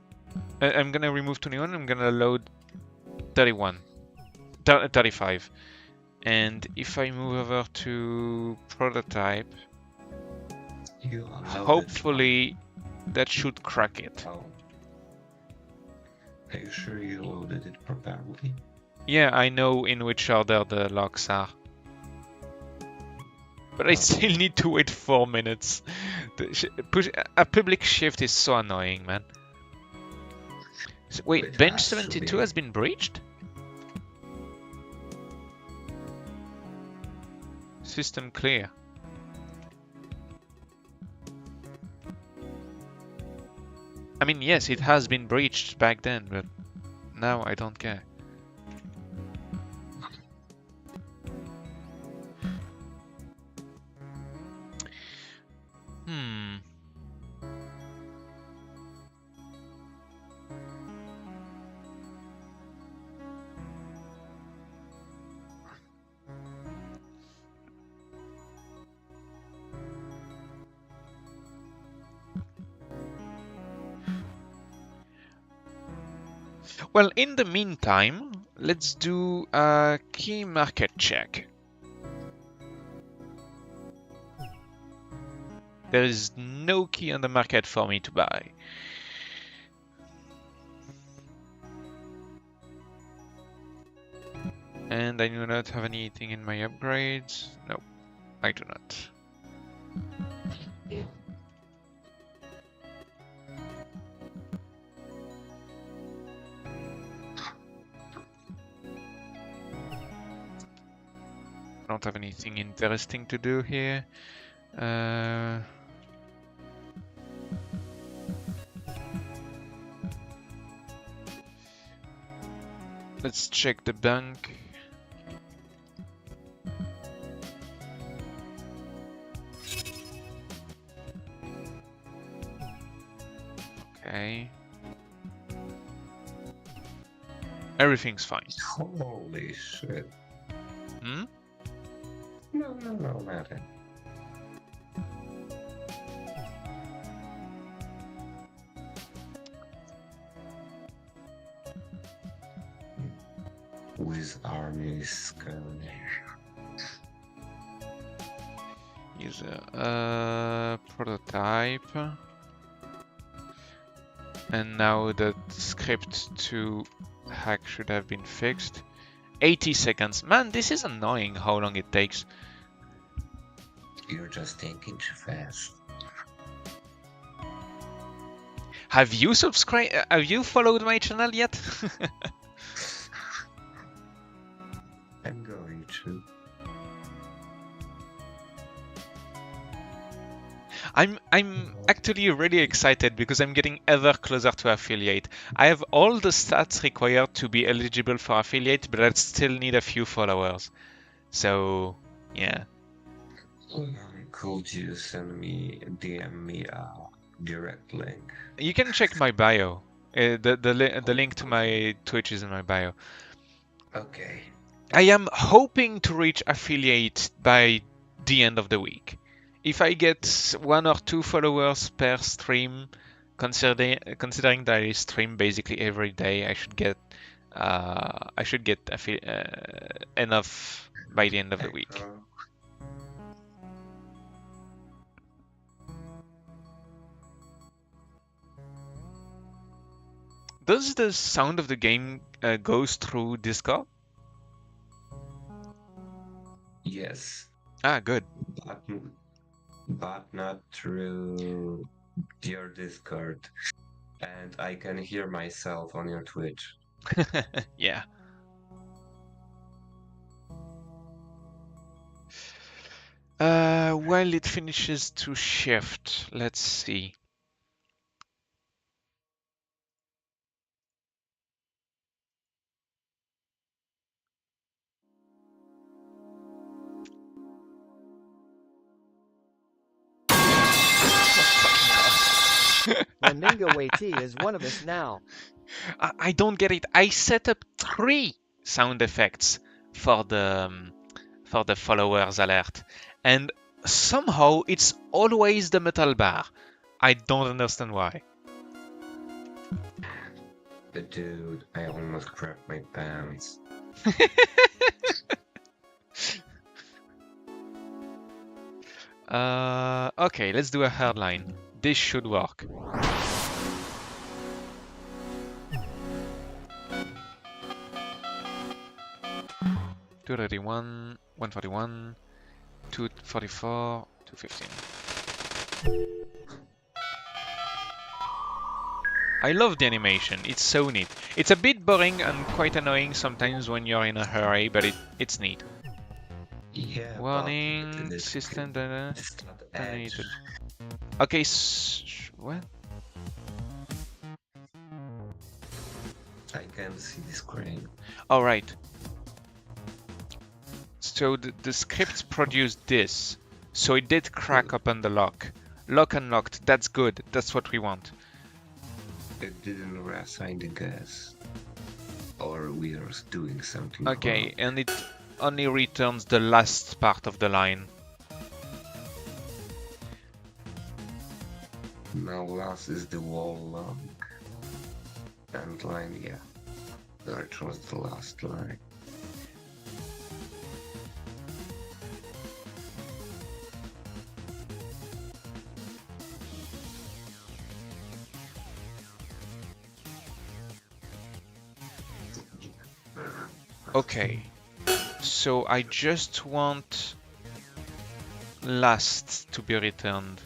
I'm gonna remove 21. I'm gonna load 35. And if I move over to prototype, hopefully that should crack it. Oh. Are you sure you loaded it properly? Yeah, I know in which order the locks are. But I still need to wait 4 minutes. A public shift is so annoying, man. So, wait, bench 72 has been breached? System clear. I mean, yes, it has been breached back then, but now I don't care. Well, in the meantime, let's do a key market check. There is no key on the market for me to buy. And I do not have anything in my upgrades. No, I do not. I don't have anything interesting to do here. Let's check the bank. Okay. Everything's fine. Holy shit. Hmm? No, nothing. With armies going. User prototype. And now the script to hack should have been fixed. 80 seconds. Man, this is annoying how long it takes. You're just thinking too fast. Have you subscribed? Have you followed my channel yet? I'm going to. I'm actually really excited because I'm getting ever closer to affiliate. I have all the stats required to be eligible for affiliate, but I still need a few followers. So, yeah. Could you send me, DM me a direct link? You can check my bio. The link to my Twitch is in my bio. Okay. I am hoping to reach affiliate by the end of the week. if I get 1 or 2 followers per stream, considering that I stream basically every day, I should get enough by the end of the week. Does the sound of the game goes through Discord? Yes. Ah, good. But not through your Discord. And I can hear myself on your Twitch. Yeah. While it finishes to shift, let's see. Flamingo AT is one of us now. I don't get it. I set up 3 sound effects for the followers alert, and somehow it's always the metal bar. I don't understand why. But dude, I almost crapped my pants. Okay, let's do a hardline. This should work. $231, $141, $244, $215. I love the animation, it's so neat. It's a bit boring and quite annoying sometimes when you're in a hurry, but it's neat. Yeah. Warning, but system it's not edge. deleted. Okay, what? I can see the screen. Alright. So the script produced this. So it did crack open the lock. Lock unlocked, that's good, that's what we want. It didn't reassign the gas. Or we are doing something Okay, wrong. and it only returns the last part of the line. Now last is the wall long. And line, yeah. That was the last line. Okay, so I just want last to be returned.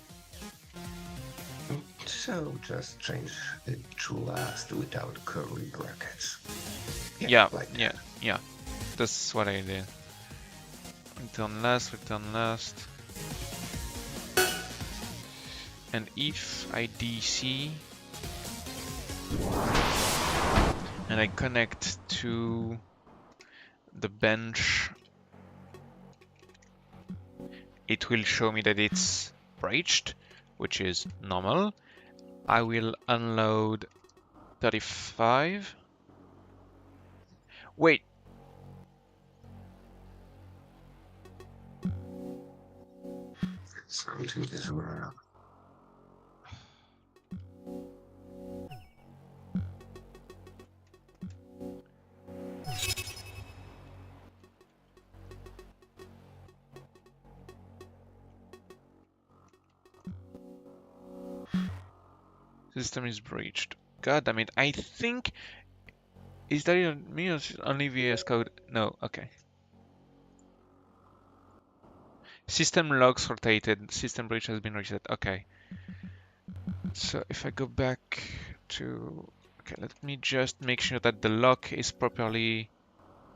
So just change it to last without curly brackets. Yeah, like yeah, yeah. That's what I did. Return last, and if I DC and I connect to the bench, it will show me that it's breached, which is normal. I will unload 35. Wait. Something is wrong. System is breached. God damn it. I think... Is that me or only VS Code? No, okay. System logs rotated. System breach has been reset. Okay. So if I go back to... Okay, let me just make sure that the lock is properly...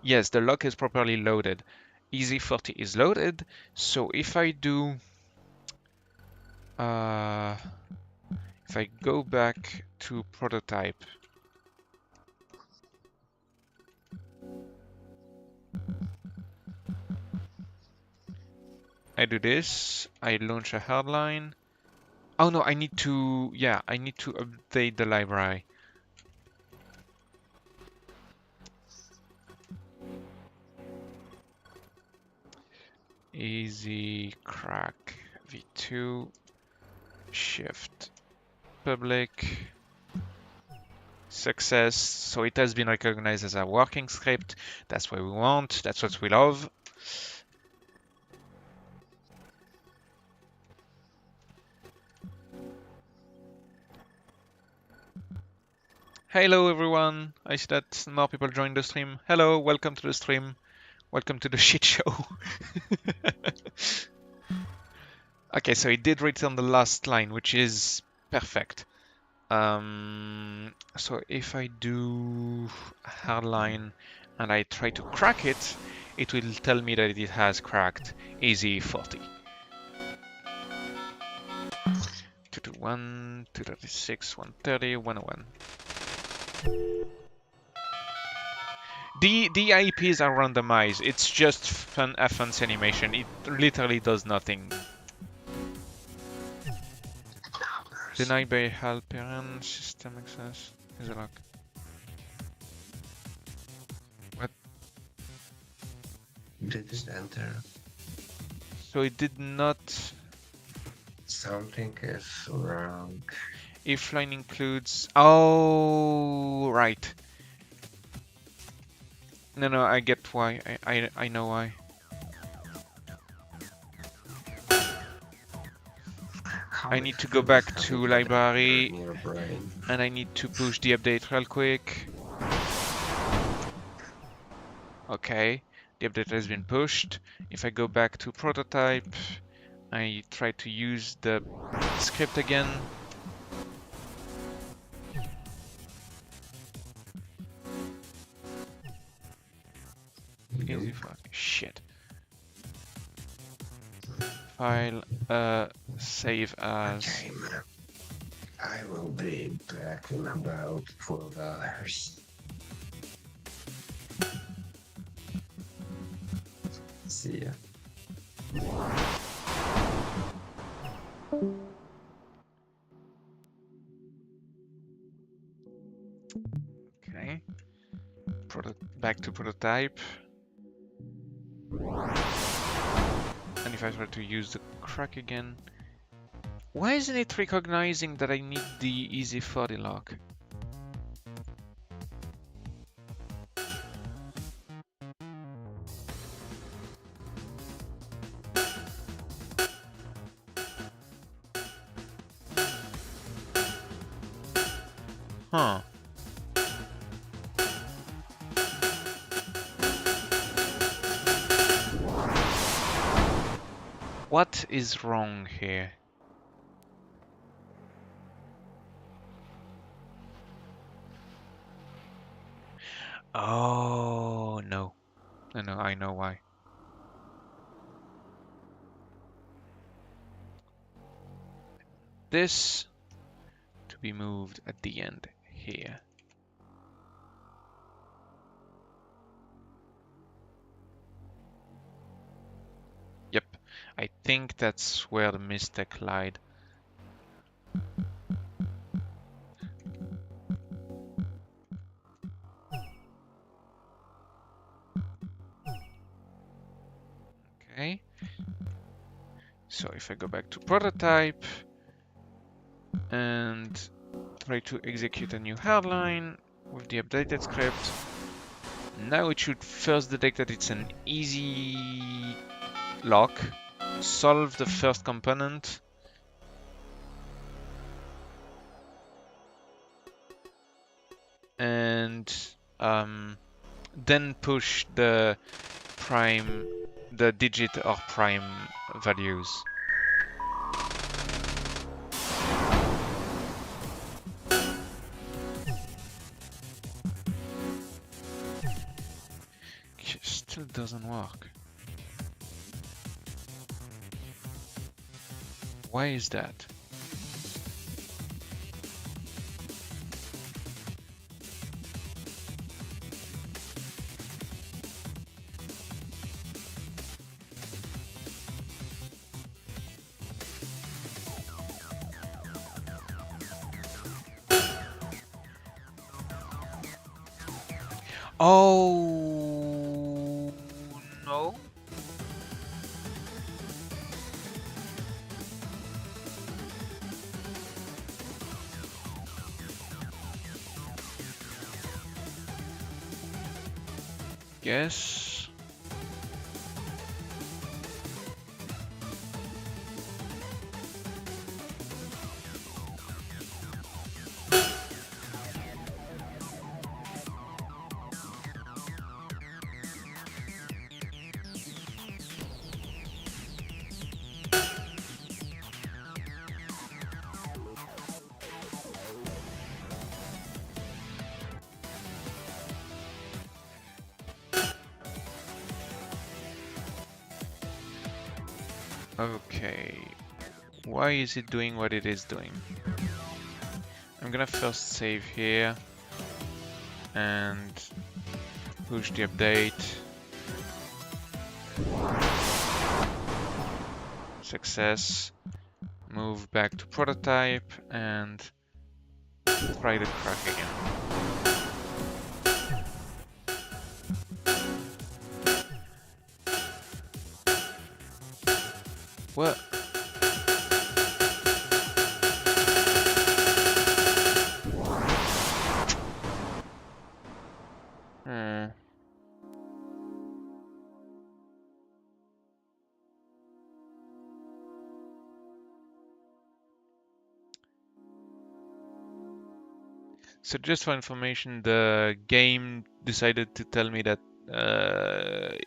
Yes, the lock is properly loaded. EZ40 is loaded. So if I do... if I go back to prototype, I do this, I launch a hardline. Oh no, I need to, yeah, I need to update the library. Easy crack v2 shift public success. So it has been recognized as a working script. That's what we want. That's what we love. Hello everyone. I see that more people joined the stream. Hello, welcome to the stream. Welcome to the shit show. Okay, so it did return the last line, which is perfect. So if I do hardline and I try to crack it, it will tell me that it has cracked easy 40. 221, 236, 130, 101. The IPs are randomized. It's just a fancy animation. It literally does nothing. Denied by HAL parent system access is a lock. What? Did it enter? So it did not. Something is wrong. If line includes. Oh, right. No, I get why. I know why. I need to go back to library and I need to push the update real quick. Okay, the update has been pushed. If I go back to prototype, I try to use the script again. Easy file. Shit. File, save as. Okay, I will be back in about 12 hours. See ya. Okay. Back to prototype. And if I try to use the crack again, why isn't it recognizing that I need the easy 40 lock? Huh. What is wrong here? Oh, no. No, I know why. This to be moved at the end here. Yep, I think that's where the mistake lied. Okay, so if I go back to prototype and try to execute a new hardline with the updated script, now it should first detect that it's an easy lock, solve the first component, and then push the prime, the digit or prime values. Still doesn't work. Why is that? Oh no. guess. Okay, why is it doing what it is doing? I'm gonna first save here and push the update. Success. Move back to prototype and try the crack again. What? So just for information, the game decided to tell me that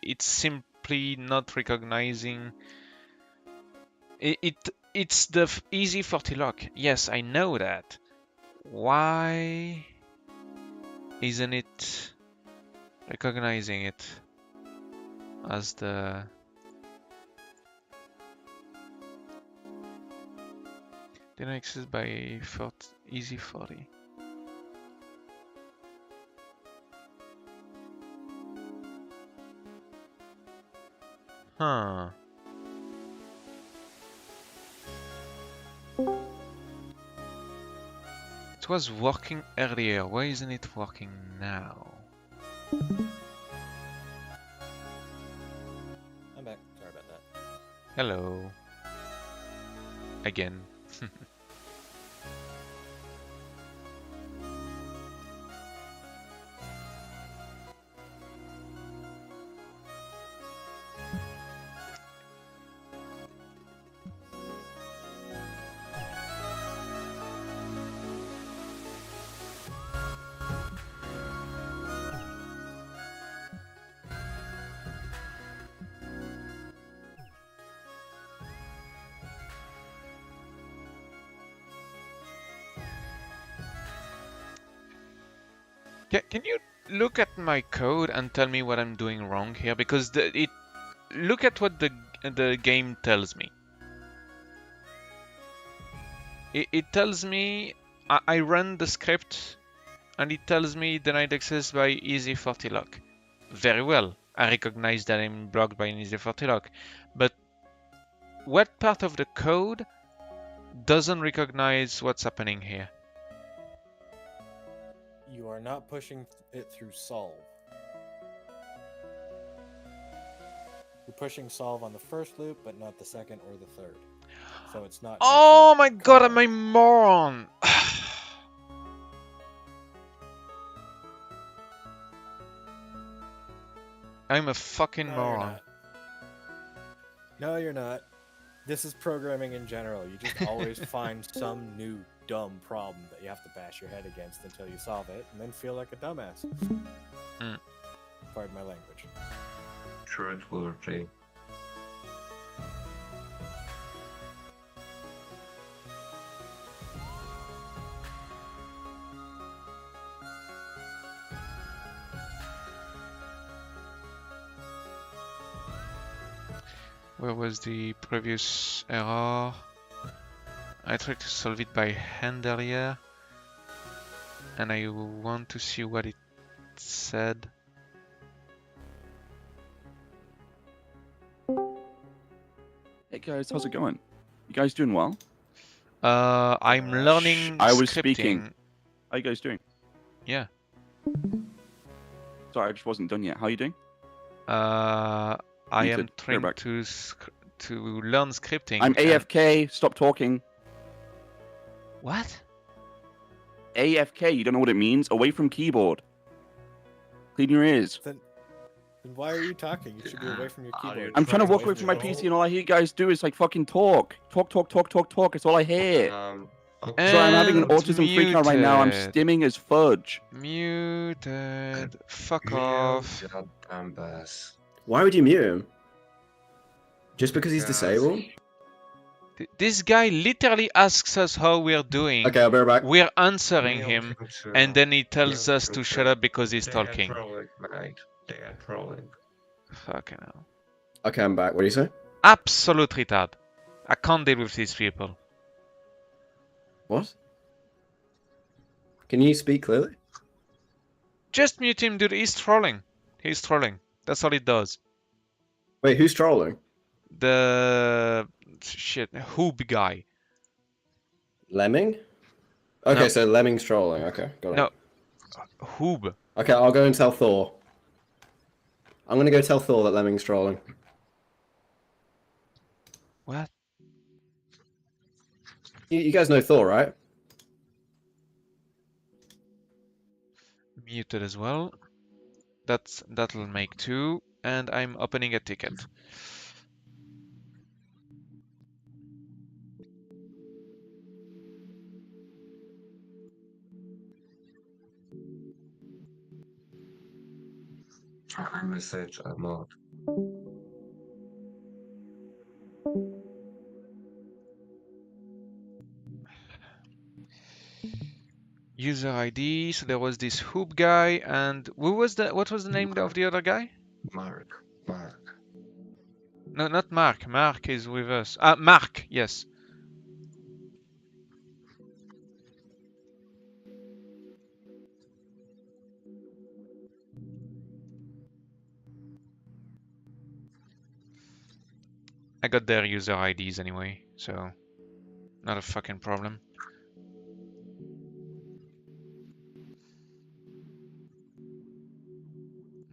it's simply not recognizing it's the easy 40 lock. Yes, I know that. Why isn't it recognizing it as the didn't access by easy 40? Huh. It was working earlier. Why isn't it working now? I'm back. Sorry about that. Hello. Again. Can you look at my code and tell me what I'm doing wrong here? Because look at what the game tells me. It tells me I run the script and it tells me denied access by easy 40 lock. Very well. I recognize that I'm blocked by an easy 40 lock. But what part of the code doesn't recognize what's happening here? You are not pushing it through solve. You're pushing solve on the first loop, but not the second or the third. So it's not. Oh my god, I'm a moron! I'm a fucking moron. No, you're not. This is programming in general. You just always find some new dumb problem that you have to bash your head against until you solve it, and then feel like a dumbass. Pardon my language. Sure, it will retrieve. Where was the previous error? I tried to solve it by hand earlier, and I want to see what it said. Hey guys, how's it going? You guys doing well? I'm learning I was scripting. speaking. How you guys doing? Yeah. Sorry, I just wasn't done yet. How you doing? I am trying to learn scripting. I'm AFK. Stop talking. What? AFK. You don't know what it means? Away from keyboard. Clean your ears. Then why are you talking? You should be away from your keyboard. I'm trying to walk away from from my your PC and all I hear you guys do is like fucking talk. Talk. That's all I hear. So I'm having an And autism freak out right now. I'm muted. stimming as fudge. Muted. Fuck off. Why would you mute him? Just because he's disabled? This guy literally asks us how we're doing. Okay, I'll be right back. We're answering him, and then he tells us to shut up because he's talking. They are trolling. Fucking hell. Okay, I'm back. What do you say? Absolute retard. I can't deal with these people. What? Can you speak clearly? Just mute him, dude. He's trolling. He's trolling. That's all he does. Wait, who's trolling? The shit Hoob guy. Lemming? Okay, No. so Lemming's trolling. Okay, got it. No. Hoob. Okay, I'll go and tell Thor. I'm gonna go tell Thor that Lemming's trolling. What? You guys know Thor, right? Muted as well. That'll make 2, and I'm opening a ticket. Message a mod. User ID. So there was this Hoob guy, and what was the name of the other guy? Mark. No, not Mark. Mark is with us. Mark. Yes. I got their user IDs anyway, so not a fucking problem.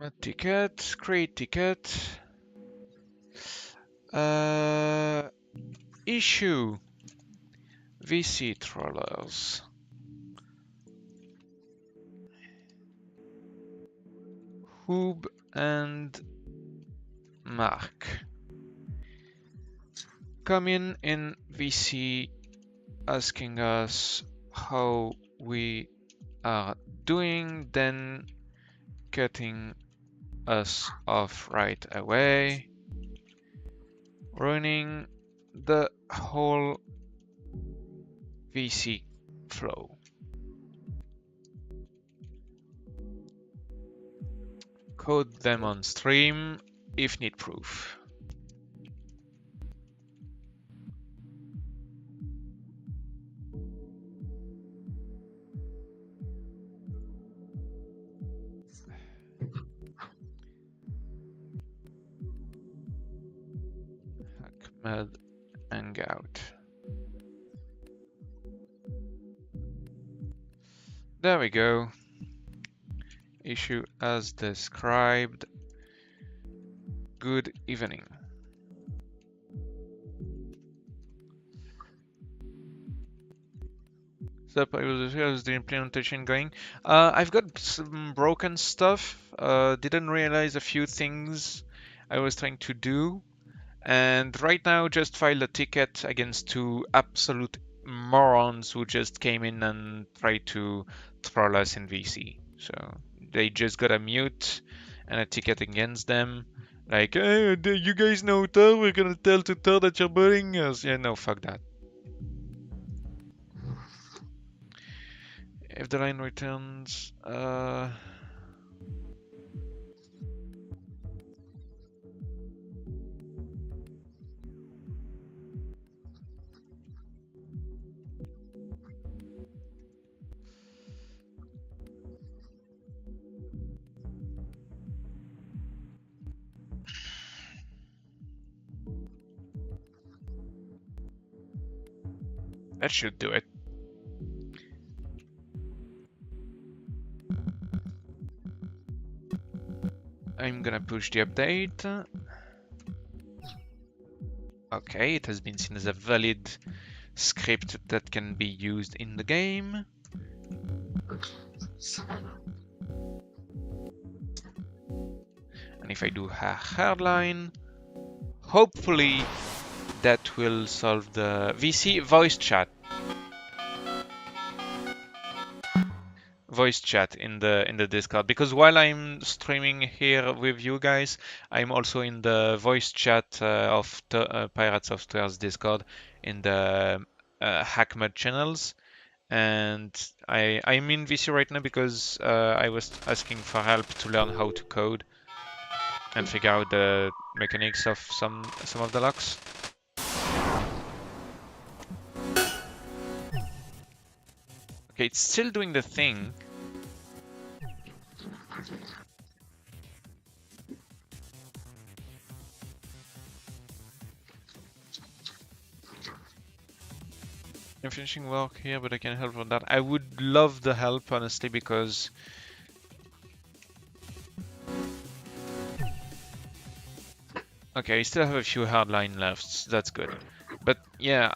A ticket, create ticket. Issue VC trollers. Hoob and Mark. Come in VC asking us how we are doing, then cutting us off right away, ruining the whole VC flow. Code them on stream if need proof. Ahmed Hangout. There we go. Issue as described. Good evening. So how's the implementation going? I've got some broken stuff. Didn't realize a few things I was trying to do. And right now just filed a ticket against 2 absolute morons who just came in and tried to troll us in VC. So they just got a mute and a ticket against them. Like, hey, you guys know Thor, we're gonna tell to Thor that you're bullying us. Yeah, no, fuck that. If the line returns, that should do it. I'm gonna push the update. Okay, it has been seen as a valid script that can be used in the game. And if I do a hard line, hopefully that will solve the VC voice chat. Voice chat in the Discord, because while I'm streaming here with you guys, I'm also in the voice chat of Pirates of Stairs Discord in the HackMud channels, and I'm in VC right now because I was asking for help to learn how to code and figure out the mechanics of some of the locks. Okay, it's still doing the thing. I'm finishing work here, but I can help on that. I would love the help, honestly, because okay, I still have a few hardline left. That's good. But yeah,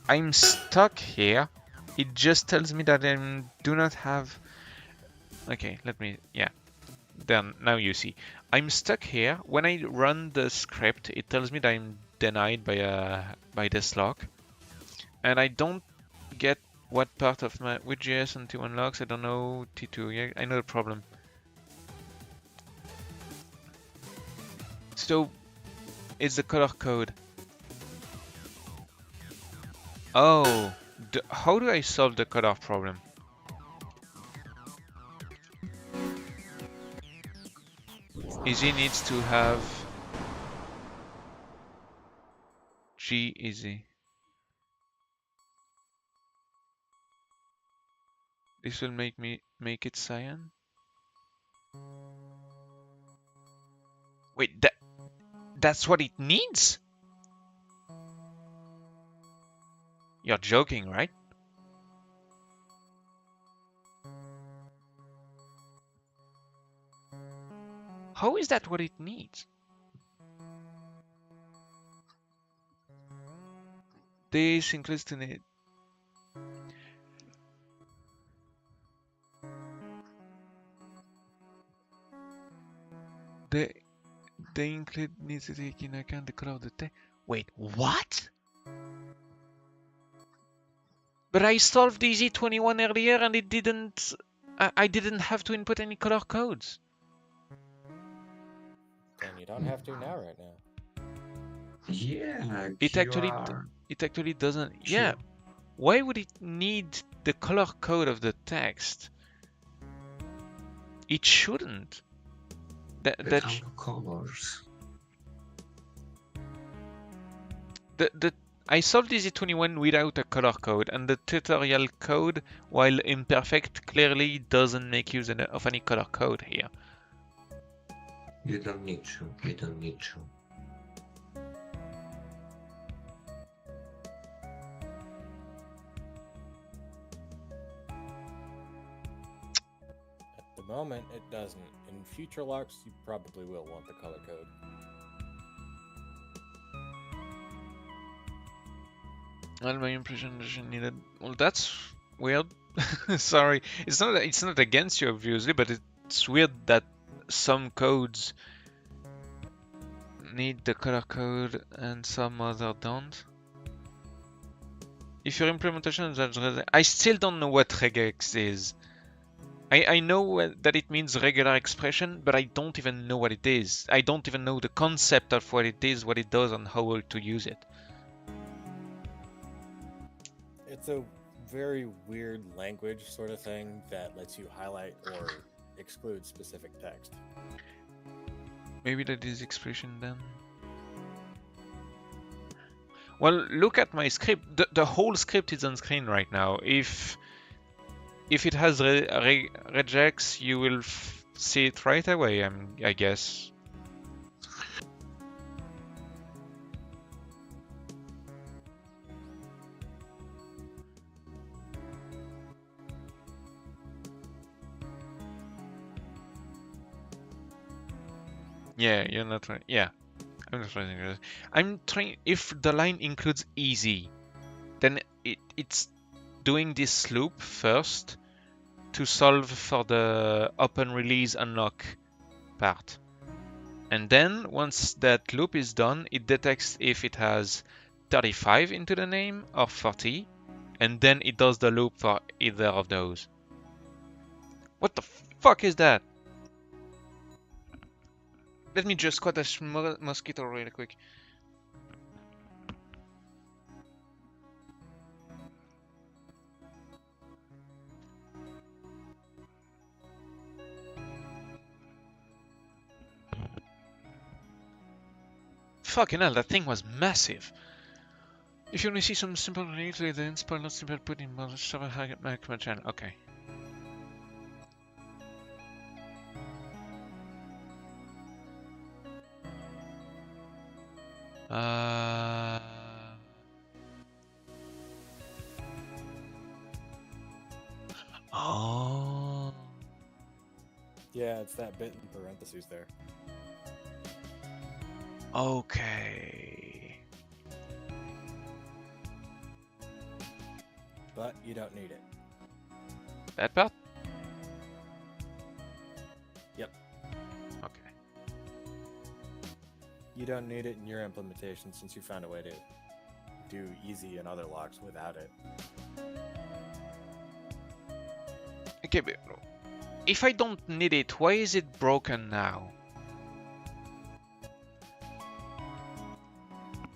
I'm stuck here. It just tells me that I do not have. Okay, let me. Yeah. Then now you see. I'm stuck here. When I run the script, it tells me that I'm denied by this lock, and I don't get what part of my WJS and T1 locks. I don't know T2. Yeah, I know the problem. So it's the color code. Oh, how do I solve the color problem? Easy needs to have G easy. This will make it cyan. Wait, that's what it needs? You're joking, right? How is that what it needs? This includes to need. The include needs to take in account the color of the text. Wait, what? But I solved EZ21 earlier and it didn't. I didn't have to input any color codes. And you don't have to now, right now. Yeah, it actually doesn't. Sure. Yeah, why would it need the color code of the text? It shouldn't. That colors. I solved EZ21 without a color code, and the tutorial code, while imperfect, clearly doesn't make use of any color code here. You don't need to. You don't need to. At the moment, it doesn't. In future locks, you probably will want the color code. Well, my implementation needed. Well, that's weird. Sorry, it's not against you, obviously, but it's weird that some codes need the color code and some other don't. If your implementation is, I still don't know what regex is. I know that it means regular expression, but I don't even know what it is. I don't even know the concept of what it is, what it does, and how to use it. It's a very weird language sort of thing that lets you highlight or exclude specific text. Maybe that is expression then. Well, look at my script. The whole script is on screen right now. If it has regex, you will see it right away, I guess. Yeah, you're not right. Yeah, I'm not writing this. I'm trying. If the line includes easy, then it's doing this loop first to solve for the open release unlock part. And then once that loop is done, it detects if it has 35 into the name or 40, and then it does the loop for either of those. What the fuck is that? Let me just squat a mosquito really quick. Fucking hell, that thing was massive. If you only see some simple related, then spoil not simple put in more server my command channel. Okay. Oh. Yeah, it's that bit in parentheses there. Okay. But you don't need it. That part? Yep. Okay. You don't need it in your implementation since you found a way to do easy and other locks without it. Okay, but if I don't need it, why is it broken now?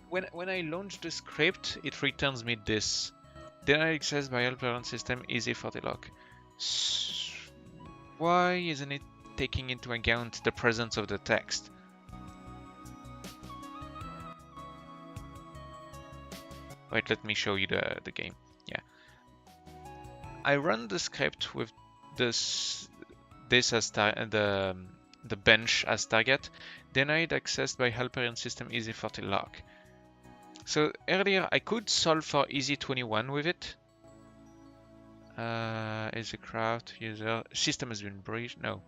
When I launch the script, it returns me this. Denied access by all parent system easy for the lock. Why isn't it taking into account the presence of the text? Wait, let me show you the game. Yeah. I run the script with this as the bench as target. Denied access by helper system easy for the lock. So earlier I could solve for easy21 with it. Is a craft user system has been breached? No.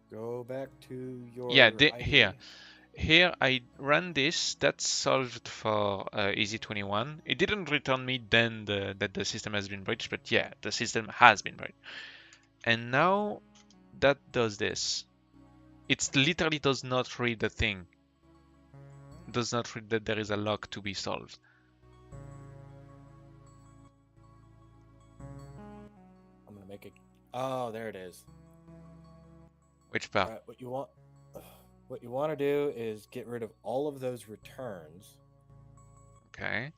Go back to your Here I ran this. That's solved for easy21. It didn't return me then that the system has been breached, but yeah, the system has been breached. And now that does this. It literally does not read the thing. It does not read that there is a lock to be solved. I'm gonna make it. Oh, there it is. Which part? Right, what you want to do is get rid of all of those returns. Okay.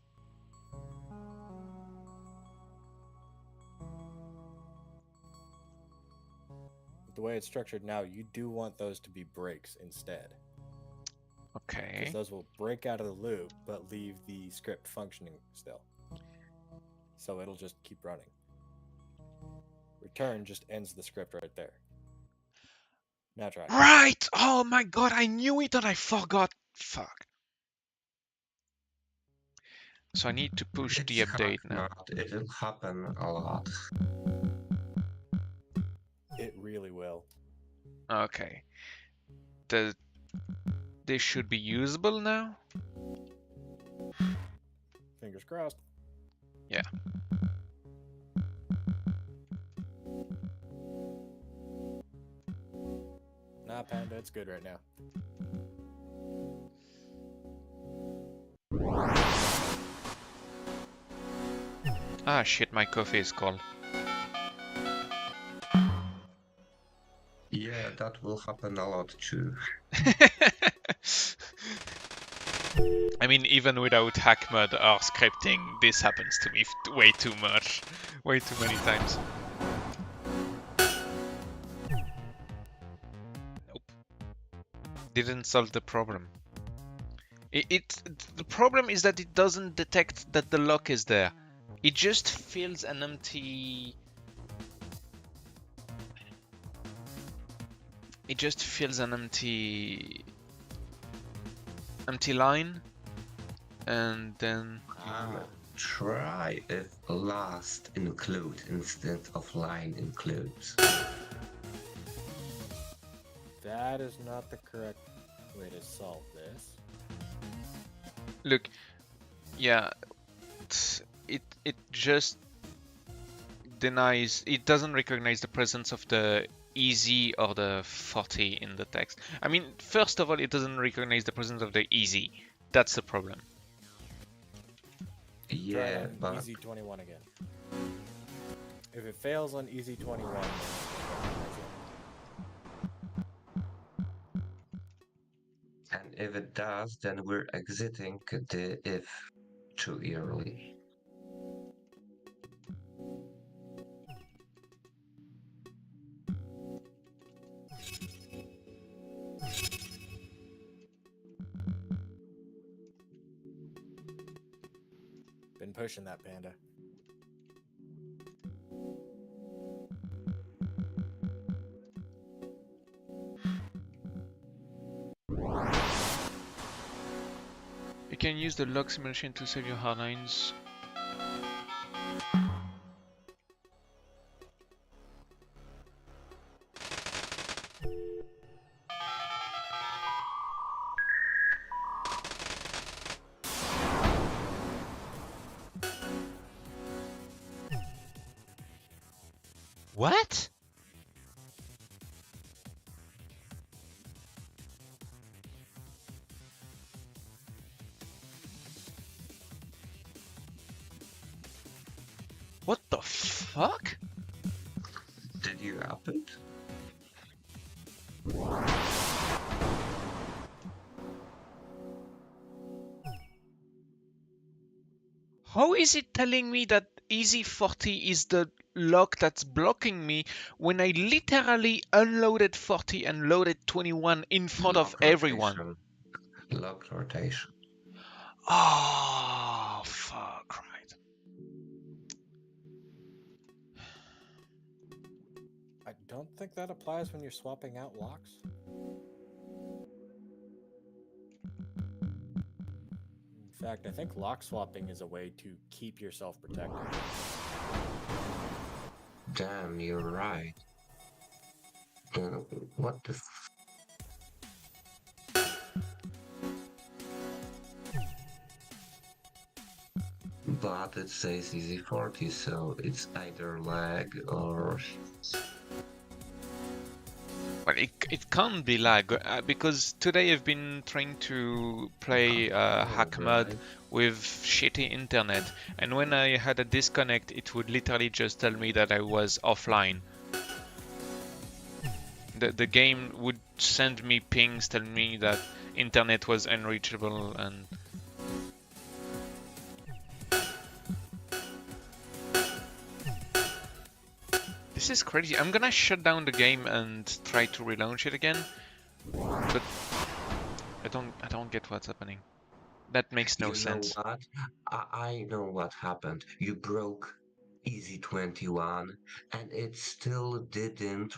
The way it's structured now, you do want those to be breaks instead. Okay. Because those will break out of the loop, but leave the script functioning still. So it'll just keep running. Return just ends the script right there. Now try. Right! Oh my god, I knew it and I forgot. Fuck. So I need to push the update now. It will happen a lot. It really will. Okay. This should be usable now? Fingers crossed. Yeah. Nah, Panda, it's good right now. Ah shit, my coffee is cold. Yeah, that will happen a lot too. I mean, even without HackMod or scripting, this happens to me way too much. Way too many times. Nope. Didn't solve the problem. The problem is that it doesn't detect that the lock is there. It just fills an empty... It just fills an empty line, and then try if last include instead of line includes. That is not the correct way to solve this. Look, yeah, it just denies, it doesn't recognize the presence of the easy or the 40 in the text. I mean, first of all, it doesn't recognize the presence of the easy. That's the problem. Try it Yeah, on but easy 21 again. If it fails on easy 21, then and if it does, then we're exiting the if too early. been pushing that panda. You can use the log simulation to save your hardlines. What? What the fuck? Did you up it? How is it telling me that easy 40 is the lock that's blocking me when I literally unloaded 40 and loaded 21 in front of everyone? Locked rotation. Oh, fuck, right. I don't think that applies when you're swapping out locks. In fact, I think lock swapping is a way to keep yourself protected. Damn, you're right. What the But it says easy 40, so it's either lag or... Well, it can't be lag, because today I've been trying to play hack mode with shitty internet, and when I had a disconnect, it would literally just tell me that I was offline. The game would send me pings telling me that internet was unreachable, and this is crazy. I'm gonna shut down the game and try to relaunch it again, but I don't get what's happening. That makes no sense. You know what? I know what happened. You broke Easy 21 and it still didn't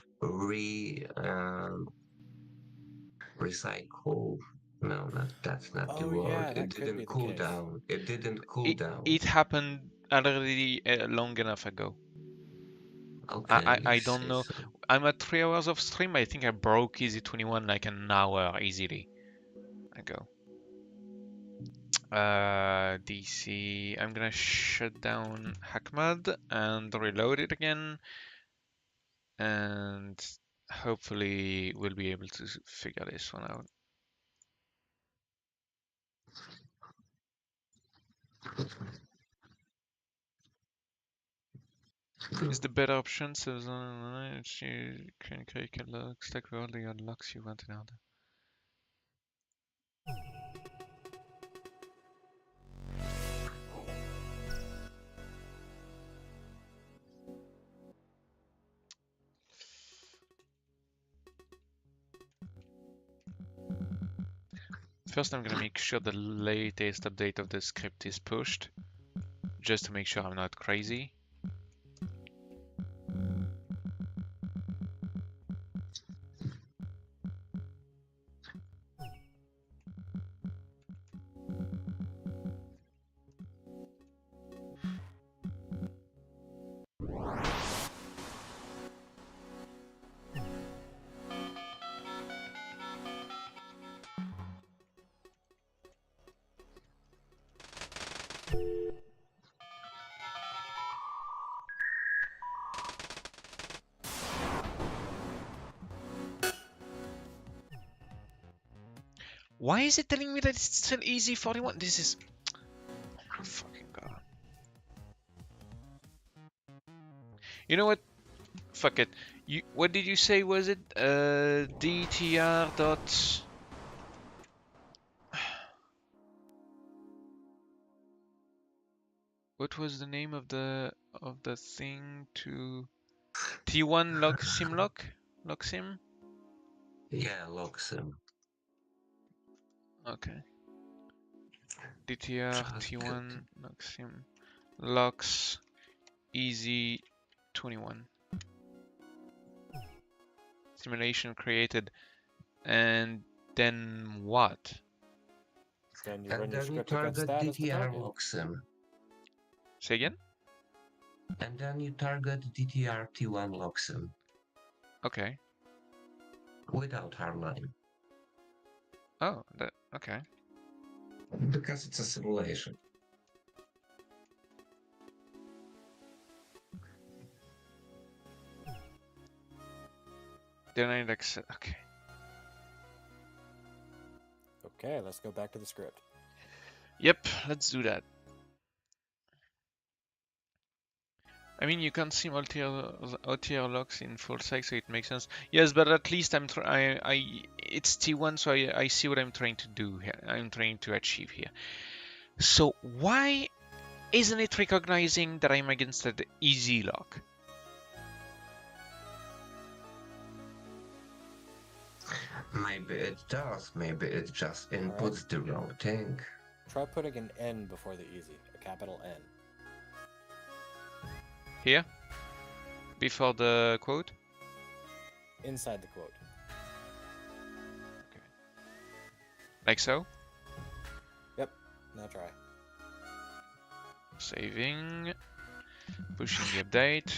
recycle. No, that's not the word. It didn't cool down. It didn't cool down. It happened already long enough ago. Okay, I don't know. so. I'm at 3 hours of stream. I think I broke Easy 21 like an hour easily ago. DC. I'm gonna shut down HackMud and reload it again, and hopefully we'll be able to figure this one out. Is the better option so you can create a lock stack with all the locks you want in order. First, I'm gonna make sure the latest update of the script is pushed, just to make sure I'm not crazy. Why is it telling me that it's still easy 41? This is... Oh, fucking god. You know what? Fuck it. What did you say was it? DTR dot... What was the name of the thing to... T1 log sim lock? Log sim? Yeah, Loxim. Okay. DTR T1 log sim locks easy 21. Simulation created, and then what? Then you And run your then you script against target that as the DTR target. Loxim. Say again? And then you target DTR T1 Loxim Okay. without hardline. Oh, that okay. Because it's a simulation. Then I accept. Okay. Okay, let's go back to the script. Yep, let's do that. I mean, you can't see OTR locks in full sight, so it makes sense. Yes, but at least it's T1, so I see what I'm trying to do here. I'm trying to achieve here. So why isn't it recognizing that I'm against the easy lock? Maybe it does. Maybe it just inputs the wrong thing. Try putting an N before the easy, a capital N. Here? Before the quote? Inside the quote. Okay. Like so? Yep, now try. Saving. Pushing the update.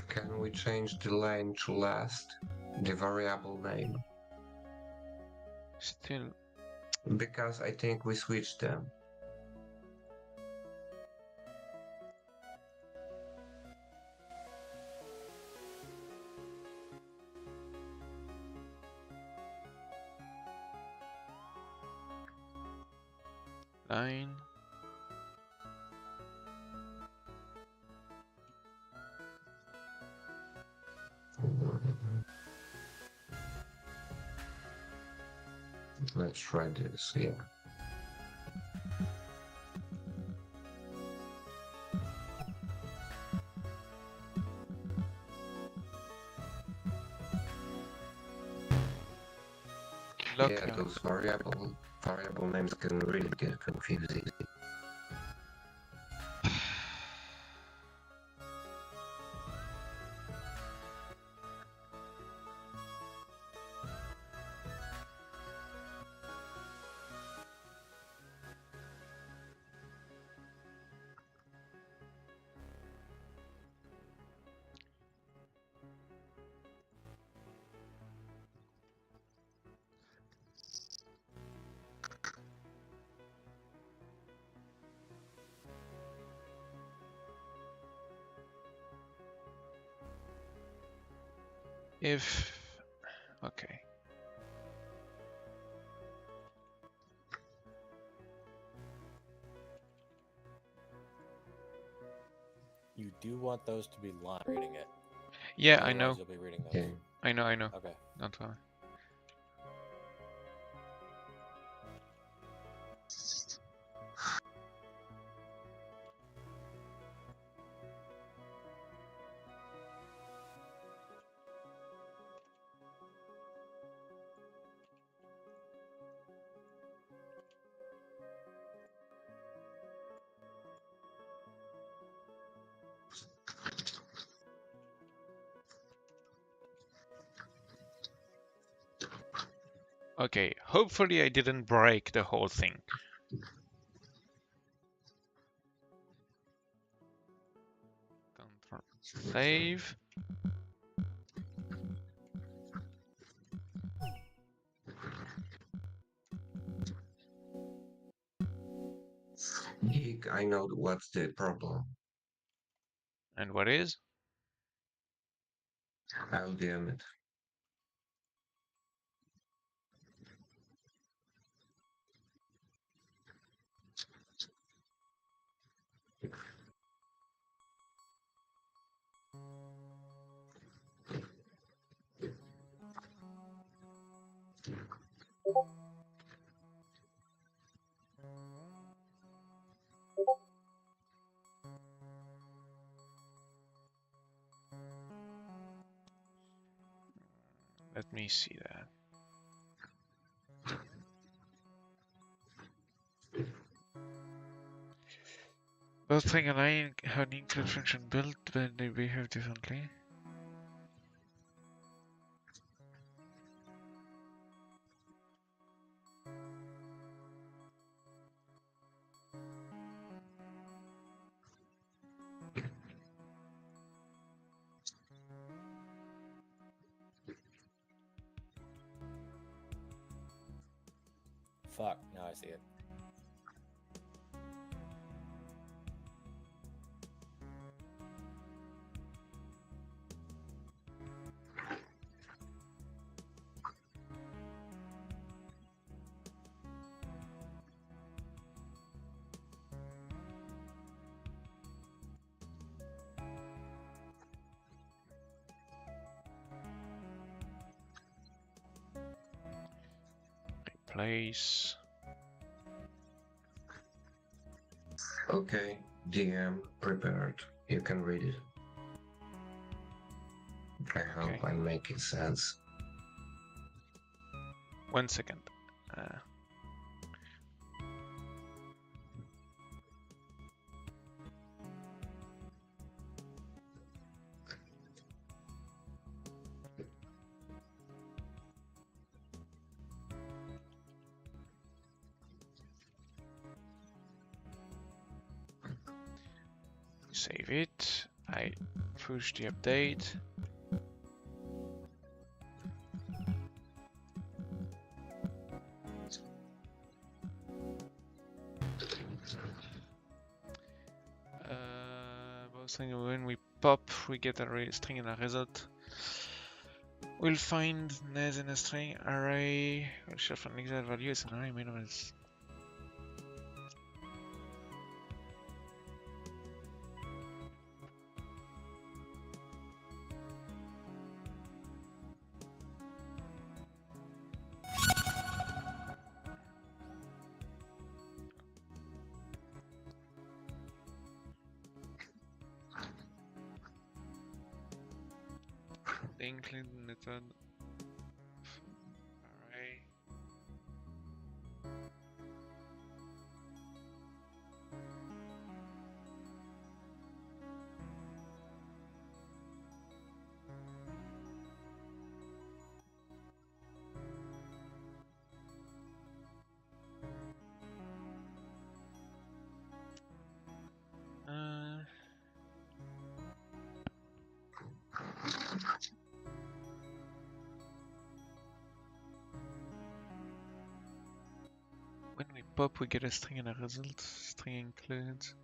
Can we change the line to last? The variable name? Still. Because I think we switched them. Line. Let's try this, yeah. Lock. Yeah, those variable names can really get confusing. If. Okay. You do want those to be line reading it. Yeah, I Otherwise know. You'll be reading those. Yeah. I know. Okay. Don't worry. Okay, hopefully I didn't break the whole thing. Control save. Geek, I know what's the problem. And what is? I'll DM it. Let me see that. Both string and line have an include function built, but they behave differently. Fuck, now I see it. Replace. Okay, DM prepared. You can read it. I hope I'm making sense. 1 second. Save it. I push the update. When we pop, we get a string and a result. We'll find NES in a string array. We'll share from exact value as an array made of this. The include method array. When we pop, we get a string and a result. String includes.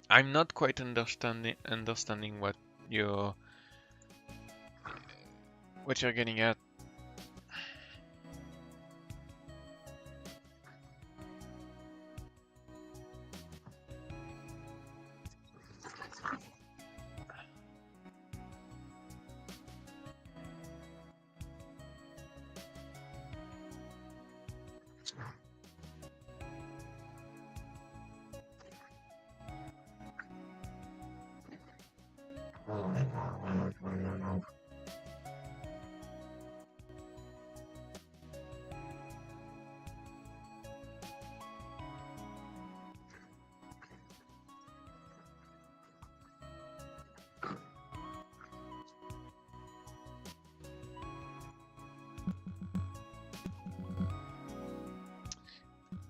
I'm not quite understanding what you're getting at.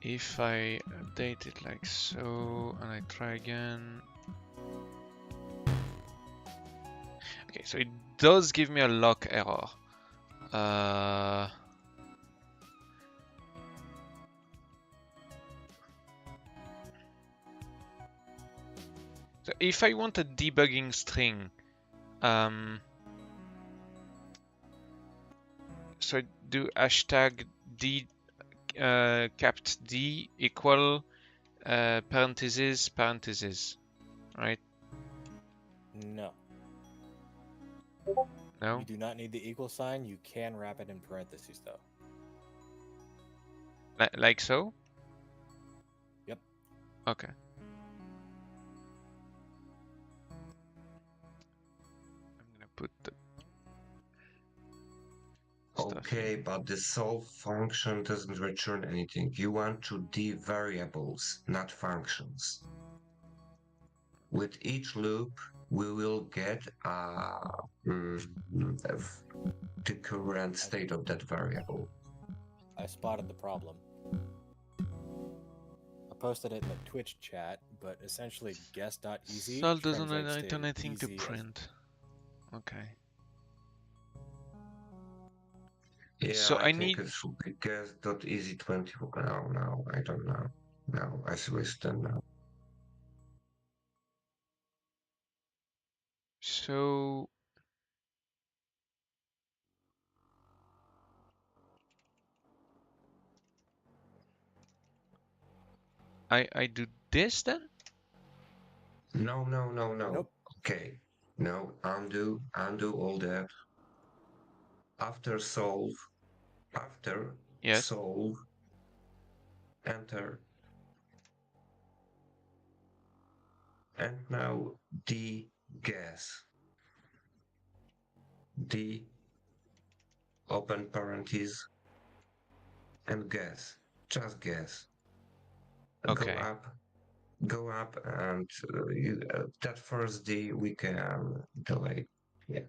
if I update it like so and I try again. Okay, so it does give me a lock error. So if I want a debugging string, so I do hashtag d capt d equal parentheses parentheses, right? No. No? You do not need the equal sign. You can wrap it in parentheses, though. Like so? Yep. Okay. I'm gonna put the Okay, but the solve function doesn't return anything. You want to D variables, not functions. With each loop, we will get the current state of that variable. I spotted the problem. I posted it in the Twitch chat, but essentially guess.easy Sol doesn't translates return anything to easy as- print. Okay. Yeah, So I need. it should be guess.easy20. No, I don't know. No, I switched them now. So I do this then? No. Nope. Okay. No, undo all that. After solve, Yes. solve, enter. And now D guess. D open parentheses and guess. Just guess. Okay. Go up and that first D we can delete. Yeah.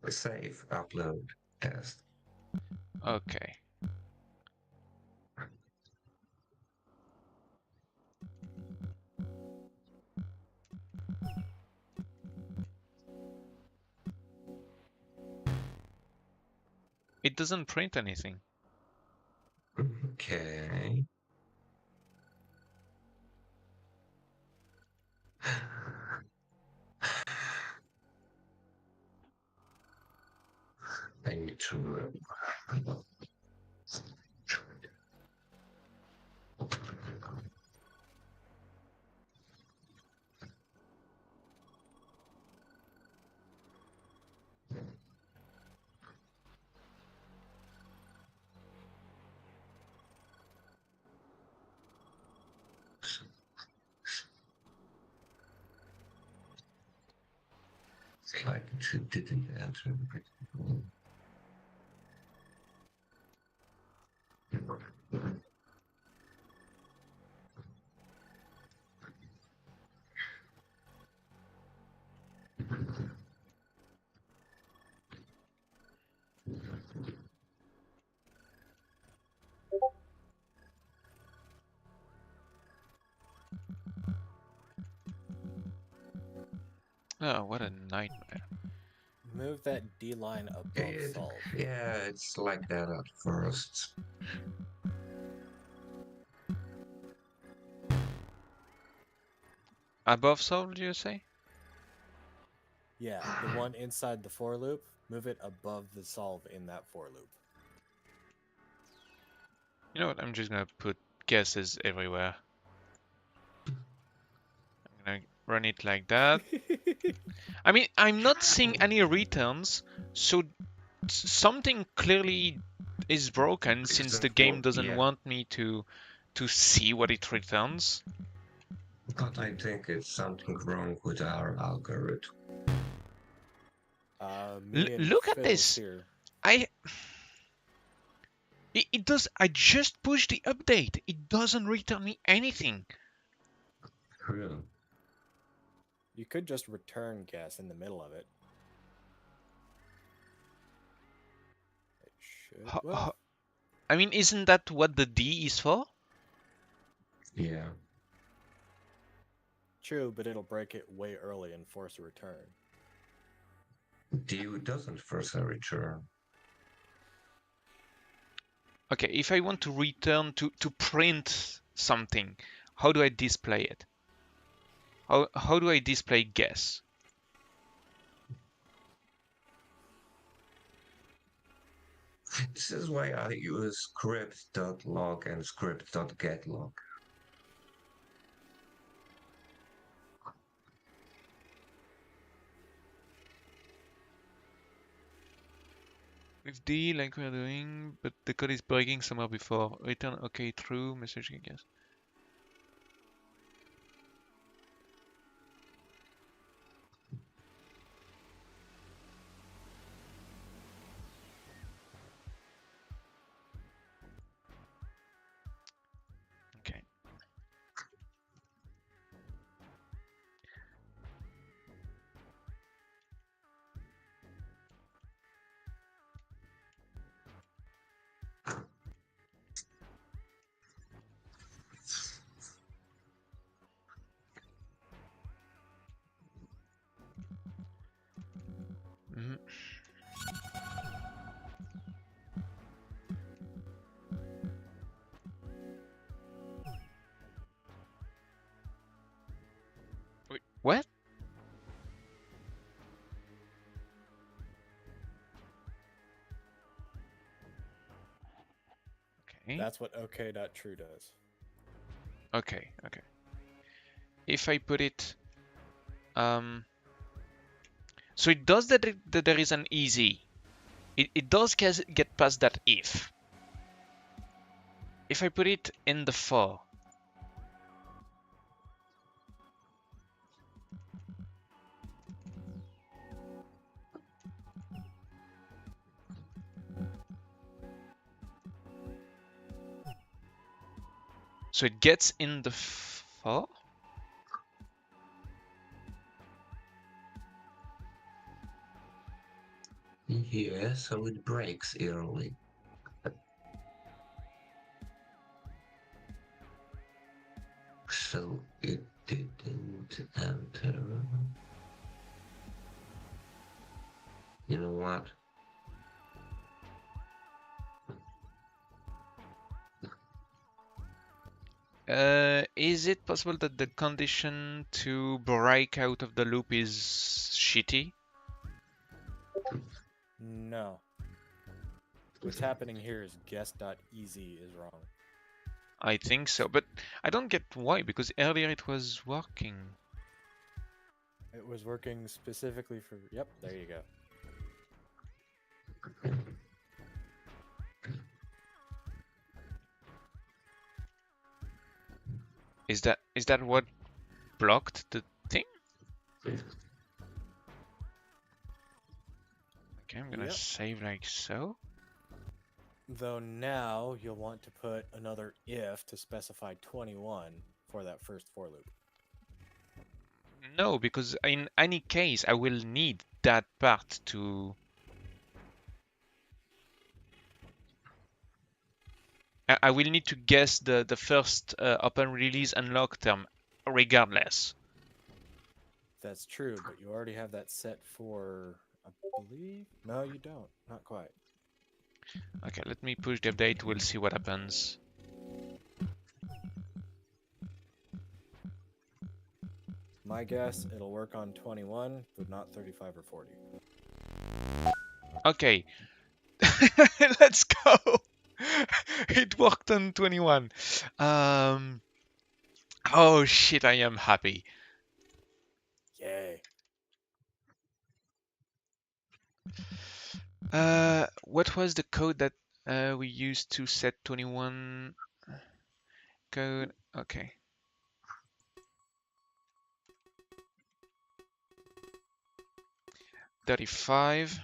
Save, upload, test. Okay. It doesn't print anything. Okay. I need to. It's like it didn't enter. Oh, what a nightmare. Move that D line above solve. Yeah, it's like that at first. Above solve, you say? Yeah, the one inside the for loop, move it above the solve in that for loop. You know what? I'm just gonna put guesses everywhere. I'm gonna run it like that. I mean, I'm not seeing any returns, so something clearly is broken since the game doesn't want me to see what it returns. But I think it's something wrong with our algorithm. Look at this. It does. I just pushed the update. It doesn't return me anything. Really? You could just return guess in the middle of it. It should. I mean, isn't that what the D is for? Yeah. True, but it'll break it way early and force a return. DU doesn't force a return. Okay, if I want to return to print something, how do I display it? How do I display guess? This is why I use script.log and script.getlog. With D, like we're doing, but the code is breaking somewhere before. Return OK true, message guess. Okay. Mhm. Wait, what? Okay. That's what OK.true does. Okay, okay. If I put it, so it does that there is an easy. It does get past that if. If I put it in the for, so it gets in the for. Yeah, so it breaks early. So it didn't enter. You know what? Is it possible that the condition to break out of the loop is shitty? No. What's happening here is guess.easy is wrong. I think so, but I don't get why, because earlier it was working. It was working specifically for... Yep, there you go. Is that what blocked the thing? Okay, I'm gonna save like so. Though now you'll want to put another if to specify 21 for that first for loop. No, because in any case I will need that part to... I will need to guess the first open release unlock term regardless. That's true, but you already have that set for, I believe? No, you don't. Not quite. Okay, let me push the update, we'll see what happens. My guess, it'll work on 21, but not 35 or 40. Okay, let's go. It worked on 21. Oh shit, I am happy. Yay. What was the code that we used to set 21 code? Okay. $35.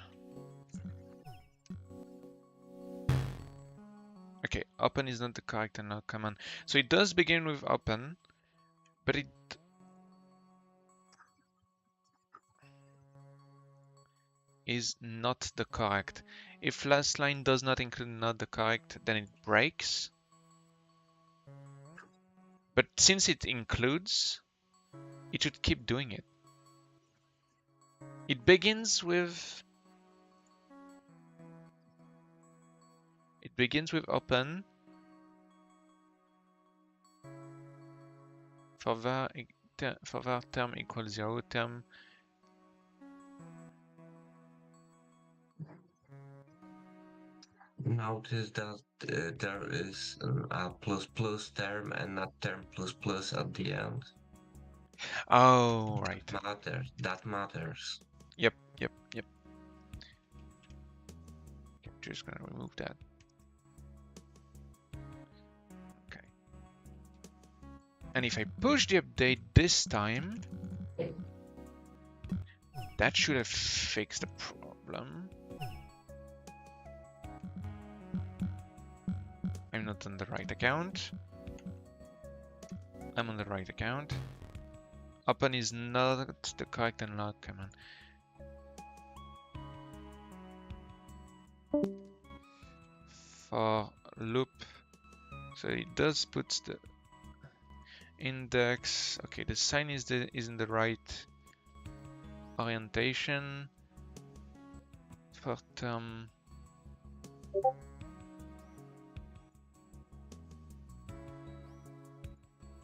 Okay, open is not the correct unlock command. So it does begin with open, but it is not the correct. If last line does not include not the correct, then it breaks. But since it includes, it should keep doing it. It begins with open for var term equals 0, term Notice that there is a plus plus term and not term plus plus at the end. Oh, right. That matters. Yep. I'm just gonna remove that. Okay. And if I push the update this time, that should have fixed the problem. I'm not on the right account. I'm on the right account. Open is not the correct unlock, come on. For loop, so it does put the index. Okay, the sign is in the right orientation. For term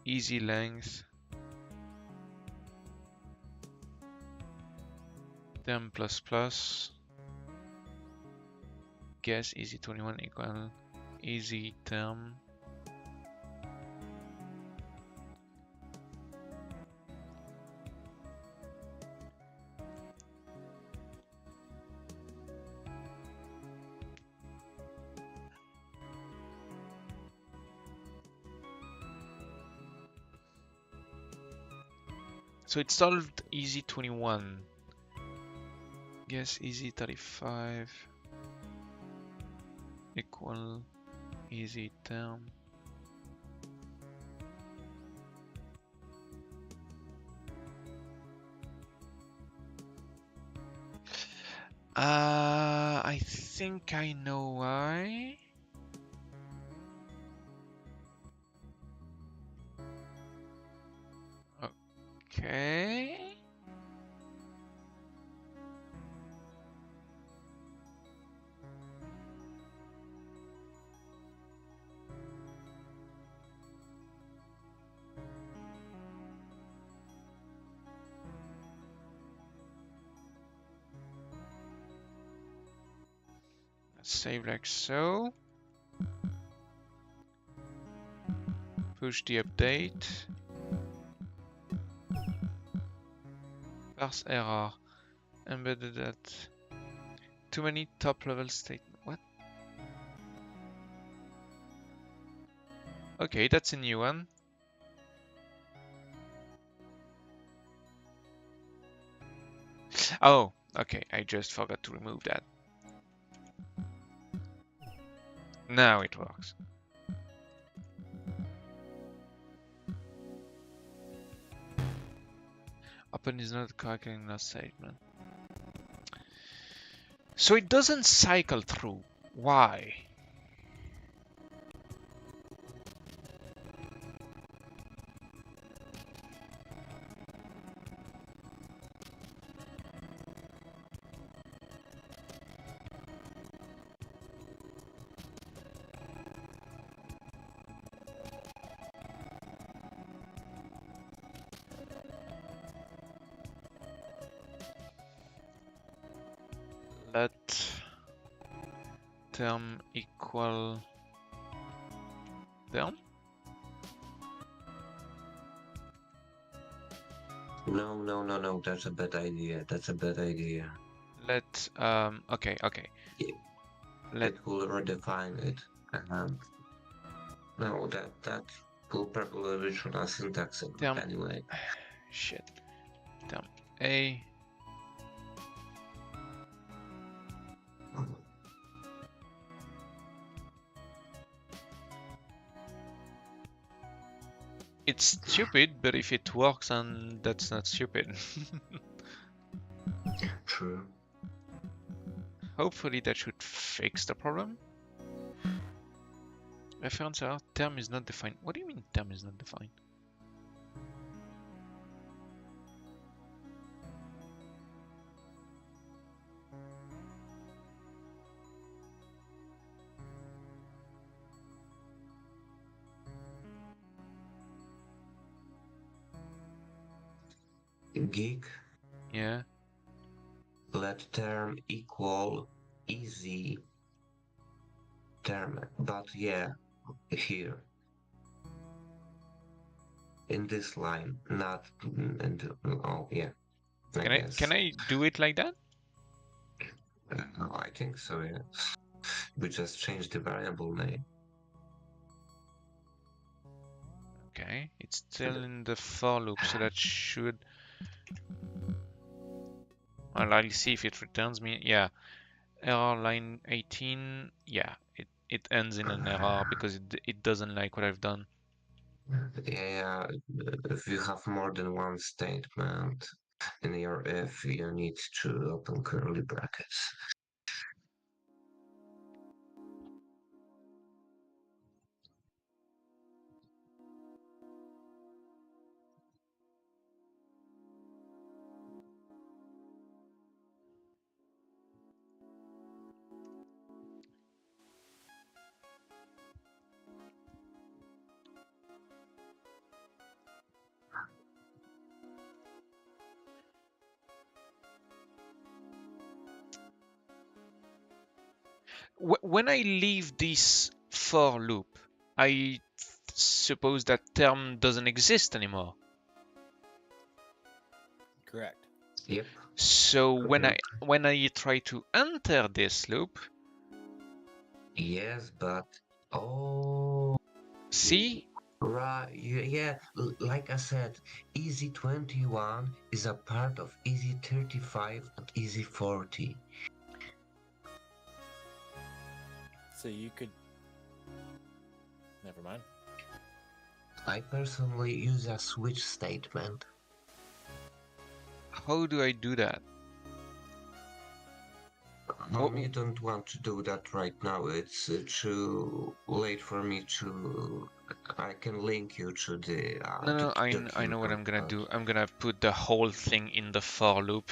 easy length, term plus plus, guess easy 21 equal easy term. So it solved easy 21. Guess easy 35 equal easy term. I think I know why. Okay. Save like so. Push the update. Parse error. Embedded at too many top level statements. What? Okay, that's a new one. Oh, okay, I just forgot to remove that. Now it works. Open is not correct in last statement. So it doesn't cycle through. Why? Let term equal term? No, that's a bad idea. That's a bad idea. Let okay. Yeah. Let will redefine it. No, that will probably original syntax term anyway. Shit. Term A. It's stupid, but if it works, and that's not stupid. True. Hopefully that should fix the problem. Reference error, term is not defined. What do you mean term is not defined? Geek. Yeah. Let term equal easy term, but yeah, here. In this line, not in the, oh yeah. Can I do it like that? I think so, yeah. We just changed the variable name. Okay, it's still in the for loop, so that should... Well, I'll see if it returns me. Yeah, error line 18. Yeah, it ends in an error because it doesn't like what I've done. Yeah, if you have more than one statement in your if, you need to open curly brackets. When I leave this for loop, I suppose that term doesn't exist anymore. Correct. Yep. So when I try to enter this loop, yes, but oh, see, right, yeah, like I said, Easy 21 is a part of Easy 35 and Easy 40. So you could. Never mind. I personally use a switch statement. How do I do that? You don't want to do that right now. It's too late for me to. I can link you to the. No, I know what I'm gonna do. I'm gonna put the whole thing in the for loop.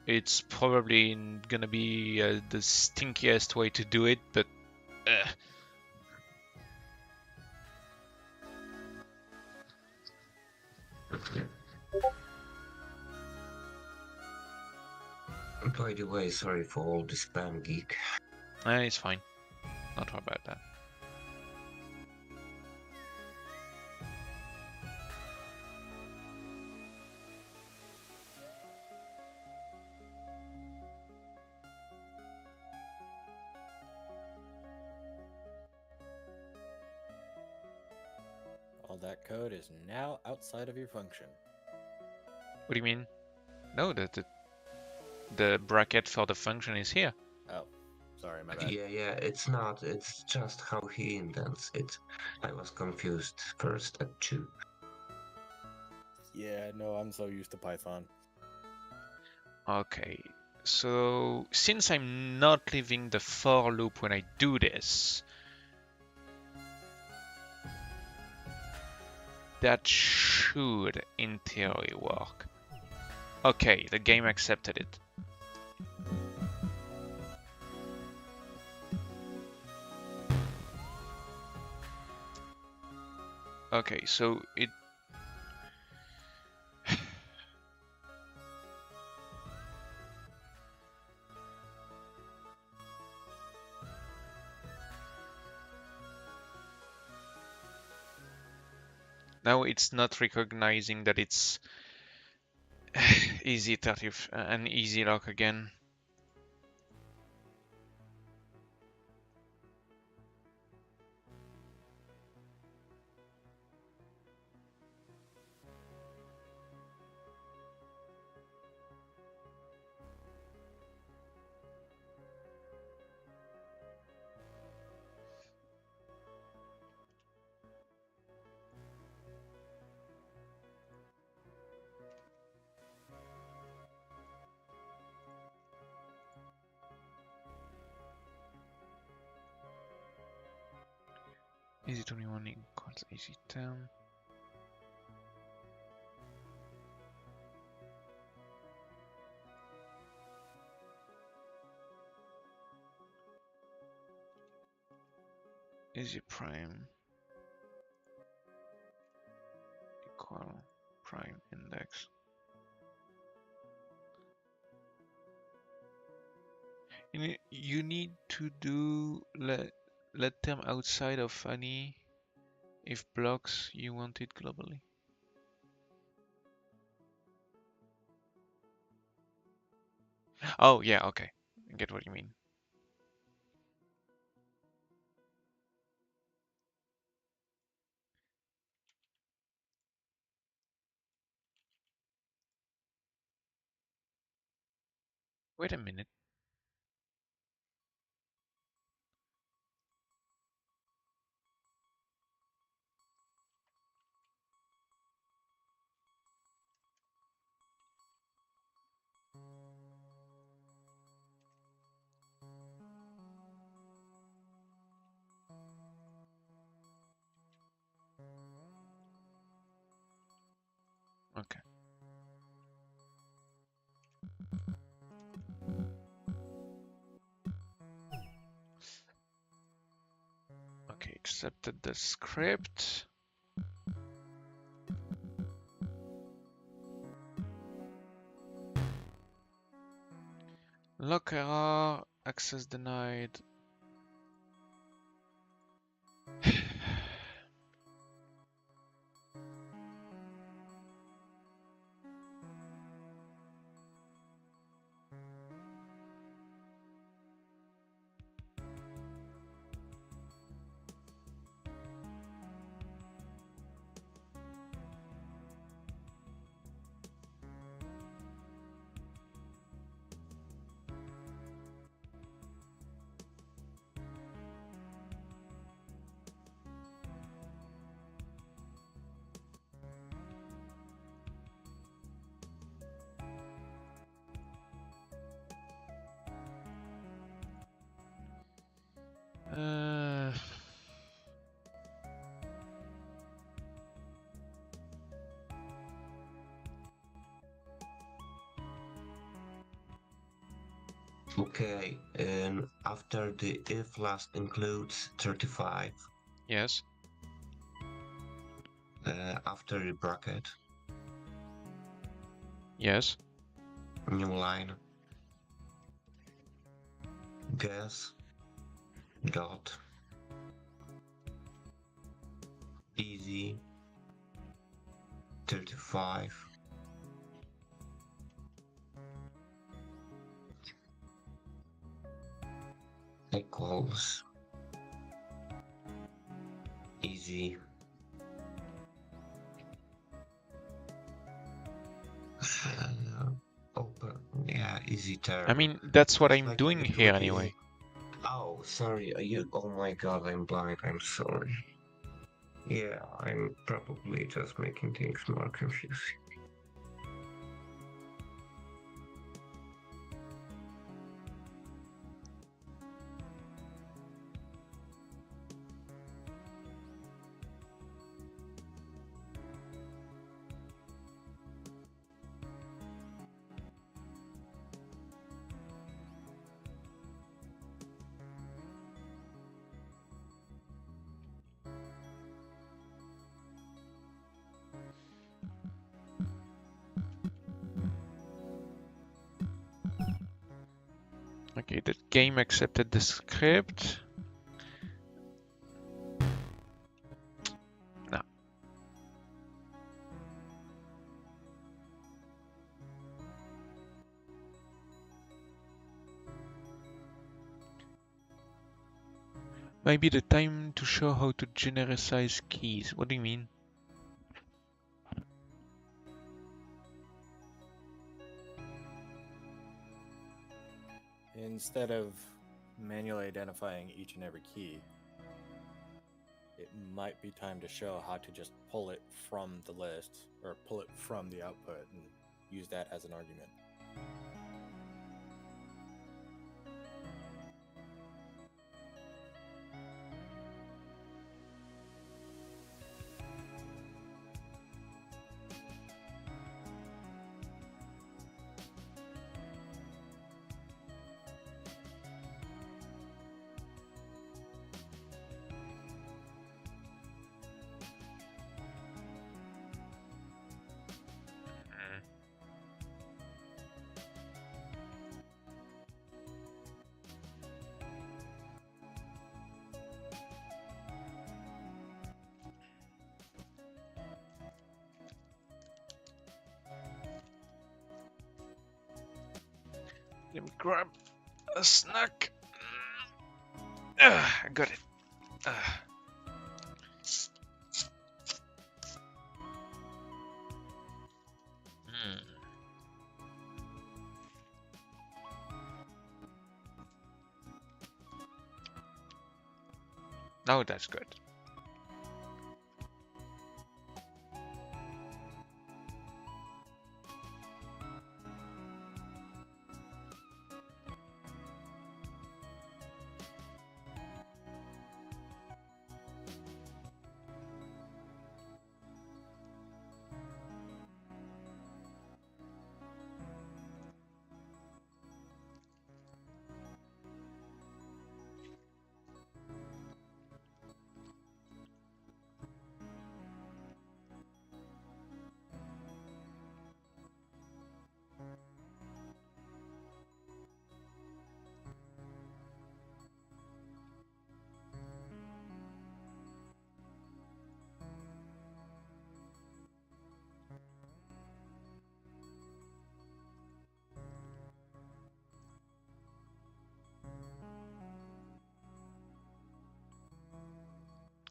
It's probably gonna be the stinkiest way to do it, but by the way, sorry for all the spam, Geek. It's fine. Not worry about that. All that code is now outside of your function. What do you mean? No, the bracket for the function is here. Oh, sorry, my bad. Yeah, it's not. It's just how he indents it. I was confused first at 2. Yeah, no, I'm so used to Python. Okay, so since I'm not leaving the for loop when I do this, that should, in theory, work. Okay, the game accepted it. Okay, so it... Now it's not recognizing that it's easy 30 an easy lock again. Easy 21 equals easy 10. Easy prime equal prime index. You need to do let term outside of any if blocks you want it globally. Oh yeah, okay. I get what you mean. Wait a minute. Okay. Okay, accepted the script. Lock error, access denied. Uh, Okay, and after the if last includes 35. yes. After the bracket. Yes. New line. Guess. Dot. Easy. 35. Equals. Easy. Open. Yeah, easy term. I mean, that's what It's I'm like doing it's here like anyway. Oh, sorry. You. Oh my God, I'm blind. I'm sorry. Yeah, I'm probably just making things more confusing. Okay, the game accepted the script. No. Maybe the time to show how to genericize keys. What do you mean? Instead of manually identifying each and every key, it might be time to show how to just pull it from the list or pull it from the output and use that as an argument. Let me grab a snack. I got it. Oh, that's good.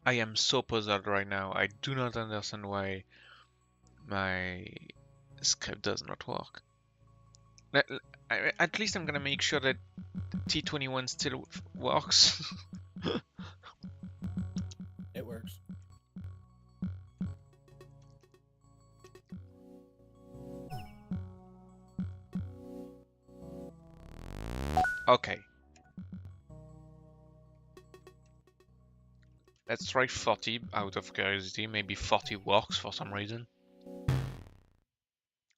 I am so puzzled right now. I do not understand why my script does not work. At least I'm gonna make sure that T21 still works. It works. Okay. Let's try 40 out of curiosity. Maybe 40 works for some reason.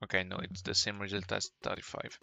Okay, no, it's the same result as 35.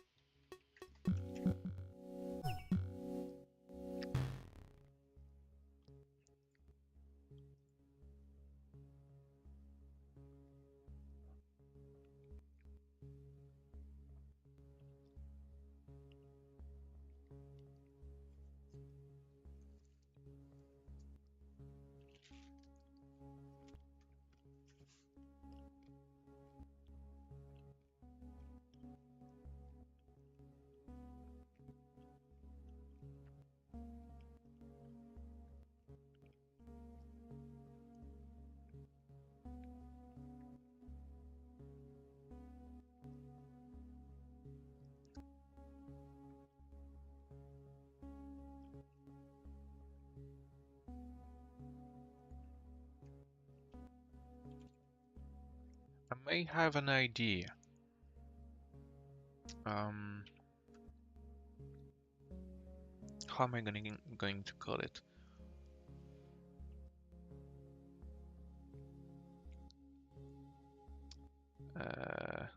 I may have an idea. How am I going to call it? I'm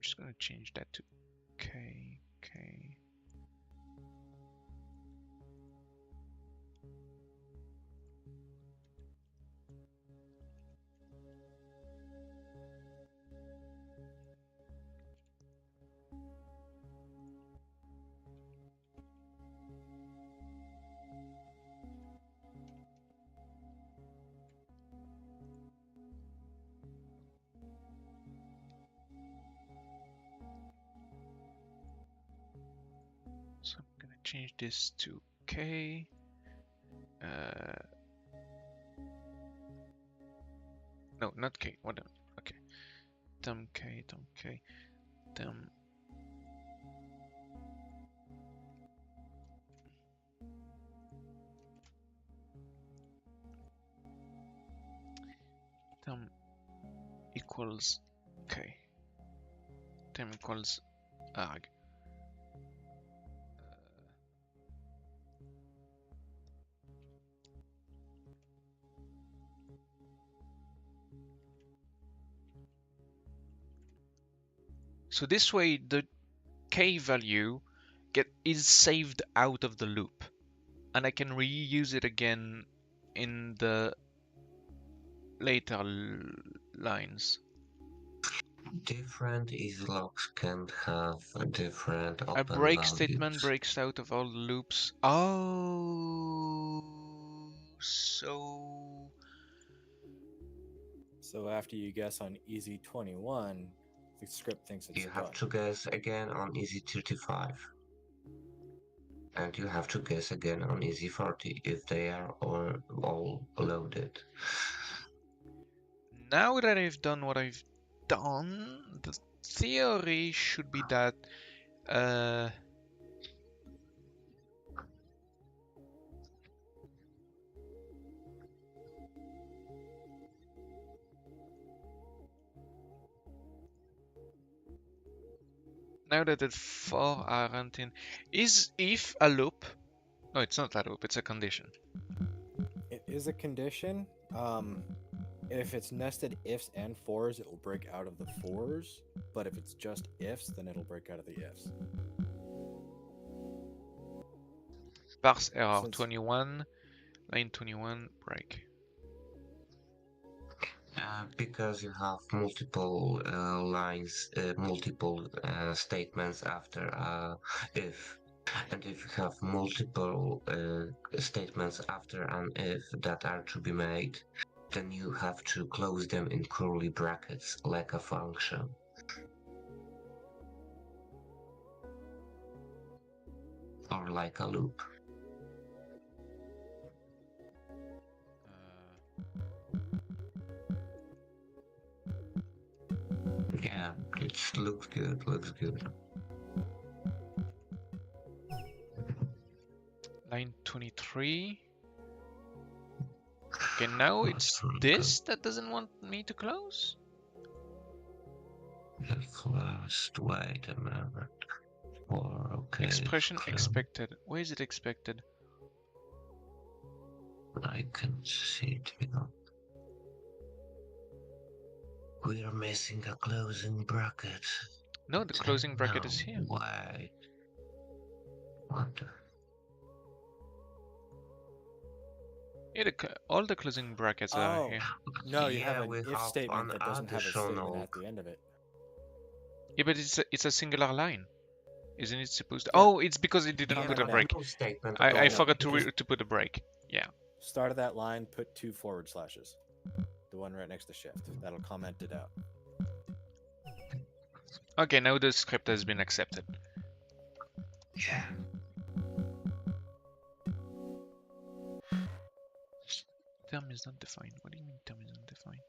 just gonna change that to K. So I'm gonna change this to K. No, not K. What? Okay. Dem K. Dem. Dem equals K. Dem equals arg. So this way the K value is saved out of the loop, and I can reuse it again in the later lines. Different islocks can have a different A open break values. statement breaks out of all the loops. Oh, So after you guess on Easy 21, The script thinks it's You a have gun. to guess again on easy 35. And you have to guess again on easy 40 if they are all loaded. Now that I've done what I've done, the theory should be that now that the 4 aren't in, is if a loop? No, it's not a loop. It's a condition. It is a condition. If it's nested ifs and fors, it will break out of the fors. But if it's just ifs, then it'll break out of the ifs. Parse error Since- 21, line 21, break. Because you have multiple lines, multiple statements after if. And if you have multiple statements after an if that are to be made, then you have to close them in curly brackets like a function. Or like a loop. Yeah, it looks good, looks good. Line 23. Okay, now it's this that doesn't want me to close? Closed, wait a minute. Okay. Expression expected. Where is it expected? I can see it now. We are missing a closing bracket. No, the closing bracket is here. Why? What the? Yeah, all the closing brackets are here. No, you Yeah, have we an if have statement an that doesn't have a statement additional- at the end of it. Yeah, but it's a singular line. Isn't it supposed to? Oh, it's because it didn't put a break. Statement I forgot to put a break. Yeah. Start of that line, put 2 forward slashes. The one right next to shift. That'll comment it out. Okay, now the script has been accepted. Yeah. Term is not defined. What do you mean term is not defined?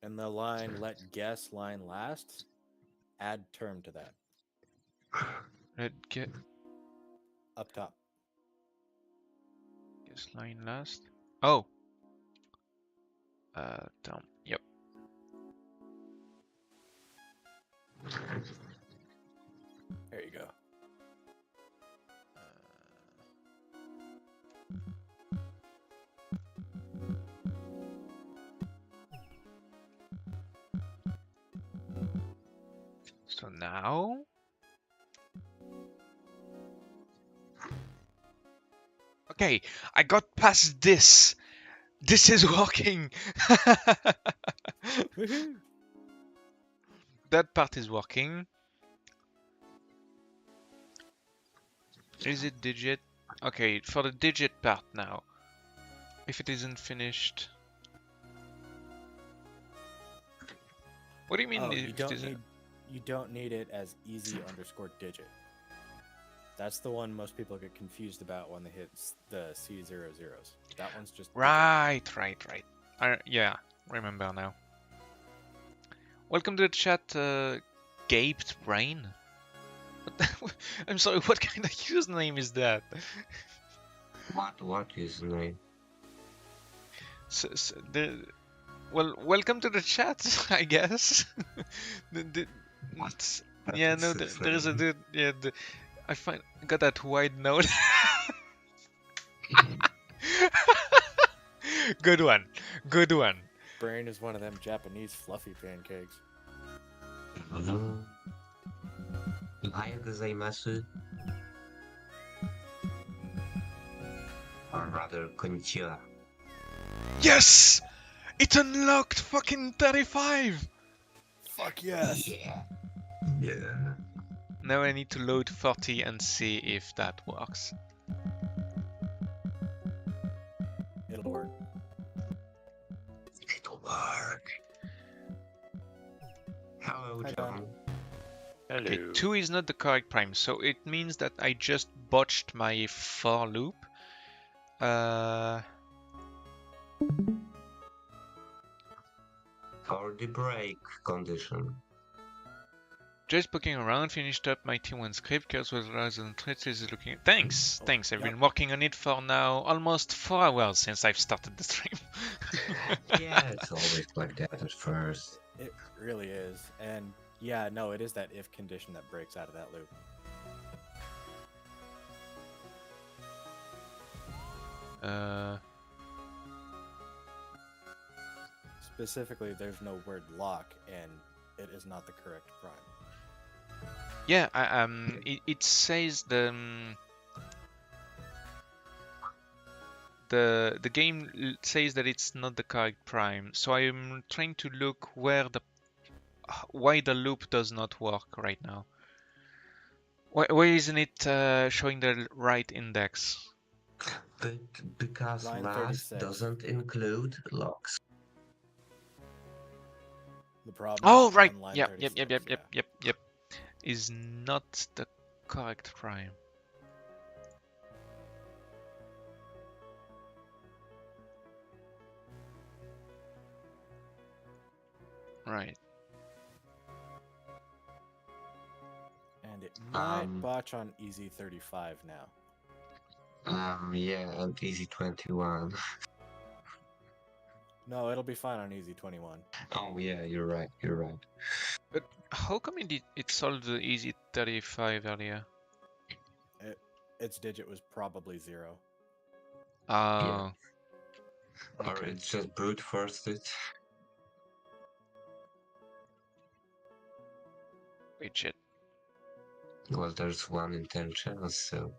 And the line let guess line last, add term to that. Let get Up top. guess line last. Oh. Term. Yep. There you go. So now. Okay, I got past this. This is working. That part is working. Is it digit? Okay, for the digit part now. If it isn't finished. What do you mean? Oh, if you it don't isn't? need you don't need it as easy underscore digit. That's the one most people get confused about when they hit the C00s. That one's just Right. Yeah, remember now. Welcome to the chat, Gaped Brain. I'm sorry, what kind of username is that? What is the name? Well, welcome to the chat, I guess. What? Yeah, no, That's his there is a name. dude. Yeah, I got that wide note. Good one. Brain is one of them Japanese fluffy pancakes. Ohayou gozaimasu. Or rather, konnichiwa. Yes! It unlocked fucking 35! Fuck yes! Yeah. Yeah. Now I need to load 40 and see if that works. work. It'll work. Hello, Hi, John. Okay, 2 is not the correct prime, so it means that I just botched my for loop. For the break condition. Just poking around, finished up my T1 script, Chaos was rather threats is looking at... Thanks! Thanks, I've been working on it for now almost 4 hours since I've started the stream. Yeah, it's always like that at first. It really is. And yeah, no, it is that if condition that breaks out of that loop. Specifically, there's no word lock, and it is not the correct prime. Yeah, it says the game says that it's not the correct prime, so I'm trying to look why the loop does not work right now. Why isn't it showing the right index? Because Line last 36. doesn't include locks. The problem. Oh is right, on line yep, 36, yep. Is not the correct prime. Right. And it might botch on Easy 35 now. Yeah, and Easy 21. No, it'll be fine on Easy 21. Oh yeah, you're right. But how come it solved the Easy 35 earlier? Its digit was probably 0. Oh. Yeah. Or Okay. it's just brute forced it. Wait, shit. Well, there's 1 in 10 chance, so...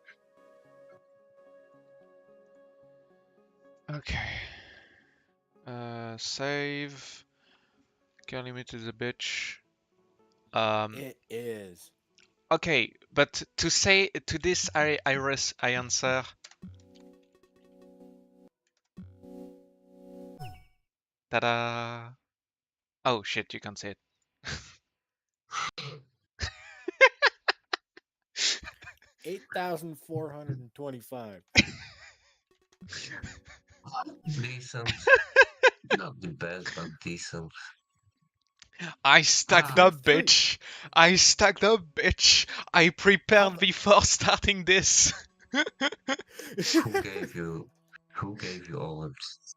Okay. Save. Can limit is a bitch. It is. Okay, but to say to this, I answer. Ta-da! Oh shit, you can't say it. 8,425. Decent. Not the best, but decent. I stacked up, bitch. I stacked up, bitch. I prepared before starting this. Who gave you all of this?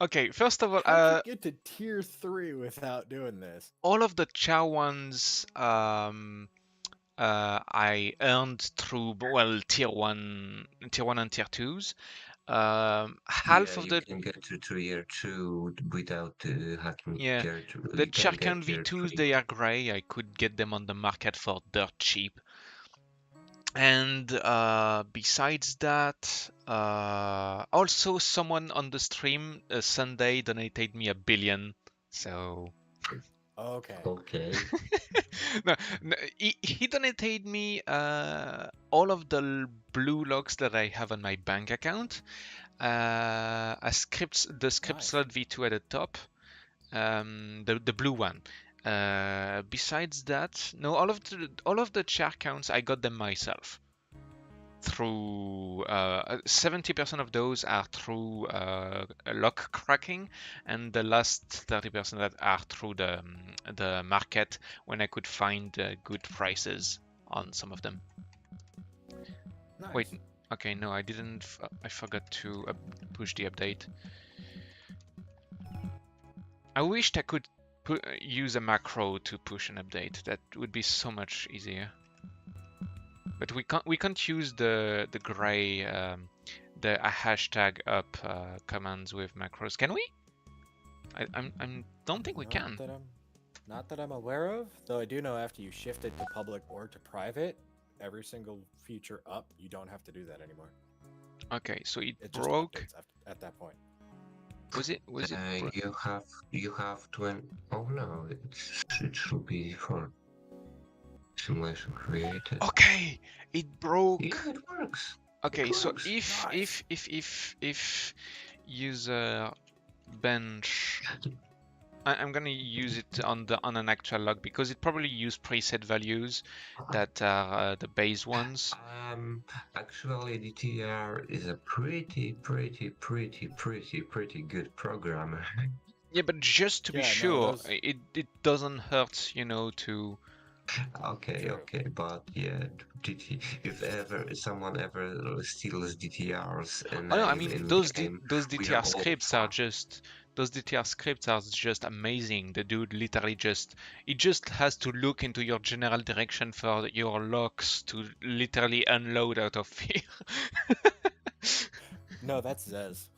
Okay, first of all, How'd you get to tier 3 without doing this? all of the Chow ones, I earned through tier 1 and tier 2s. Half of you the can get to tier 2 without hacking tier 2. the You can Cherkan get tier V2s 3. they are grey. I could get them on the market for dirt cheap. And besides that, also someone on the stream Sunday donated me $1 billion. So Okay. no, he donated me all of the blue logs that I have on my bank account. The script slot V2 at the top, the blue one. Besides that, no, all of the char counts I got them myself. Through 70% of those are through lock cracking, and the last 30% that are through the market when I could find good prices on some of them. Nice. Wait, okay, no, I didn't. I forgot to push the update. I wished I could use a macro to push an update. That would be so much easier. But we can't use the gray the hashtag up commands with macros, can we? I don't think we can. Not that I'm aware of, though I do know after you shift it to public or to private, every single feature up, you don't have to do that anymore. Okay, so it just broke updates at that point. Was it? You have 20. Oh no, it should be for simulation created. Okay, it broke. Yeah, it works. Okay, so works. if user bench, I'm gonna use it on an actual log because it probably use preset values that are the base ones. Actually, DTR is a pretty good programmer. Yeah, but just to be Yeah, no, sure, those- it doesn't hurt, you know, to. Okay, but yeah, if someone ever steals DTRs and Oh no, I name mean in those game, those we DTR are all scripts are just amazing. The dude literally it just has to look into your general direction for your locks to literally unload out of fear. No, that's Zez.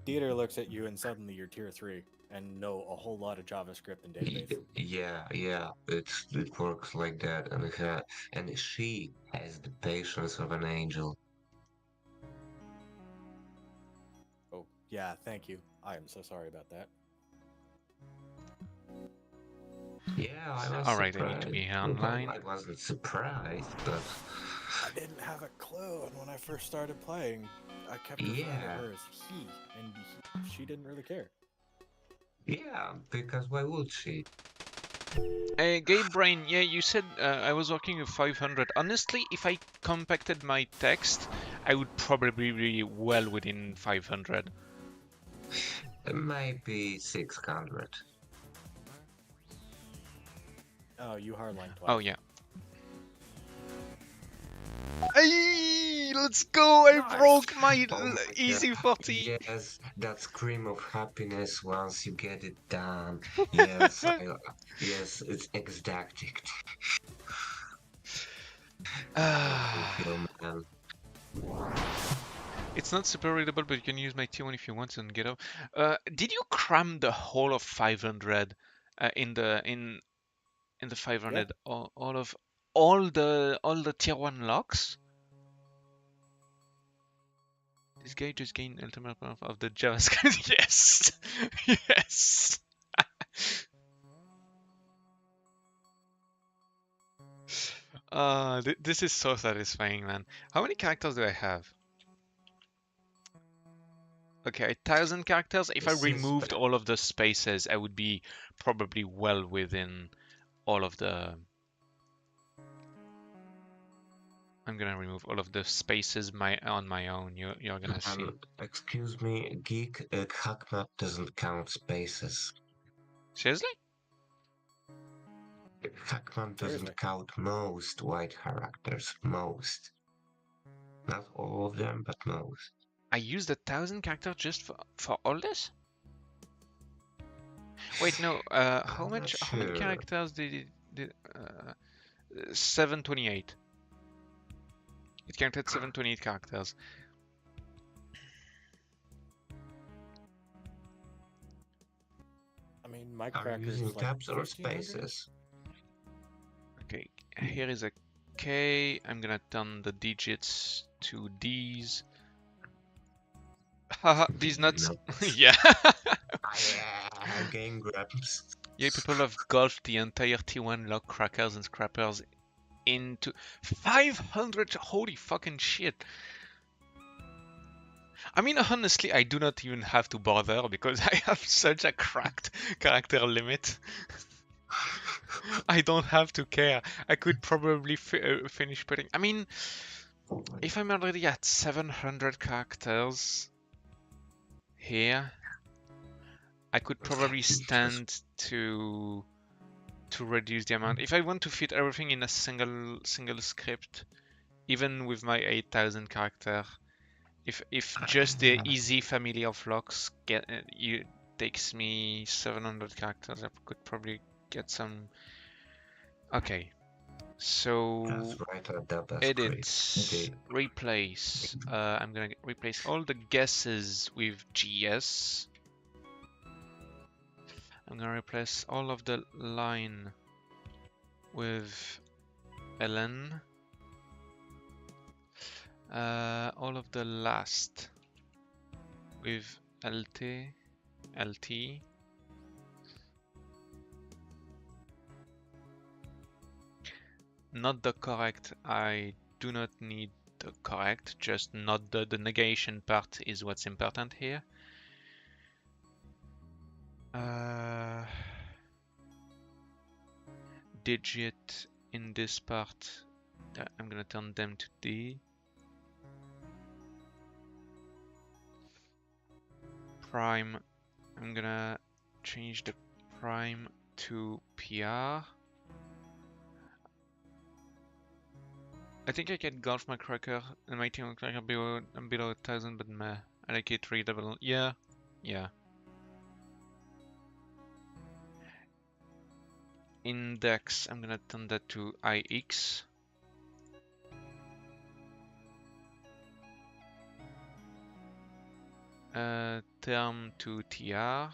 Dieter looks at you and suddenly you're tier 3 and know a whole lot of JavaScript and database. Yeah, it works like that, and she has the patience of an angel. Oh, yeah, thank you. I am so sorry about that. Yeah, I was Alright, surprised. I need to be here online. I wasn't surprised, but I didn't have a clue, and when I first started playing, I kept referring to her as he, and she didn't really care. yeah, because why would she? Hey, Gabe Brain, yeah, you said I was working with 500. Honestly, if I compacted my text, I would probably be well within 500. Maybe 600. Oh, you hardlined twice. Oh, yeah. Hey, let's go! I broke my easy 40. Yes, that scream of happiness once you get it done. Yes, yes, it's ecstatic. Man. It's not super readable, but you can use my T1 if you want and get up. Did you cram the whole of 500 in the 500? Yeah. All the tier 1 locks? This guy just gained ultimate power of the JavaScript. Yes, yes. This is so satisfying, man. How many characters do I have? Okay, 1,000 characters. If I removed all of the spaces, I would be probably well within all of the. I'm gonna remove all of the spaces on my own. You're gonna see. Excuse me, Geek Hackmap doesn't count spaces. Seriously? Hackmap doesn't count most white characters. Most. Not all of them, but most. I used 1,000 characters just for all this? Wait, no. How many characters did 728. It counted 728 characters. I mean, my Are you using tabs or spaces? Okay, here is a K. I'm gonna turn the digits to D's. Haha, these nuts. Yeah. Game grabs. Yeah, people have golfed the entire T1 lock crackers and scrappers into 500. Holy fucking shit. I mean, honestly, I do not even have to bother because I have such a cracked character limit. I don't have to care. I could probably finish putting. I mean, if I'm already at 700 characters here, I could probably stand to reduce the amount. If I want to fit everything in a single script, even with my 8,000 character, if just the easy family of locks takes me 700 characters, I could probably get some. Okay, so edit, replace. I'm gonna replace all the guesses with GS. I'm gonna replace all of the line with ln. All of the last with lt. Not the correct. I do not need correct, just not the negation part is what's important here. Digit in this part, I'm gonna turn them to D. Prime, I'm gonna change the prime to PR. I think I can golf my cracker and my team cracker below 1000, but meh. I like it readable. Yeah. Index, I'm gonna turn that to IX. Term to TR.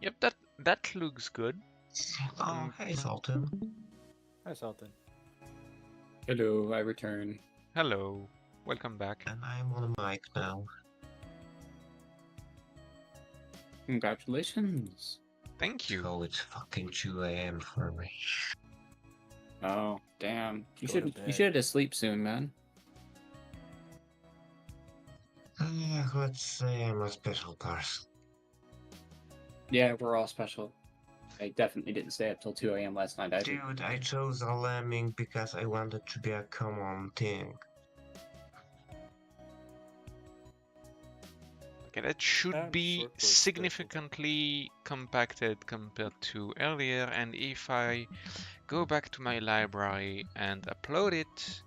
Yep, that looks good. Oh, hey, Sultan. Hi, Sultan. Hello, I return. Hello, welcome back. And I'm on a mic now. Congratulations. Thank you. Oh, it's fucking 2 a.m. for me. Oh, damn. You Go to should bed. have sleep soon, man. Let's say I'm a special person. Yeah, we're all special. I definitely didn't stay up till 2 a.m. last night. I did. Dude, I chose a lemming because I wanted to be a common thing. Okay, that should And be short was significantly compacted compared to earlier, and if I go back to my library and upload it,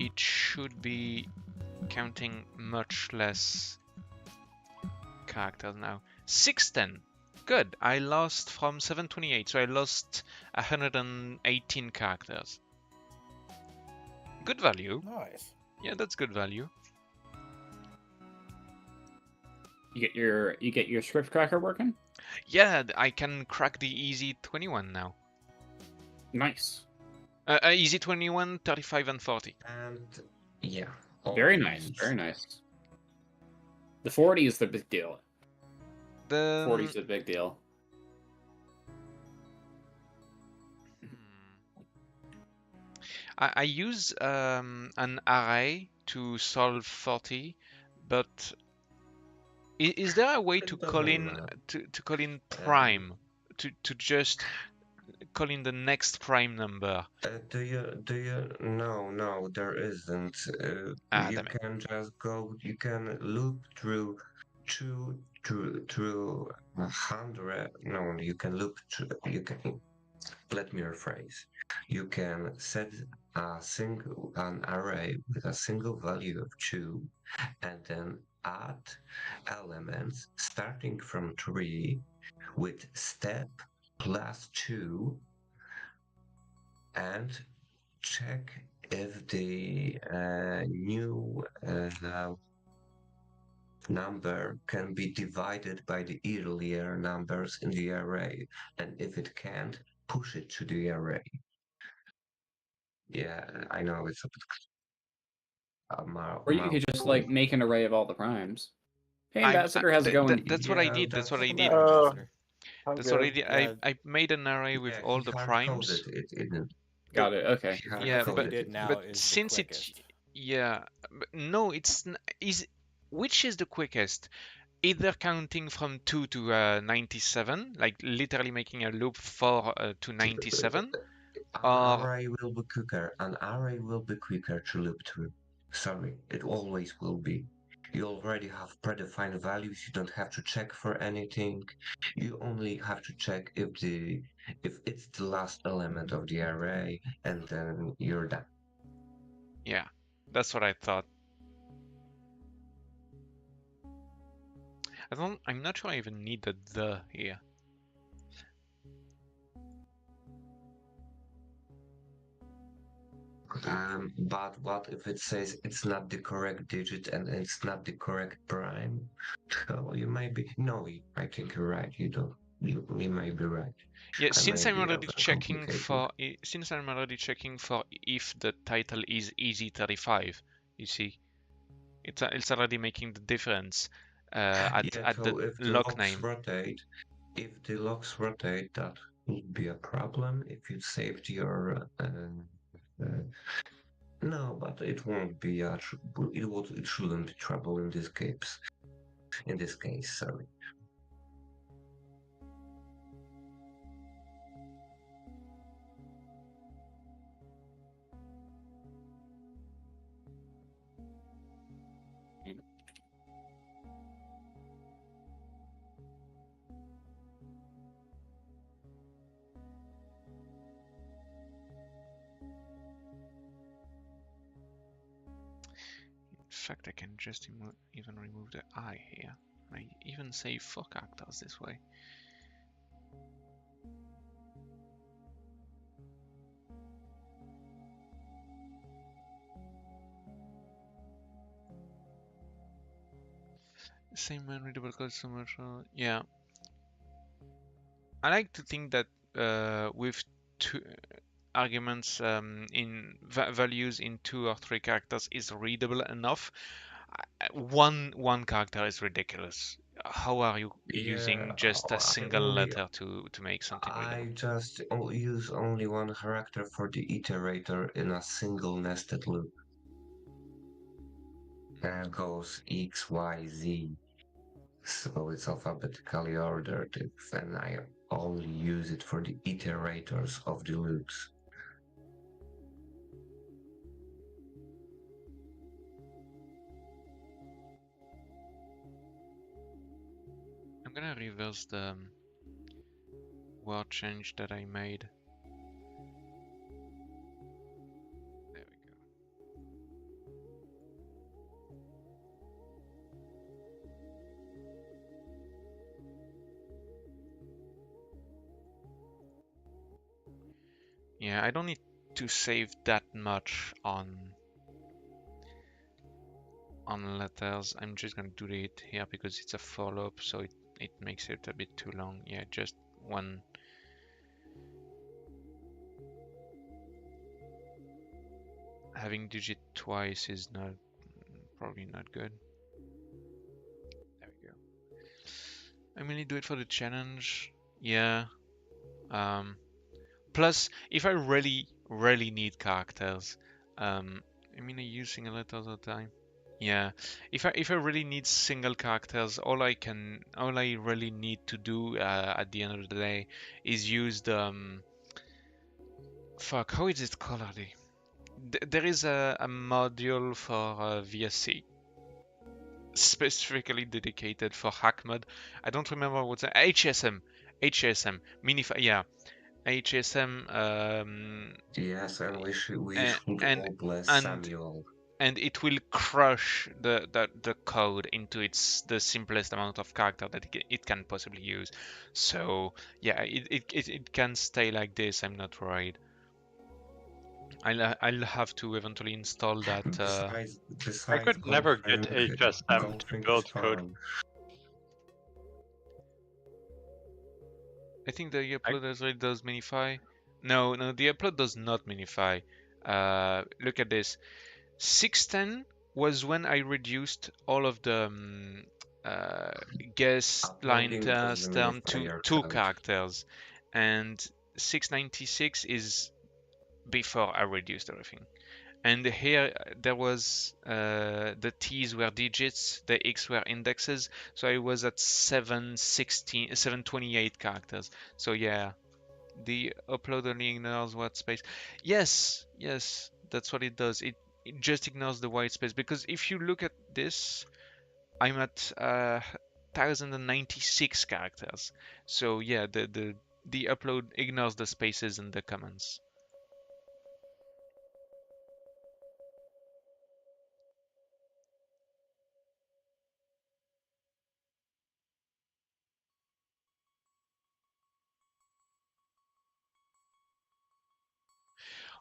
it should be counting much less characters now. 610. Good. I lost from 728, so I lost 118 characters. Good value. Nice. Yeah, that's good value. You get your script cracker working? Yeah, I can crack the easy 21 now. Nice. Easy 21, 35, and 40. And yeah. Very nice. Very nice. The 40 is the big deal. The 40 is the big deal. I use an array to solve 40, but is there a way to call in call in prime to just call in the next prime number? Do you? No, there isn't. You can just go. You can loop through 100. No, you can loop through. You can. Let me rephrase. You can set an array with a single value of 2, and then add elements starting from 3 with step plus 2, and check if the new number can be divided by the earlier numbers in the array, and if it can't, push it to the array. Yeah, I know it's a bit. Or you could just like make an array of all the primes. Hey, Ambassador, how's it going? That's what I did. That's what I did. That's what I did. I made an array with all the primes. Got it. Okay. Yeah, but since it, no, it's which is the quickest? Either counting from 2 to 97, like literally making a loop 4 to 97, An array will be quicker. An array will be quicker to loop through. Sorry, it always will be. You already have predefined values. You don't have to check for anything. You only have to check if it's the last element of the array, and then you're done. Yeah, that's what I thought. I'm not sure I even need the here. But what if it says it's not the correct digit and it's not the correct prime? So you might be I think you're right. You may be right. Yeah, since I'm already checking for if the title is Easy 35, you see, it's already making the difference. at Yeah, the so if the lock locks name. rotate, if the locks rotate, that would be a problem if you saved your. No, but it won't be. It shouldn't be trouble in this case. In this case, sorry. In fact, I can just even remove the I here. I even save 4 characters this way. Same unreadable code commercial. Yeah. I like to think that with 2 arguments in values in 2 or 3 characters is readable enough. One character is ridiculous. How are you using just a single letter to make something readable? I just use only one character for the iterator in a single nested loop. And goes X, Y, Z. So it's alphabetically ordered, and I only use it for the iterators of the loops. I'm gonna reverse the word change that I made. There we go. Yeah, I don't need to save that much on letters. I'm just gonna do it here because it's a follow-up, so it makes it a bit too long. Yeah, just one. Having digit twice is probably not good. There we go. I mainly do it for the challenge. Yeah. Plus, if I really need characters, I mean, I use single letters all the time. Yeah, if I really need single characters, all I really need to do at the end of the day is use the fuck, how is it called already? There is a module for VSC specifically dedicated for hack mod. I don't remember what's HSM minify. Yeah, HSM. Yes, and we should all bless Samuel. And it will crush the code into the simplest amount of character that it can possibly use. So yeah, it can stay like this. I'm not worried. I'll have to eventually install that. Besides I could never get HSM to build code. I think the upload already does minify. No, the upload does not minify. Look at this. 610 was when I reduced all of the guest line term to 2 characters, and 696 is before I reduced everything. And here there was the T's were digits, the X were indexes, so I was at 728 characters. So yeah, the upload only ignores white space. Yes, that's what it does. It just ignores the white space, because if you look at this, I'm at 1096 characters. So yeah, the upload ignores the spaces and the comments.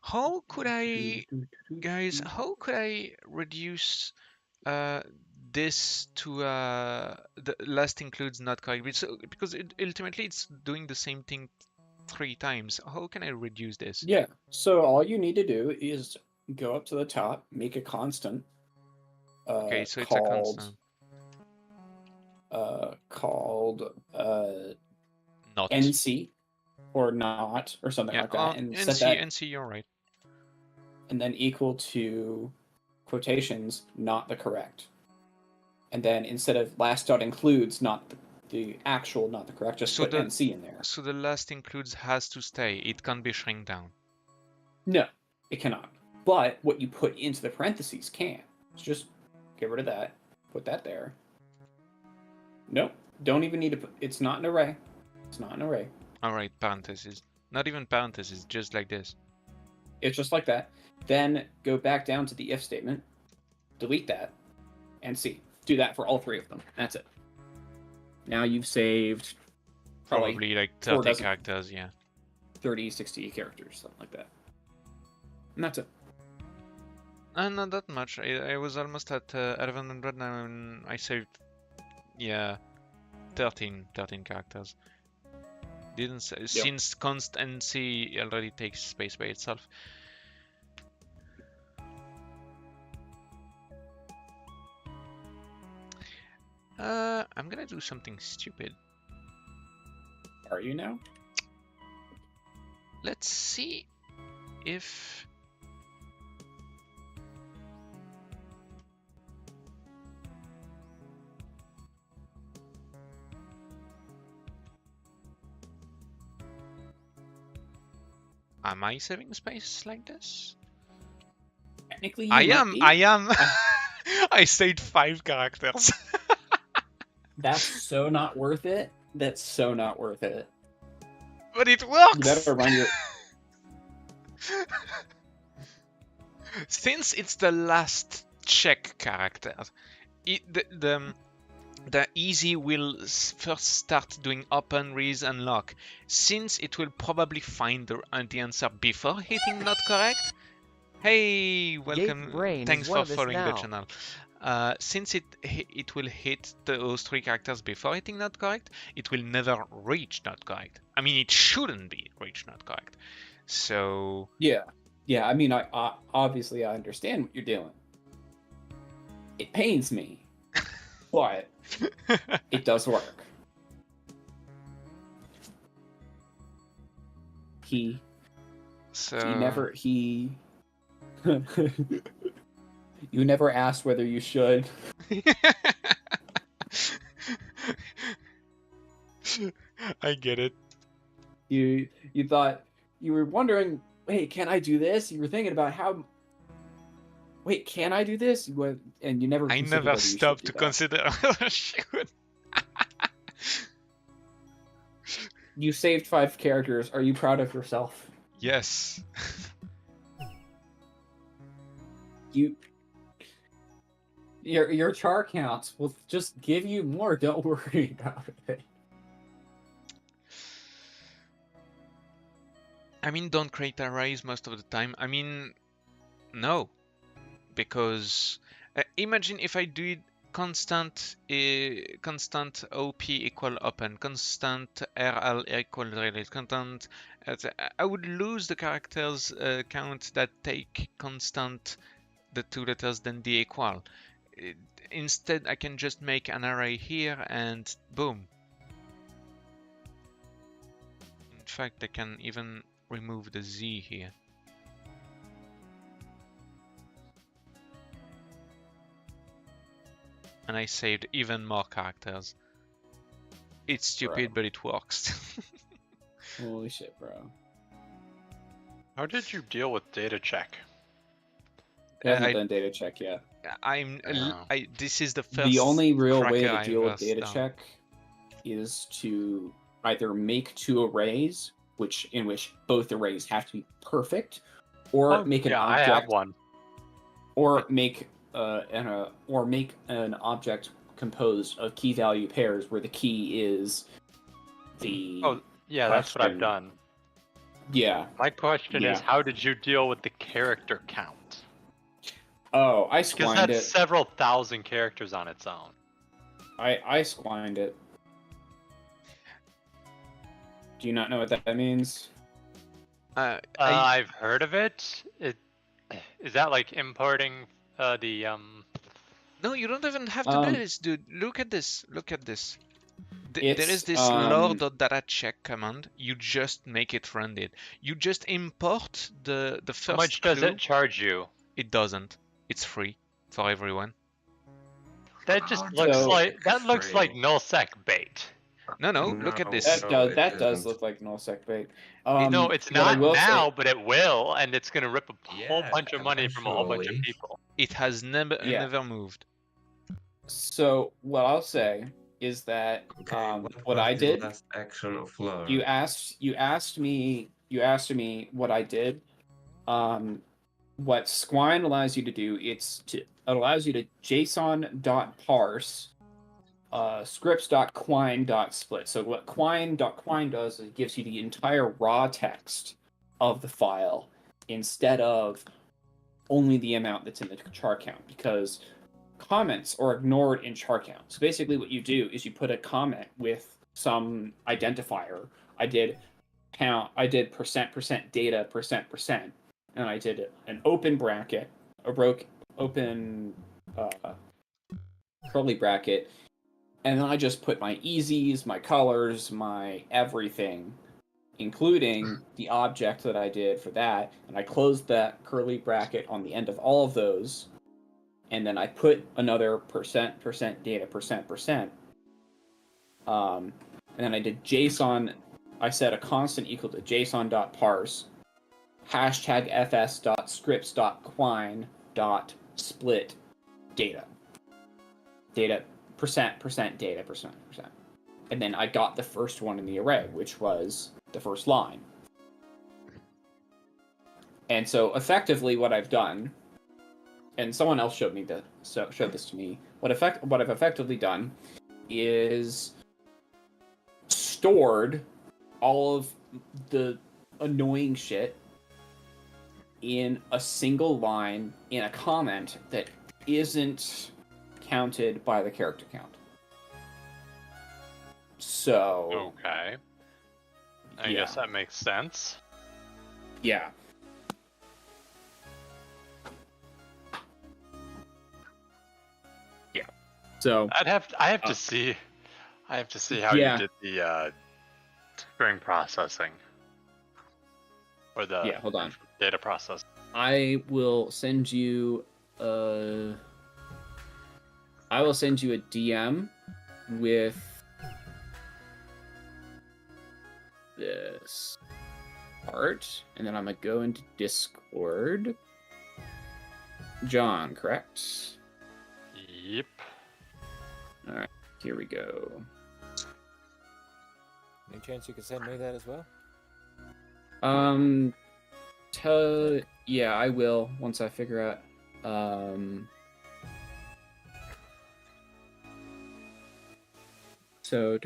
How could I, guys? How could I reduce this to the last includes not correct? So, because ultimately it's doing the same thing 3 times. How can I reduce this? Yeah. So all you need to do is go up to the top, make a constant. Okay, so it's a constant. called Not. NC or not or something like that, and set that NC, you're right. and then equal to quotations, not the correct. And then instead of last dot includes, not the actual, not the correct, just put NC in there. So the last includes has to stay. It can't be shrink down. No, it cannot. But what you put into the parentheses can. So just get rid of that. Put that there. Nope. Don't even need to put... It's not an array. It's not an array. Alright, parentheses. Not even parentheses, just like this. It's just like that. Then go back down to the if statement. Delete that. And see. Do that for all three of them. That's it. Now you've saved... Probably like 30 characters, yeah. 30, 60 characters, something like that. And that's it. Not that much. I was almost at 1100 now, and I saved, yeah, 13 characters. Didn't say, yep. Since const NC already takes space by itself. I'm gonna do something stupid. Are you now? Let's see if... Am I saving space like this? Technically, I am. I saved 5 characters. That's so not worth it. That's so not worth it. But it works! You better run your... Since it's the last check character, the easy will first start doing open, read, and lock. Since it will probably find the answer before hitting not correct. Hey, welcome. Thanks for following the channel. Since it will hit those 3 characters before hitting not correct, it will never reach not correct. I mean, it shouldn't be reach not correct. So yeah. I mean, I obviously I understand what you're doing. It pains me, but it does work. He You never asked whether you should. I get it. You thought, you were wondering, wait, can I do this? You were thinking about how... Wait, can I do this? And you never... I never stopped to consider whether she would. You saved 5 characters. Are you proud of yourself? Yes. Your char counts will just give you more. Don't worry about it. I mean, don't create arrays most of the time. I mean, no, because imagine if I do it constant OP equal open, constant RL equal relate, constant. I would lose the characters count that take constant the 2 letters then the equal. Instead, I can just make an array here and boom. In fact, I can even remove the Z here. And I saved even more characters. It's stupid, but it works. Holy shit, bro. How did you deal with data check? I haven't done data check yet. This is the first. The only real way to deal with data check is to either make 2 arrays, in which both arrays have to be perfect, or make an object. I have one. Or make an object composed of key value pairs where the key is the. Oh yeah, that's what I've done. Yeah. My question is, how did you deal with the character count? Oh, I squined it. Because that's several thousand characters on its own. I squined it. Do you not know what that means? I've heard of it. Is that like importing the No, you don't even have to do this, dude. Look at this. Look at this. There It's, is this lore.datacheck command. You just make it run it. You just import the first How much does clue. it charge you? It doesn't. It's free for everyone. That just looks like nullsec bait. No, look at this. That does look like nullsec bait. No, it's what I not will now, say- but it will, and it's gonna rip a whole bunch of money from a whole bunch of eventually. people. It has never moved. So what I'll say is that what I did. Last action of lore. You asked me what I did. What Squine allows you to do, it allows you to json.parse scripts.quine.split. So what quine.quine does is it gives you the entire raw text of the file instead of only the amount that's in the char count, because comments are ignored in char count. So basically what you do is you put a comment with some identifier. I did percent data %%, and I did an open bracket, open curly bracket, and then I just put my easies, my colors, my everything, including the object that I did for that, and I closed that curly bracket on the end of all of those, and then I put another percent data %%, and then I did JSON. I set a constant equal to json.parse #fs.scripts.quine.split data %% data %%, and then I got the first one in the array, which was the first line. And so effectively what I've done, and someone else showed this to me, what I've effectively done is stored all of the annoying shit in a single line in a comment that isn't counted by the character count. So Okay. I guess that makes sense. Yeah. Yeah. So I have to see how you did the string processing or the hold on. data process. I will send you a DM with this part, and then I'm gonna go into Discord. John, correct? Yep. All right, here we go. Any chance you could send me that as well? Yeah, I will once I figure out. So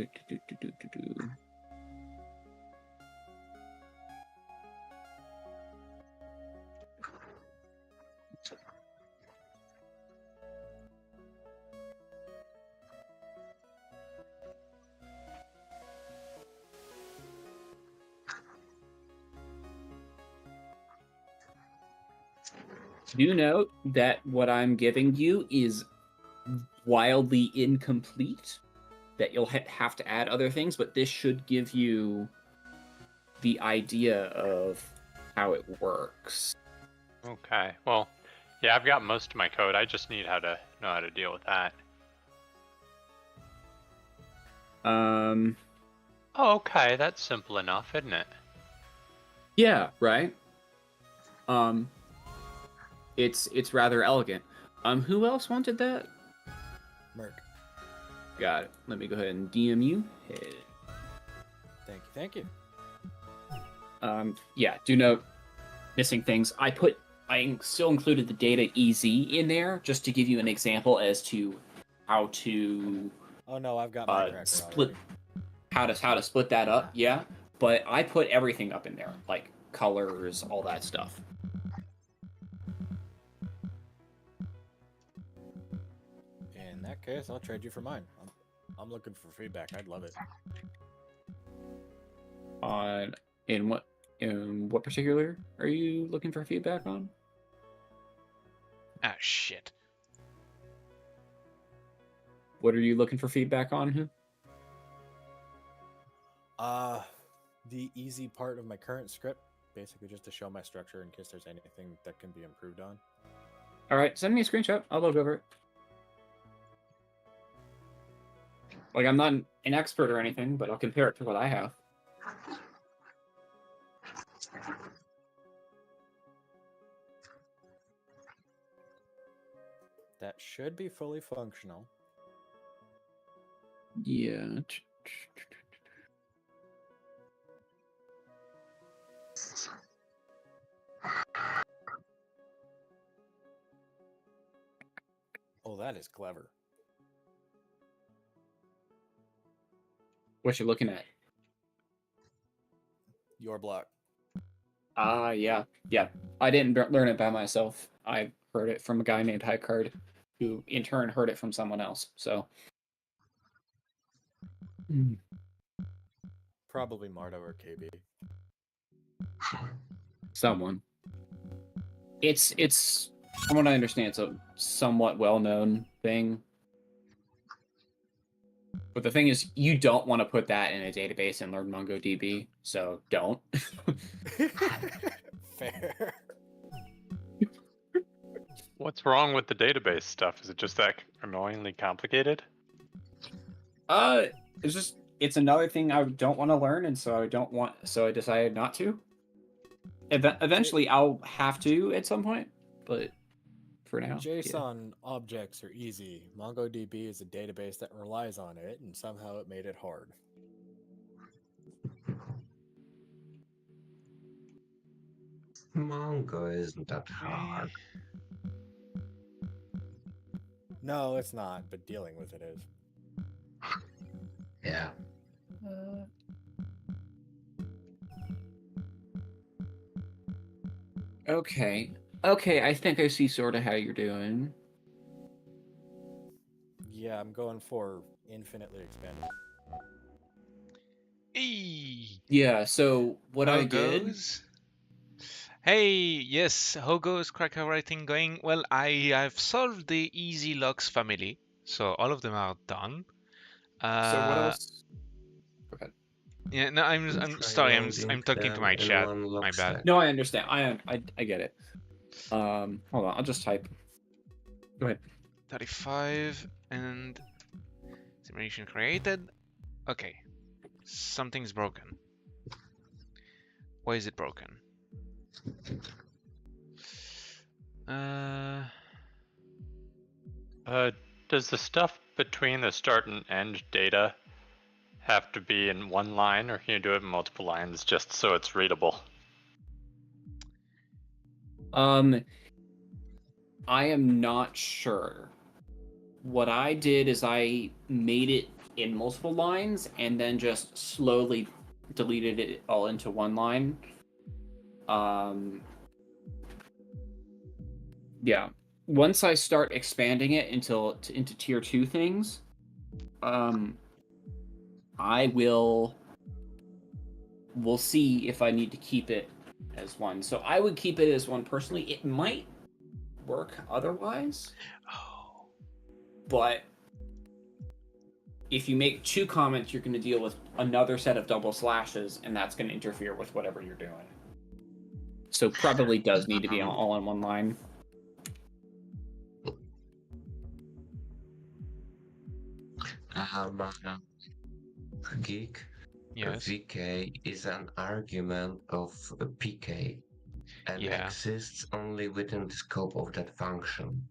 do note that what I'm giving you is wildly incomplete, that you'll have to add other things, but this should give you the idea of how it works. Okay. Well, yeah, I've got most of my code. I just need know how to deal with that. Oh, okay. That's simple enough, isn't it? Yeah, right? It's rather elegant. Who else wanted that? Merc. Got it. Let me go ahead and DM you. Hey. Thank you. Yeah, do note missing things. I still included the data easy in there just to give you an example as to how to Oh no, I've got my split how to split that up. Yeah, but I put everything up in there, like colors, all that stuff. In that case, I'll trade you for mine. I'm looking for feedback. I'd love it. In what particular are you looking for feedback on? Ah, shit. What are you looking for feedback on? The easy part of my current script, basically just to show my structure in case there's anything that can be improved on. All right, send me a screenshot. I'll look over it. Like, I'm not an expert or anything, but I'll compare it to what I have. That should be fully functional. Yeah. Oh, that is clever. What you looking at? Your block. Yeah. I didn't learn it by myself. I heard it from a guy named Highcard, who in turn heard it from someone else. So. Probably Marta or KB. Someone. It's from what I understand, it's a somewhat well-known thing. But the thing is, you don't want to put that in a database and learn MongoDB, so don't. Fair. What's wrong with the database stuff? Is it just that annoyingly complicated? It's another thing I don't want to learn, and so I decided not to. Eventually, I'll have to at some point, but for now, JSON objects are easy. MongoDB is a database that relies on it, and somehow it made it hard. Mongo isn't that hard. No, it's not, but dealing with it is. Yeah. Okay, I think I see sort of how you're doing. Yeah, I'm going for infinitely expanded. Yeah, so what I did... Hey, yes, how goes Cracker Writing going? Well, I've solved the easy logs family, so all of them are done. So what else? Okay. Yeah, no, I'm sorry, I'm talking to my chat. My bad. No, I understand. I get it. Hold on, I'll just type. Go ahead. 35 and simulation created. Okay, something's broken. Why is it broken? Does the stuff between the start and end data have to be in one line, or can you do it in multiple lines just so it's readable? I am not sure. What I did is I made it in multiple lines and then just slowly deleted it all into one line. Yeah. Once I start expanding it into tier 2 things, we'll see if I need to keep it as one. So I would keep it as one personally. It might work otherwise. But if you make 2 comments, you're going to deal with another set of double slashes, and that's going to interfere with whatever you're doing. So probably does need to be all in one line. Geek. Yes. VK is an argument of PK and exists only within the scope of that function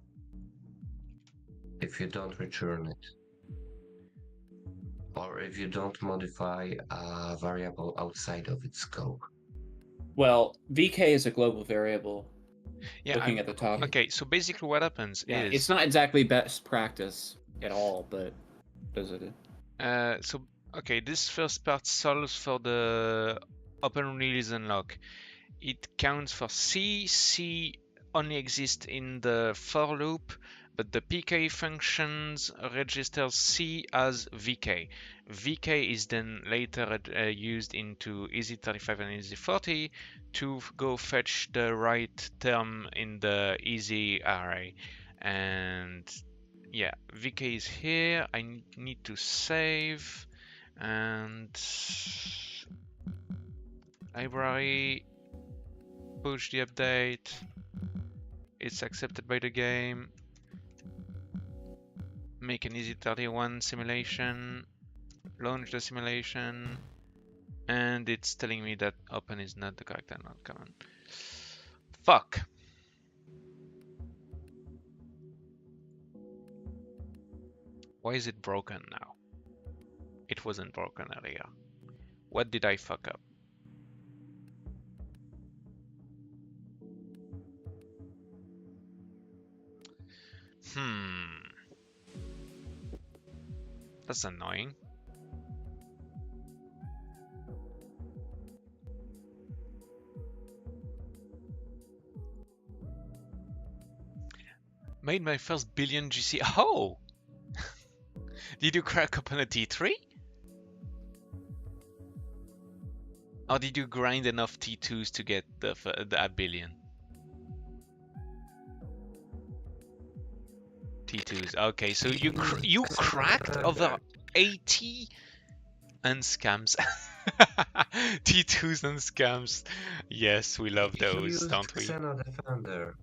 if you don't return it, or if you don't modify a variable outside of its scope. Well, VK is a global variable. Yeah, looking at the top. Okay, so basically what happens is... It's not exactly best practice at all, but does it? Okay, this first part solves for the open release unlock. It counts for C. C only exists in the for loop, but the PK functions registers C as VK. VK is then later used into easy35 and easy40 to go fetch the right term in the easy array. And yeah, VK is here. I need to save and library, push the update. It's accepted by the game. Make an easy 31 simulation. Launch the simulation. And it's telling me that open is not the character, not common. Fuck. Why is it broken now? It wasn't broken earlier. What did I fuck up? That's annoying. Made my first billion GC. Oh! Did you crack open a T3? Or did you grind enough T2s to get a billion? T2s. Okay, so you cracked over 80 and scams. T2s and scams. Yes, we love those, don't we? Xeno Defender.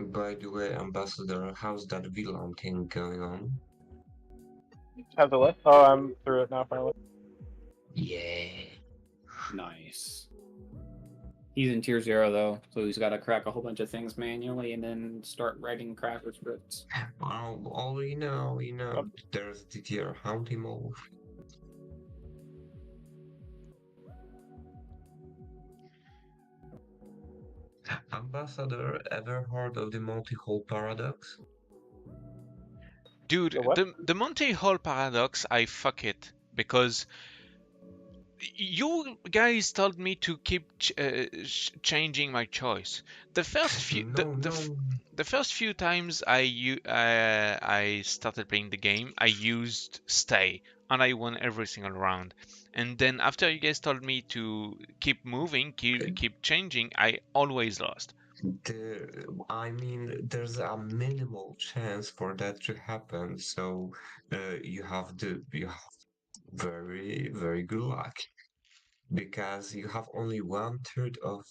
By the way, Ambassador, how's that VLAN thing going on? Have the list? Oh, I'm through it now finally. Yeah. Nice. He's in tier 0 though, so he's got to crack a whole bunch of things manually and then start writing cracker scripts. Well, all you know, there's the tier hunting mode. Ambassador, ever heard of the Monty Hall paradox? Dude, the Monty Hall paradox, I fuck it because you guys told me to keep changing my choice. The first few, the first few times I started playing the game, I used stay and I won every single round. And then after you guys told me to keep moving, keep changing, I always lost. I mean, there's a minimal chance for that to happen, so you have very, very good luck, because you have only one third of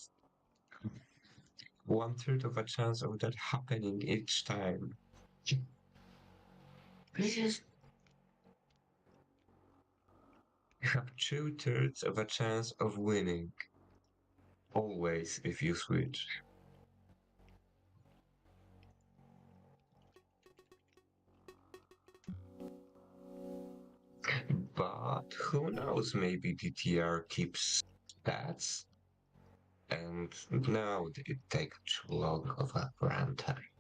a chance of that happening each time. You have 2/3 of a chance of winning. Always, if you switch. But who knows, maybe DTR keeps stats, and now it takes too long of a runtime.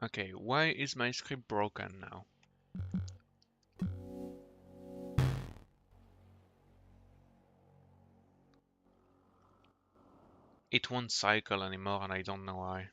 Okay, why is my script broken now? It won't cycle anymore and I don't know why.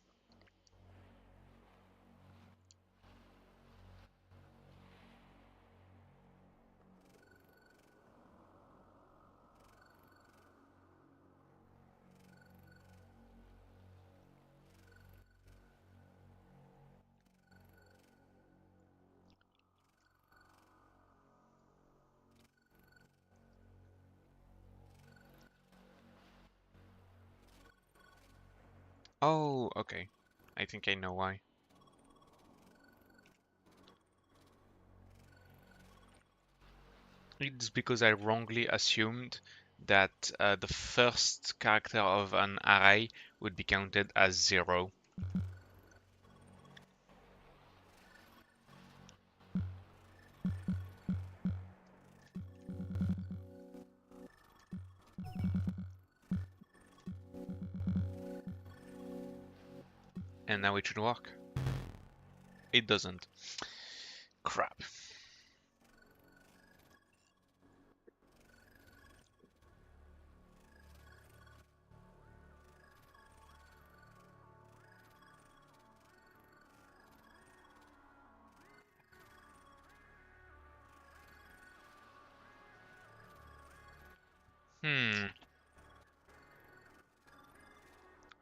Oh, okay. I think I know why. It's because I wrongly assumed that the first character of an array would be counted as 0. And now it should work. It doesn't. Crap.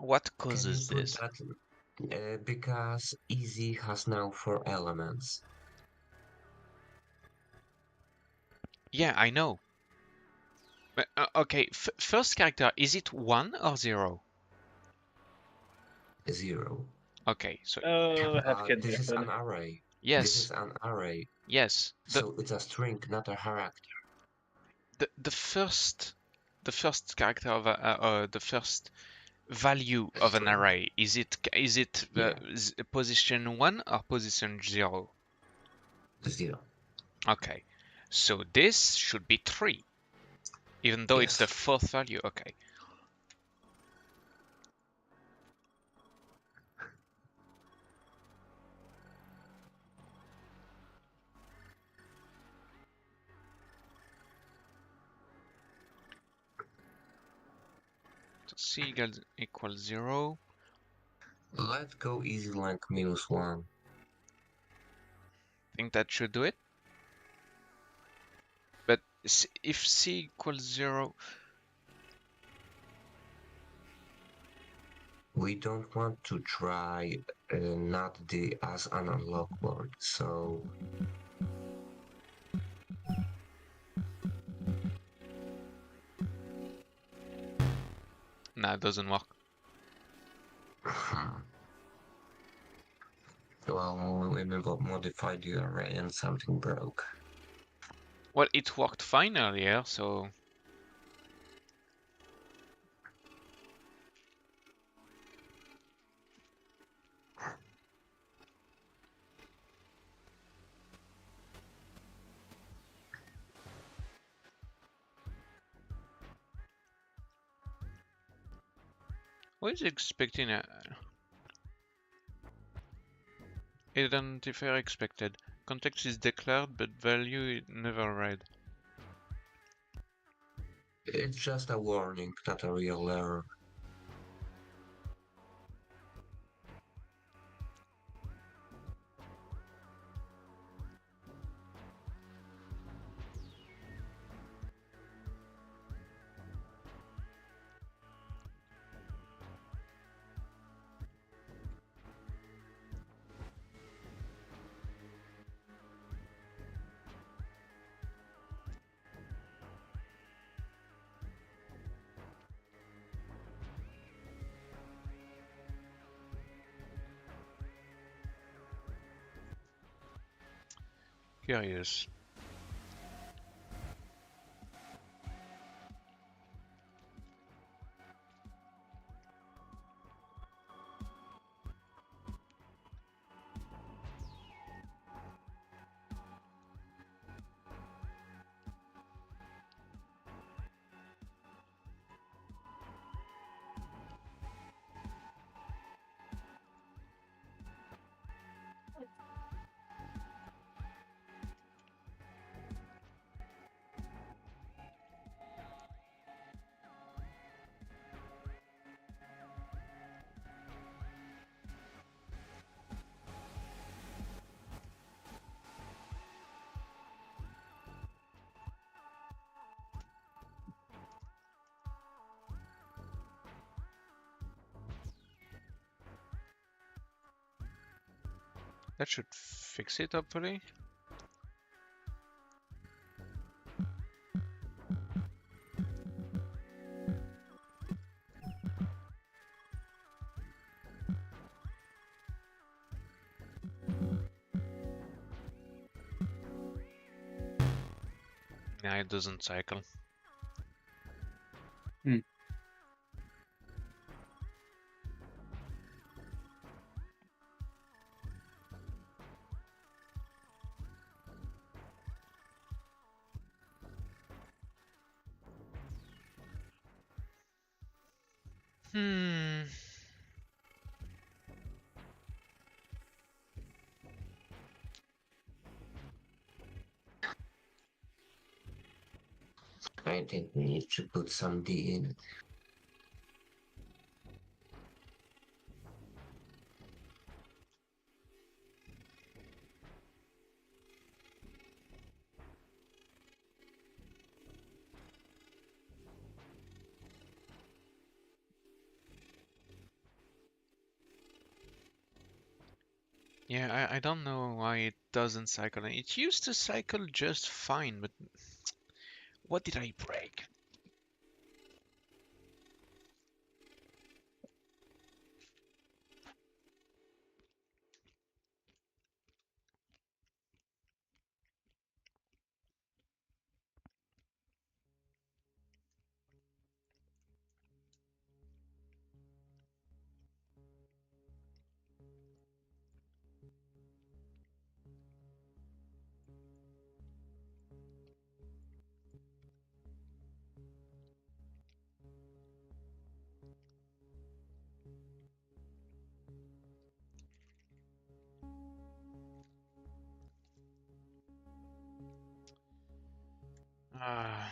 What Can you causes put this? that? Because easy has now 4 elements. Yeah, I know. But, okay, first character, is it 1 or 0? 0. Okay, so This is an array. yes. This is an array. Yes. So it's a string, not a character. The first character of the first value of an array, is it position 1 or position 0? 0. Okay, so this should be 3, even though it's the Yes. 4th value. Okay. So C equals 0. Let's go easy length -1. Think that should do it. But if C equals 0, we don't want to try not the as an unlock word, so nah, it doesn't work. well, we modified the array and something broke. Well, it worked fine earlier, so what is expecting a identifier expected? Context is declared, but value is never read. It's just a warning, not a real error. Curious. That should fix it, hopefully. Nah, it doesn't cycle. Hmm. I think we need to put some D in it. Yeah, I don't know why it doesn't cycle. It used to cycle just fine, but what did I break? Ah.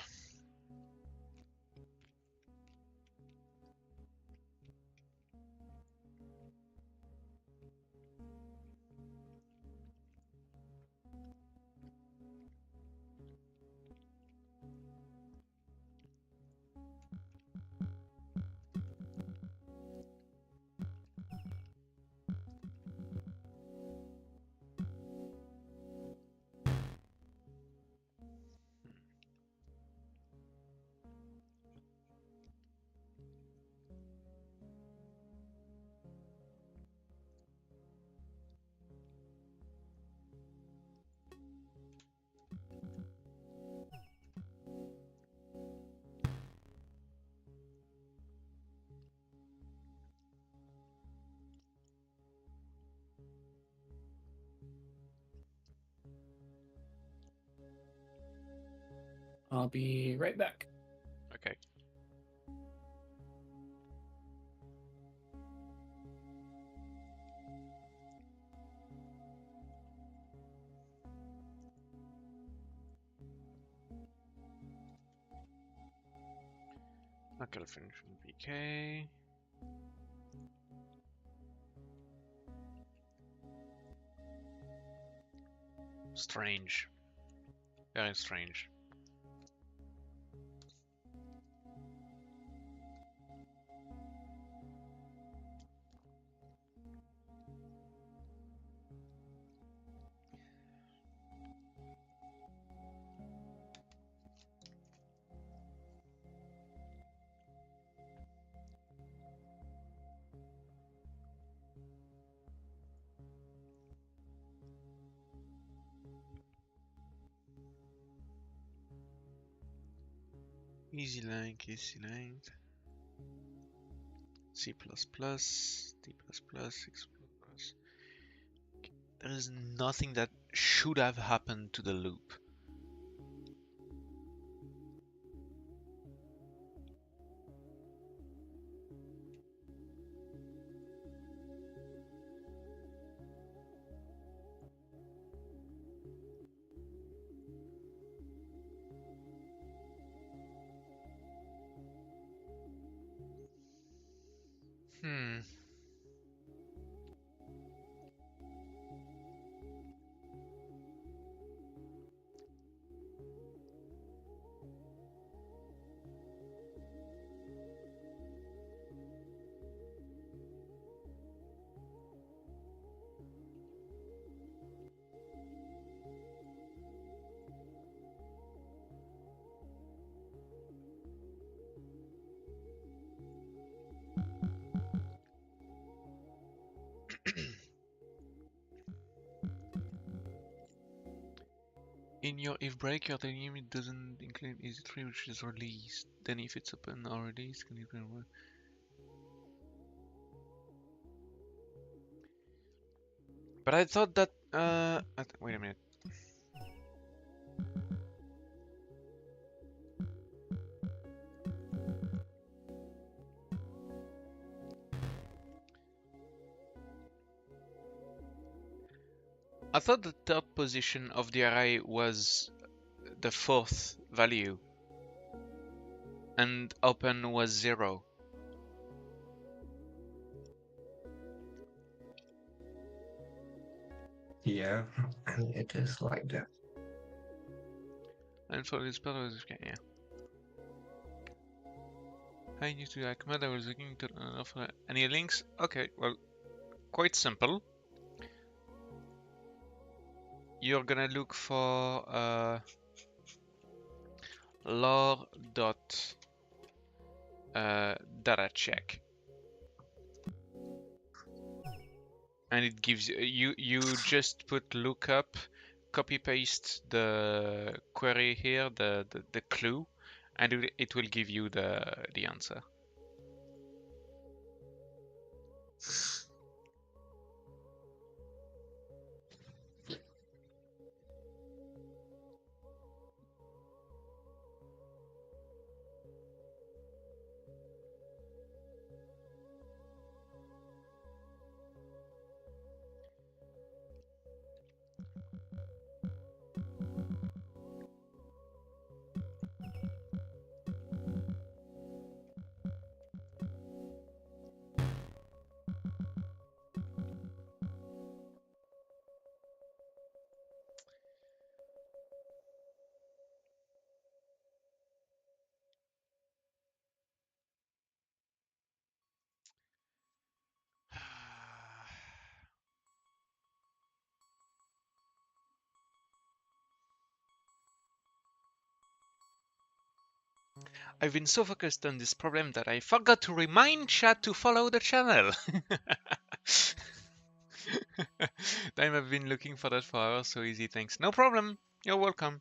I'll be right back. Okay. Knuckle finish from PK. Strange. Very strange. Easy length, easy length. C++, D++, X++. There is nothing that should have happened to the loop. In your if breaker, the limit doesn't include EZ3, which is released. Then if it's open or released, can you work? But I thought that wait a minute. I thought the top position of the array was the fourth value and open was 0. Yeah, and it is like that. And for this part was okay, yeah. I need to Ahmed, I was looking to offer any links. Okay, well, quite simple. you're gonna look for lore dot data check, and it gives you just put lookup, copy paste the query here, the clue, and it will give you the answer. I've been so focused on this problem that I forgot to remind chat to follow the channel. Time I've been looking for that for hours, so easy, thanks. No problem, you're welcome.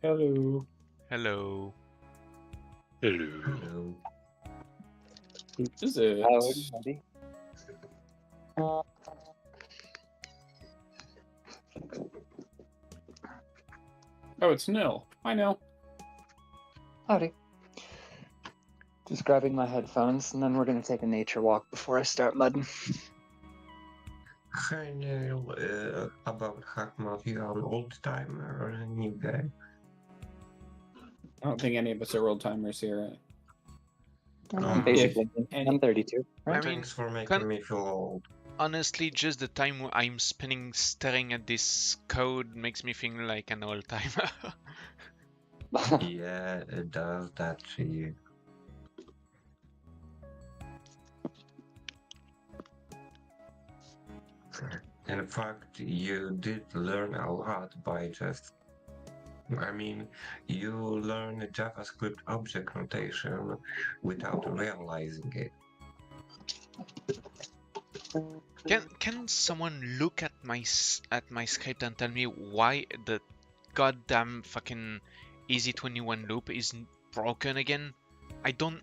Hello. Hello. Hello. Who is it? Hello, buddy. Oh, it's Nil. Hi, Nil. Howdy. Just grabbing my headphones, and then we're gonna take a nature walk before I start mudding. Hi Neil, about Hackmouth, you are an old timer or a new guy? I don't think any of us are old timers here. Basically, I'm 32. I mean, Thanks for making me feel old. Honestly, just the time I'm spending staring at this code makes me feel like an old timer. Yeah, it does that to you. In fact, you did learn a lot by just... I mean, you learn JavaScript object notation without realizing it. Can someone look at my script and tell me why the goddamn fucking EZ21 loop is broken again? I don't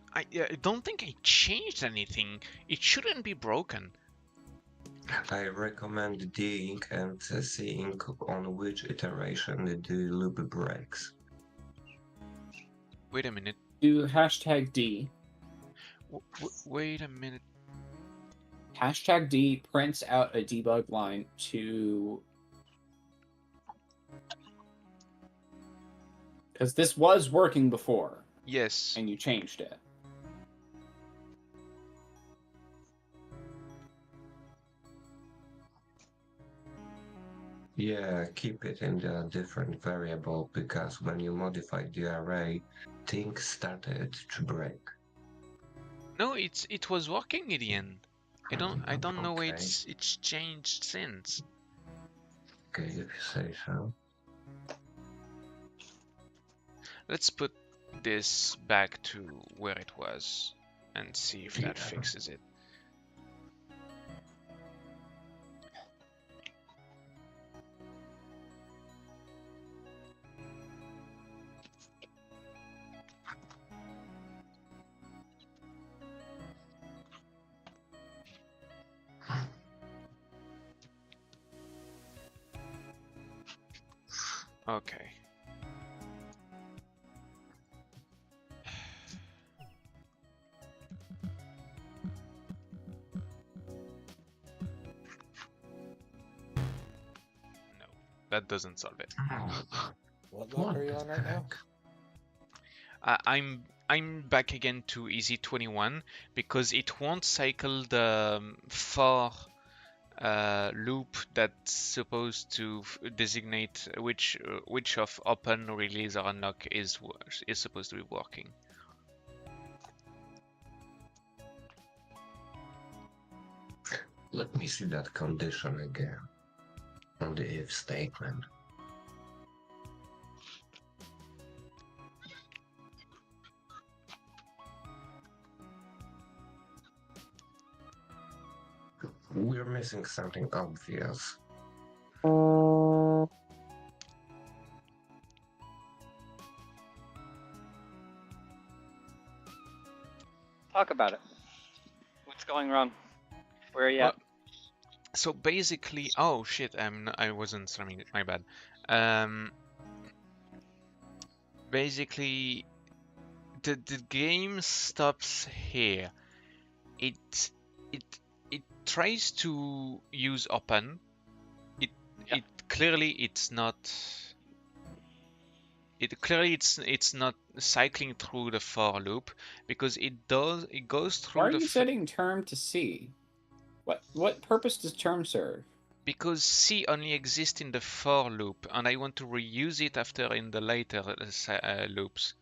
think I changed anything. It shouldn't be broken. I recommend digging and seeing on which iteration the loop breaks. Wait a minute. Do hashtag D. Wait a minute. Hashtag D prints out a debug line to... Because this was working before. Yes. And you changed it. Yeah, keep it in the different variable, because when you modified the array, things started to break. No, it was working in the end. I don't know why Okay. it's changed since. Okay, if you say so. Let's put this back to where it was and see if that Yeah. fixes it. Okay. No, that doesn't solve it. What lock are you on right now? I'm back again to easy 21 because it won't cycle the for loop that's supposed to designate which of open, release, or unlock is supposed to be working. Let me see that condition again on the if statement. We're missing something obvious. Talk about it. What's going wrong? Where are you at? So basically, oh shit, I wasn't streaming it. My bad. Basically, the game stops here. It tries to use open. It clearly it's not. It's not cycling through the for loop because it goes through. Why are you setting term to C? What purpose does term serve? Because C only exists in the for loop, and I want to reuse it after in the later loops.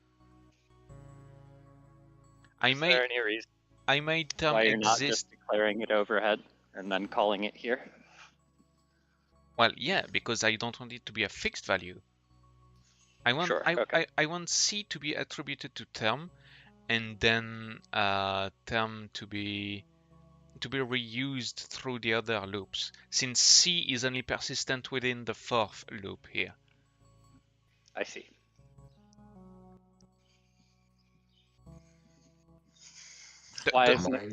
Is there any reason I made term why you're not exist. just declaring it overhead and then calling it here? Well, yeah, because I don't want it to be a fixed value. I want I want C to be attributed to term, and then term to be reused through the other loops, since C is only persistent within the fourth loop here. I see.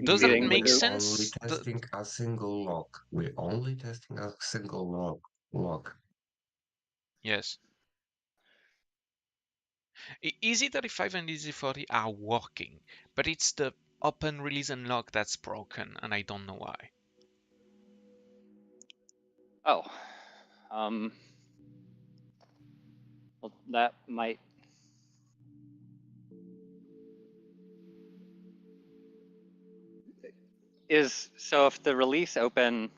Does that make sense? We're only testing a single lock. We're only testing a single lock. Yes. EZ35 and EZ40 are working, but it's the open, release, and lock that's broken, and I don't know why. Oh. Well, that might... So if the release open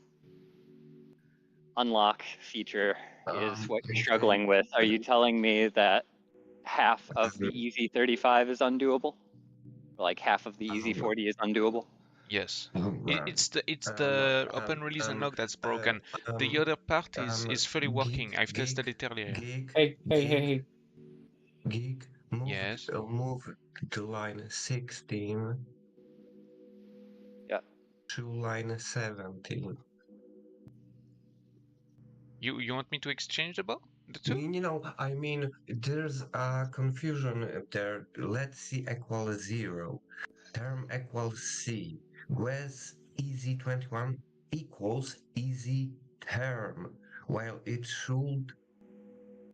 unlock feature is what you're struggling with, are you telling me that half of the EZ35 is undoable? Like half of the EZ40 is undoable? Yes. It's the open, release, and lock that's broken. The other part is fully working. I've tested it earlier. Hey. Geek, move to line 16. Yeah. To line 17. You want me to exchange the two? You know, I mean, there's a confusion there. Let C equal 0. Term equals C. Whereas EZ21 equals easy term, while it should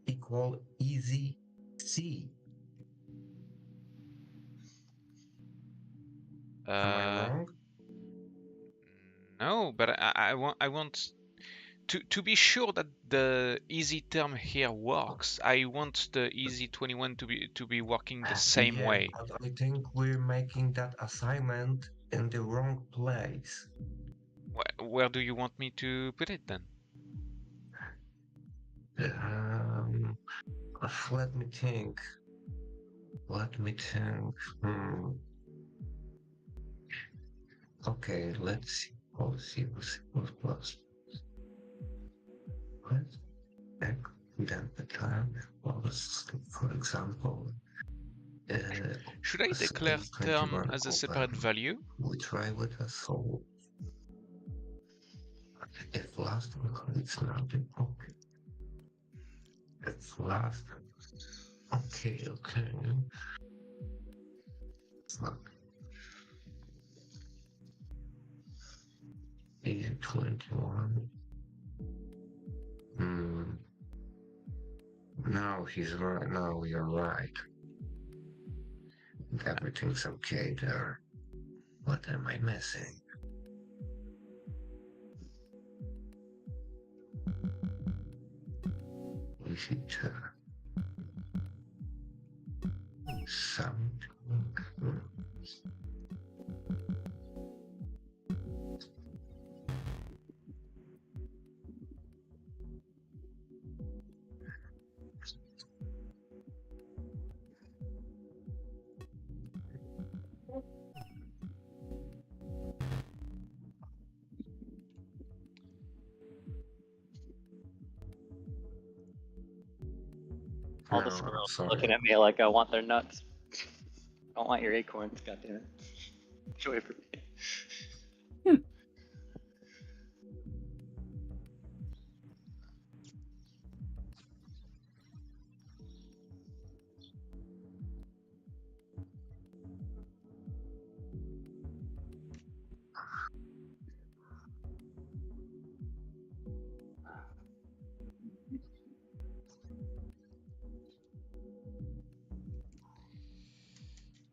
equal easy C. Am I wrong? No, but I want to be sure that the easy term here works. I want the EZ21 to be working the same way. But I think we're making that assignment in the wrong place. Where do you want me to put it then? Let me think. Okay, let's see. C++. Then the term was, for example, should I declare term as a separate value? We try with a solve. If last includes nothing, okay. If last, okay. So, EZ21. No, he's right. No, you're right. Everything's okay there. What am I missing? Is it something? All the squirrels looking at me like I want their nuts. I don't want your acorns, goddammit. Get away from me.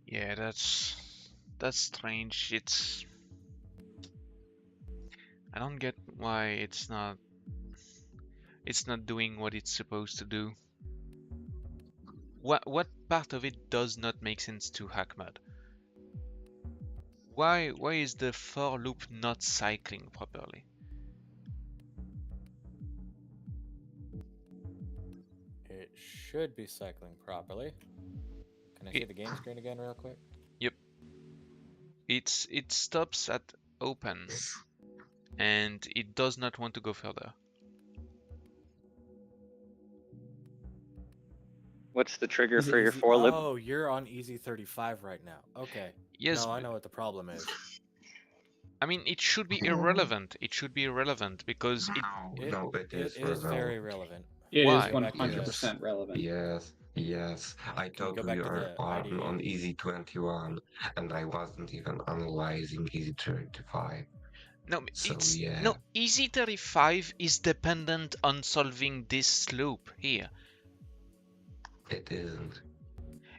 Yeah, that's strange. I don't get why it's not doing what it's supposed to do. What part of it does not make sense to HackMud? Why is the for loop not cycling properly? It should be cycling properly. Can I see the game screen again real quick? Yep. It stops at open and it does not want to go further. What's the trigger for your for loop? Oh, you're on easy 35 right now. Okay. Yes. No, I know what the problem is. I mean, it should be irrelevant. It should be irrelevant because it is very relevant. It Why? is 100% relevant. Yes. I thought we are on easy 21, and I wasn't even analyzing easy 35. No, So, no. Easy 35 is dependent on solving this loop here. It isn't.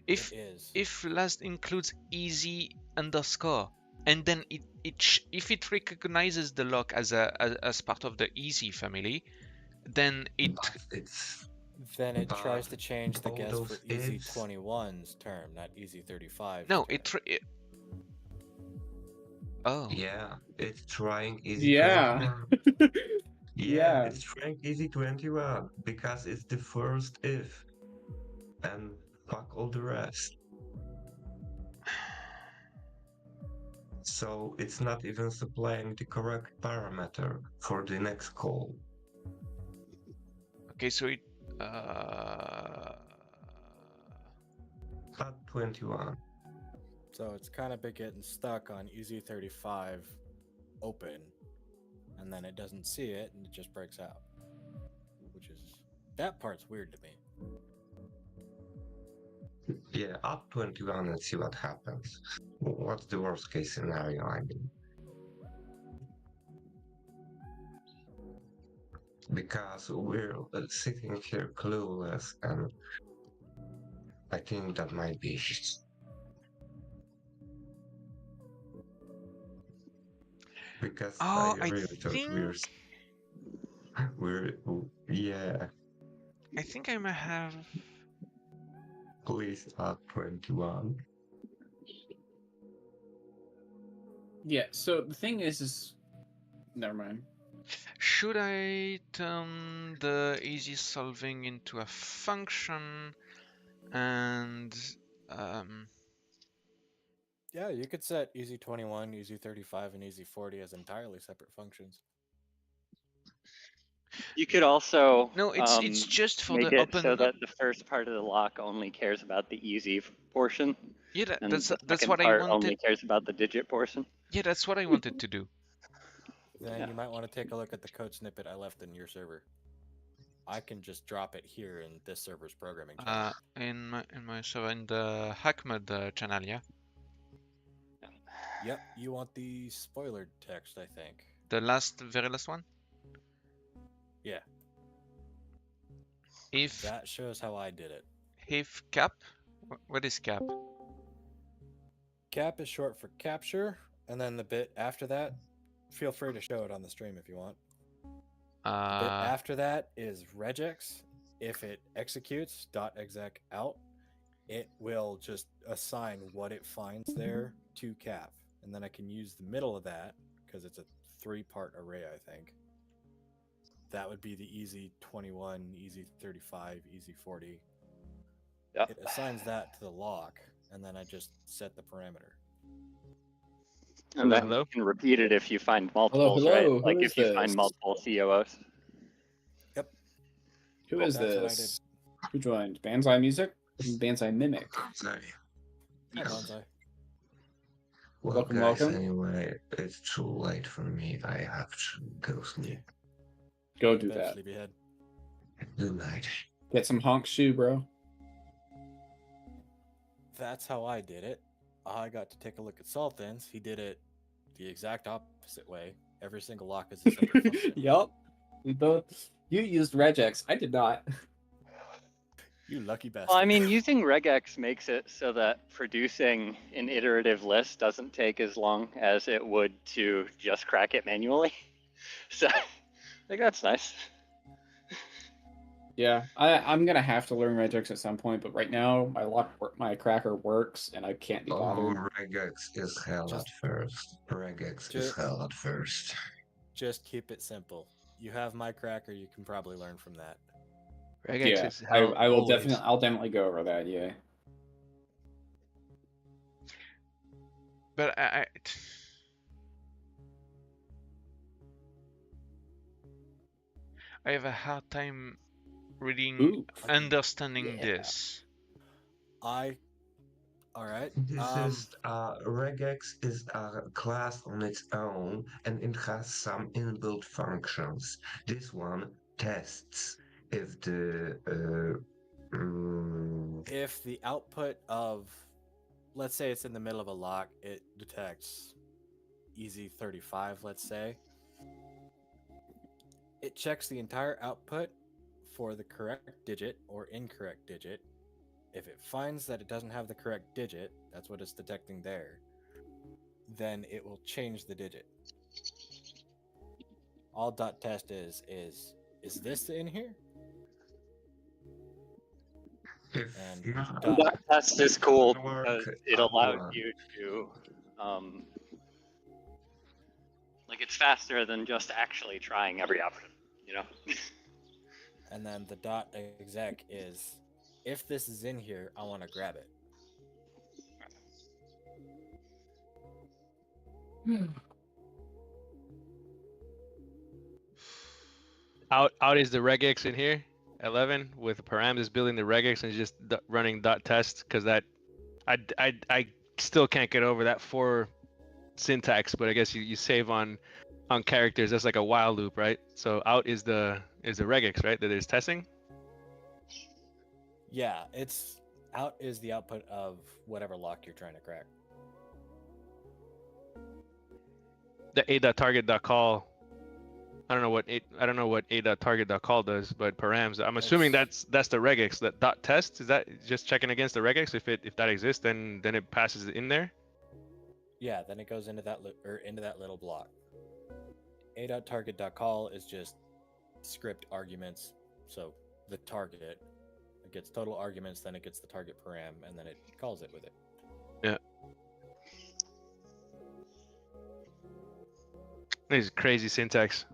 If last includes easy underscore, and then if it recognizes the lock as part of the easy family, then it tries to change the guess for easy 21's term, not easy 35. No, oh. Yeah, it's trying easy. Yeah. 21. Yeah. It's trying easy 21 because it's the first if, and fuck all the rest. So it's not even supplying the correct parameter for the next call. Okay, so it At 21. So it's kind of been getting stuck on easy 35 open, and then it doesn't see it and it just breaks out, that part's weird to me. Yeah, up 21 and see what happens. What's the worst case scenario, I mean? Because we're sitting here clueless, and I think that might be because I really thought yeah. I think I might have. Please add 21. Yeah, so the thing is never mind. Should I turn the easy solving into a function and Yeah, you could set easy 21, easy 35, and easy 40 as entirely separate functions. You could also it's just for make the it open so that the first part of the lock only cares about the easy portion. Yeah, and that's the second what I part wanted. only cares about the digit portion. Yeah, that's what I wanted to do. Then you might want to take a look at the code snippet I left in your server. I can just drop it here in this server's programming channel. In my server, in the HackMud channel, yeah. Yep, you want the spoiler text, I think. The very last one. Yeah. If That shows how I did it. if cap, what is cap? Cap is short for capture, and then the bit after that, feel free to show it on the stream if you want. The bit after that is regex. If it executes .exec out, it will just assign what it finds there to cap. And then I can use the middle of that, because it's a 3-part array, I think. That would be the easy 21, easy 35, easy 40. Yep. It assigns that to the lock, and then I just set the parameter. And then you can repeat it if you find multiples, hello. right? Who Like is if you this? find multiple COOs. Yep. Who is That's what I this? Who joined? Banzai Music? Banzai Mimic. Banzai. Hi, Bonsai. Well, Welcome, guys, welcome. anyway, it's too late for me. I have to go sleep. Go do Better that. sleepyhead. Good night. Get some honk shoe, bro. That's how I did it. I got to take a look at Sultan's. He did it the exact opposite way. Every single lock is a separate function. Yup. We both. You used regex. I did not. You lucky bastard. Well, I mean, using regex makes it so that producing an iterative list doesn't take as long as it would to just crack it manually. So, I think that's nice. Yeah, I'm gonna have to learn regex at some point, but right now my cracker works and I can't be Oh, bothered. regex is hell at first. Regex is hell at first. Just keep it simple. You have my cracker, you can probably learn from that. Regex Yeah, is hell I will always. I'll definitely go over that. Yeah. But I have a hard time reading, understanding this. Alright. This is regex is a class on its own, and it has some inbuilt functions. This one tests if the If the output of, let's say it's in the middle of a lock, it detects easy 35, let's say. It checks the entire output for the correct digit or incorrect digit. If it finds that it doesn't have the correct digit, that's what it's detecting there, then it will change the digit. All .test is this in here? And That test is cool because it allows you to, like, it's faster than just actually trying every option, you know? And then the .exec is, if this is in here, I want to grab it. Out is the regex in here, 11 with param is building the regex and just running .test because that I still can't get over that 4 syntax, but I guess you save on characters. That's like a while loop, right? So out is the regex, right? That is testing. Yeah, it's out is the output of whatever lock you're trying to crack. The a.target.call. I don't know what a.target.call does, but params. I'm assuming that's the regex. That .test is that just checking against the regex. If that exists, then it passes in there. Yeah, then it goes into that into that little block. A.target.call is just script arguments. So the target, it gets total arguments, then it gets the target param, and then it calls it with it. Yeah. This is crazy syntax.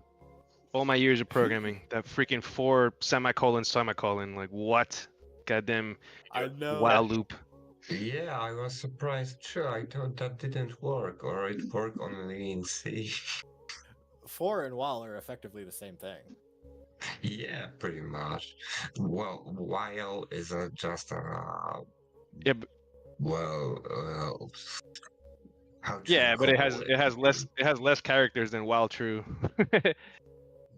All my years of programming, that freaking 4 semicolon, like what? Goddamn I know. while loop. Yeah, I was surprised too. I thought that didn't work, or it worked only in C. For and while are effectively the same thing. Yeah, pretty much. Well, while is just a. Yeah. Well, how to Yeah, but it has call less characters than while true.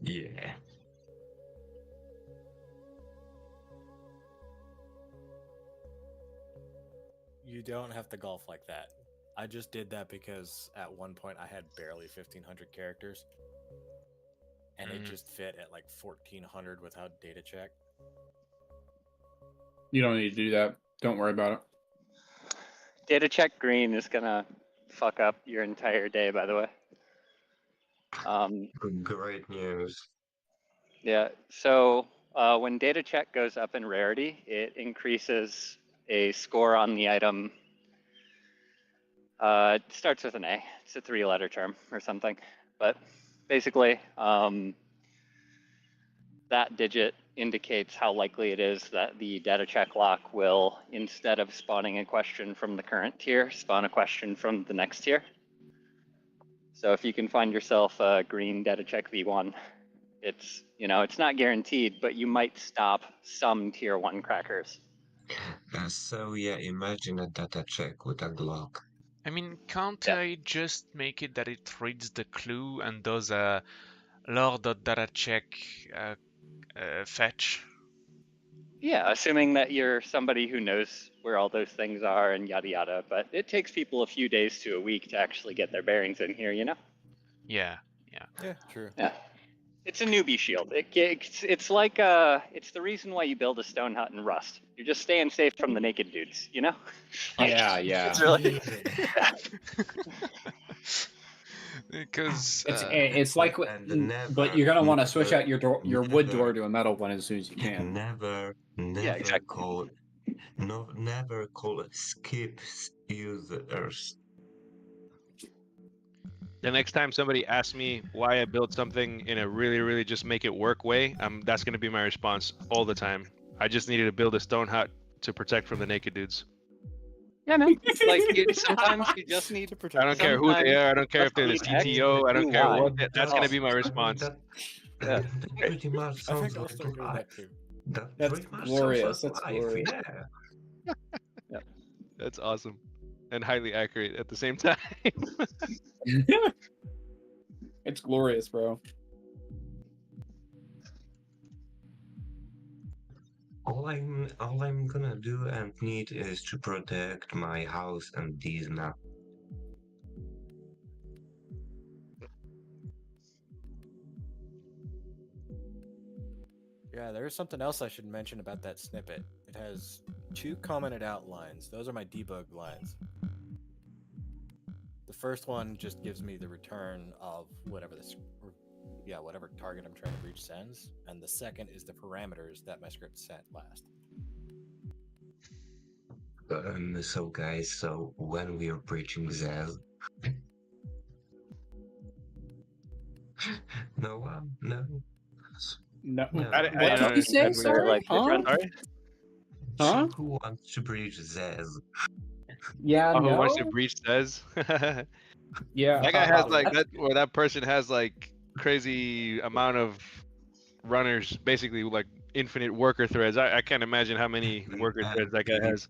Yeah. You don't have to golf like that. I just did that because at one point I had barely 1,500 characters. And it just fit at like 1,400 without data check. You don't need to do that. Don't worry about it. Data check green is gonna fuck up your entire day, by the way. Great news. Yeah, so when data check goes up in rarity, it increases a score on the item. It starts with an A. It's a 3-letter term or something. But basically, that digit indicates how likely it is that the data check lock will, instead of spawning a question from the current tier, spawn a question from the next tier. So if you can find yourself a green data check V1, it's, you know, it's not guaranteed, but you might stop some tier 1 crackers. So yeah, imagine a data check with a Glock. I mean, can't I just make it that it reads the clue and does a lore.datacheck fetch? Yeah, assuming that you're somebody who knows where all those things are and yada yada, but it takes people a few days to a week to actually get their bearings in here, you know? Yeah. Yeah, true. Yeah. It's a newbie shield. It's like it's the reason why you build a stone hut in Rust. You're just staying safe from the naked dudes, you know? Yeah. It's really because it's like, but you're gonna want to switch out your wood door to a metal one as soon as you can. Never call skip users. The next time somebody asks me why I built something in a really just make it work way, that's gonna be my response all the time. I just needed to build a stone hut to protect from the naked dudes. Yeah, man. Like sometimes you just need to protect. I don't care who they are. I don't care if they're the CTO. I don't care what. That's gonna be my response. That pretty much sounds like life. That's glorious. That's glorious. Yeah. That's awesome, and highly accurate at the same time. It's glorious, bro. All I'm gonna do and need is to protect my house and these now. Yeah, there is something else I should mention about that snippet. It has 2 commented out lines. Those are my debug lines. The first one just gives me the return of whatever whatever target I'm trying to reach sends, and the second is the parameters that my script sent last. So guys, when we are breaching Zaz, no. What did you say? Sorry? Huh? Who wants to breach Zaz? Yeah, Who no. wants to breach says? Yeah. That guy has like that, or that person has like crazy amount of runners, basically like infinite worker threads. I can't imagine how many worker threads that guy has.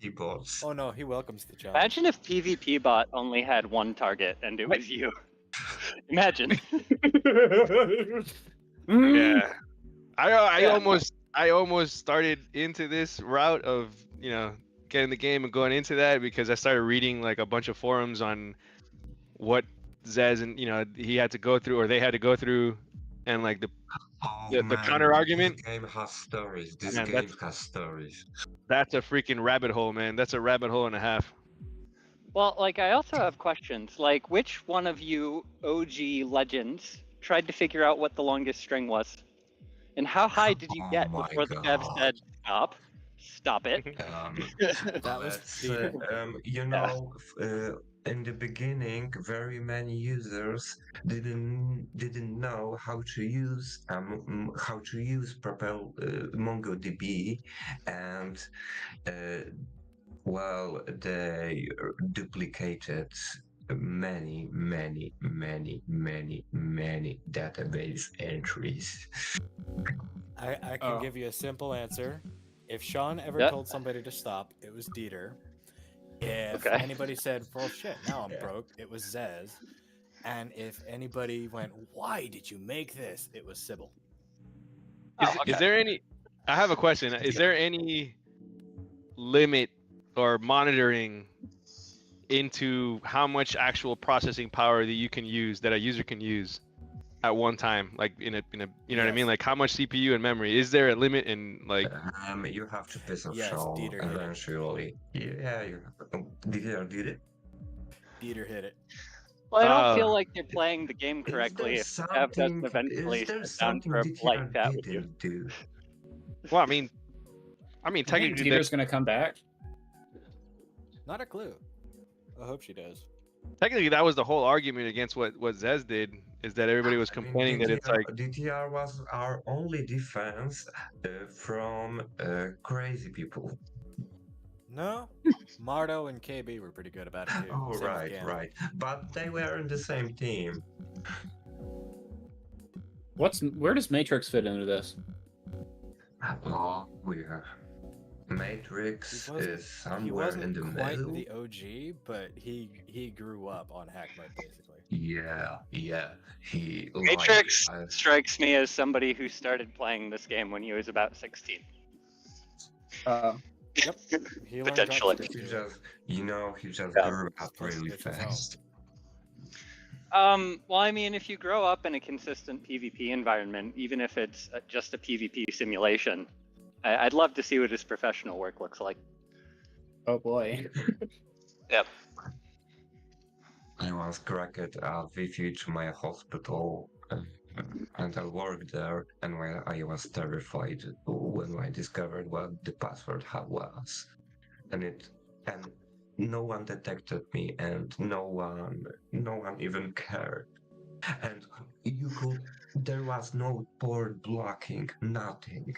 Oh no, he welcomes the job. Imagine if PvP bot only had one target and it was you. Imagine. Yeah. I almost started into this route of, you know, getting the game and going into that because I started reading like a bunch of forums on what Zez and, you know, he had to go through or they had to go through, and like the counter argument. This game has stories. This game has stories. That's a freaking rabbit hole, man. That's a rabbit hole and a half. Well, like I also have questions. Like, which one of you OG legends tried to figure out what the longest string was? And how high did you get before the dev said stop? Stop it. You know, in the beginning, very many users didn't know how to use Propel MongoDB, and well, they duplicated many database entries. I can give you a simple answer. If Sean ever told somebody to stop, it was Dieter. If anybody said, well, shit, now I'm broke, it was Zez. And if anybody went, why did you make this? It was Sybil. Is there any... I have a question. Is there any limit or monitoring into how much actual processing power that you can use, that a user can use? at one time? Like in a you know what I mean? Like how much CPU and memory? Is there a limit in like? You have to piss off Yes, Shaw Dieter hit it. eventually. Yeah, you did it? Dieter hit it. Well, I don't feel like you're playing the game correctly Is if there you have to something- eventually is there sit down something for a Dieter polite chat with you. didn't do? Well, I mean I think technically Dieter's gonna come back. Not a clue. I hope she does. technically that was the whole argument against what Zez did, is that everybody was complaining that it's like DTR was our only defense from crazy people. No, Mardo and KB were pretty good about it too. Oh, Same with right, Gam. right. But they were in the same team. Where does Matrix fit into this? Oh, we're Matrix is He somewhere in wasn't the quite middle. the OG, but he grew up on hack mode basically. Yeah. He Matrix lied. strikes me as somebody who started playing this game when he was about 16. Yep. He learned Potentially. He just, he just Yeah. grew up really fast. Well, I mean, if you grow up in a consistent PvP environment, even if it's just a PvP simulation, I'd love to see what his professional work looks like. Oh boy. Yep. I once cracked a Wi-Fi to my hospital, and I worked there, and when I was terrified when I discovered what the password was, and no one detected me, and no one even cared, and there was no port blocking, nothing.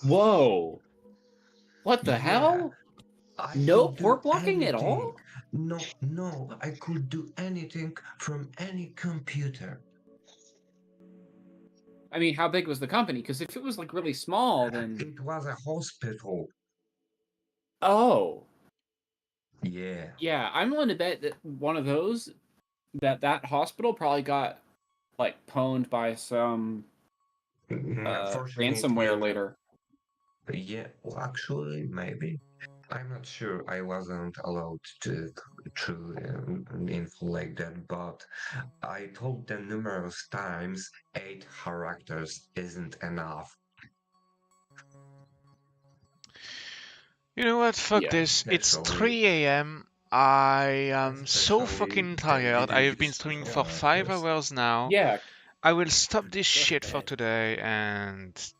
Whoa. What the Yeah. hell? I No could do port blocking at all? anything. No, I could do anything from any computer. I mean, how big was the company? Because if it was like really small, then It was a hospital. oh Yeah. yeah, I'm willing to bet that one of those that hospital probably got like pwned by some Unfortunately, ransomware later. Yeah, well, actually, maybe. I'm not sure. I wasn't allowed to info like that, but I told them numerous times 8 characters isn't enough. You know what? Fuck Yeah, this. It's especially- 3 a.m. I am so Especially fucking they tired. I didn't have been use streaming the for 5 characters. hours now. Yeah, I will stop this Just shit for bad. today and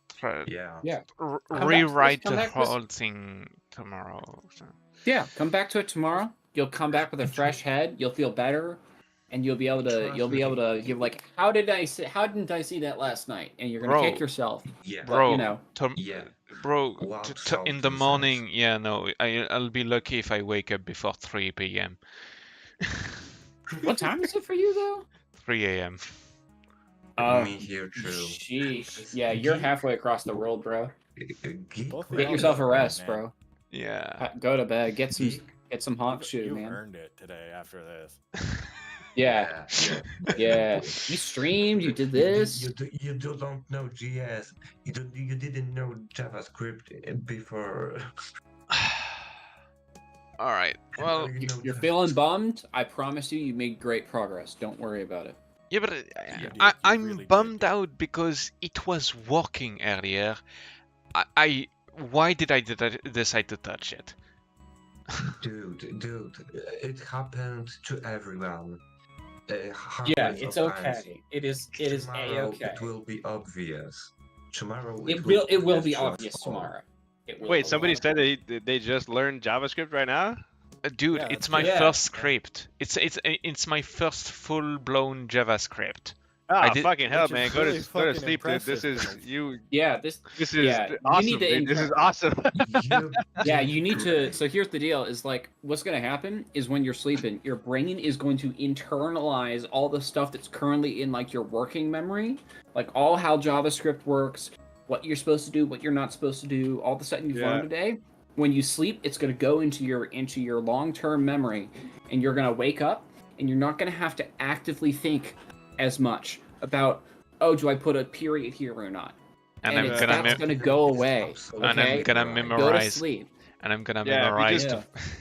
Yeah. yeah, rewrite come the back with- whole thing tomorrow. So. yeah. Come back to it tomorrow. You'll come back with a fresh head. You'll feel better, and you'll be able to give like, how didn't I see that last night? And you're gonna Bro. kick yourself. Yeah. But, Bro, you know, Yeah. bro, Wow, in the something morning, yeah, no, I'll be lucky if I wake up before 3 p.m. what time is it for you though? 3 a.m. Me here too. Sheesh. Yeah, you're halfway across the world, bro. Geek Both Get yourself a rest, man. bro. Yeah. Go to bed. Get some hawk shoe, You man. earned it today after this. Yeah, yeah. You streamed. You did this. You don't know GS. You didn't know JavaScript before. All right. Well, You know You're Java- feeling bummed. I promise you made great progress. Don't worry about it. yeah, but did, I'm you really did. bummed out because it was working earlier. Why did I decide to touch it? Dude, it happened to everyone. Yeah, Hundreds it's of times. okay. It is Tomorrow a-okay. It will be obvious. Tomorrow It will be to us obvious all. tomorrow. It will Wait, be somebody obvious. said they just learned JavaScript right now? Dude, Yeah, it's that's my good. first script. It's my first full-blown JavaScript. Ah, I did- fucking hell, Which is man! really Go to fucking sleep. This impressive. is you. Yeah, this This is Yeah, you awesome. need to dude. This is incre- awesome. yeah, you need to. So here's the deal: is like what's going to happen is when you're sleeping, your brain is going to internalize all the stuff that's currently in like your working memory, like all how JavaScript works, what you're supposed to do, what you're not supposed to do, all the stuff you've Yeah. learned today. When you sleep, it's going to go into your long-term memory, and you're going to wake up, and you're not going to have to actively think as much about, oh, do I put a period here or not? And I'm it's- gonna that's going to go away. and I'm Okay? gonna Go to memorize. sleep. and I'm gonna Yeah, memorize.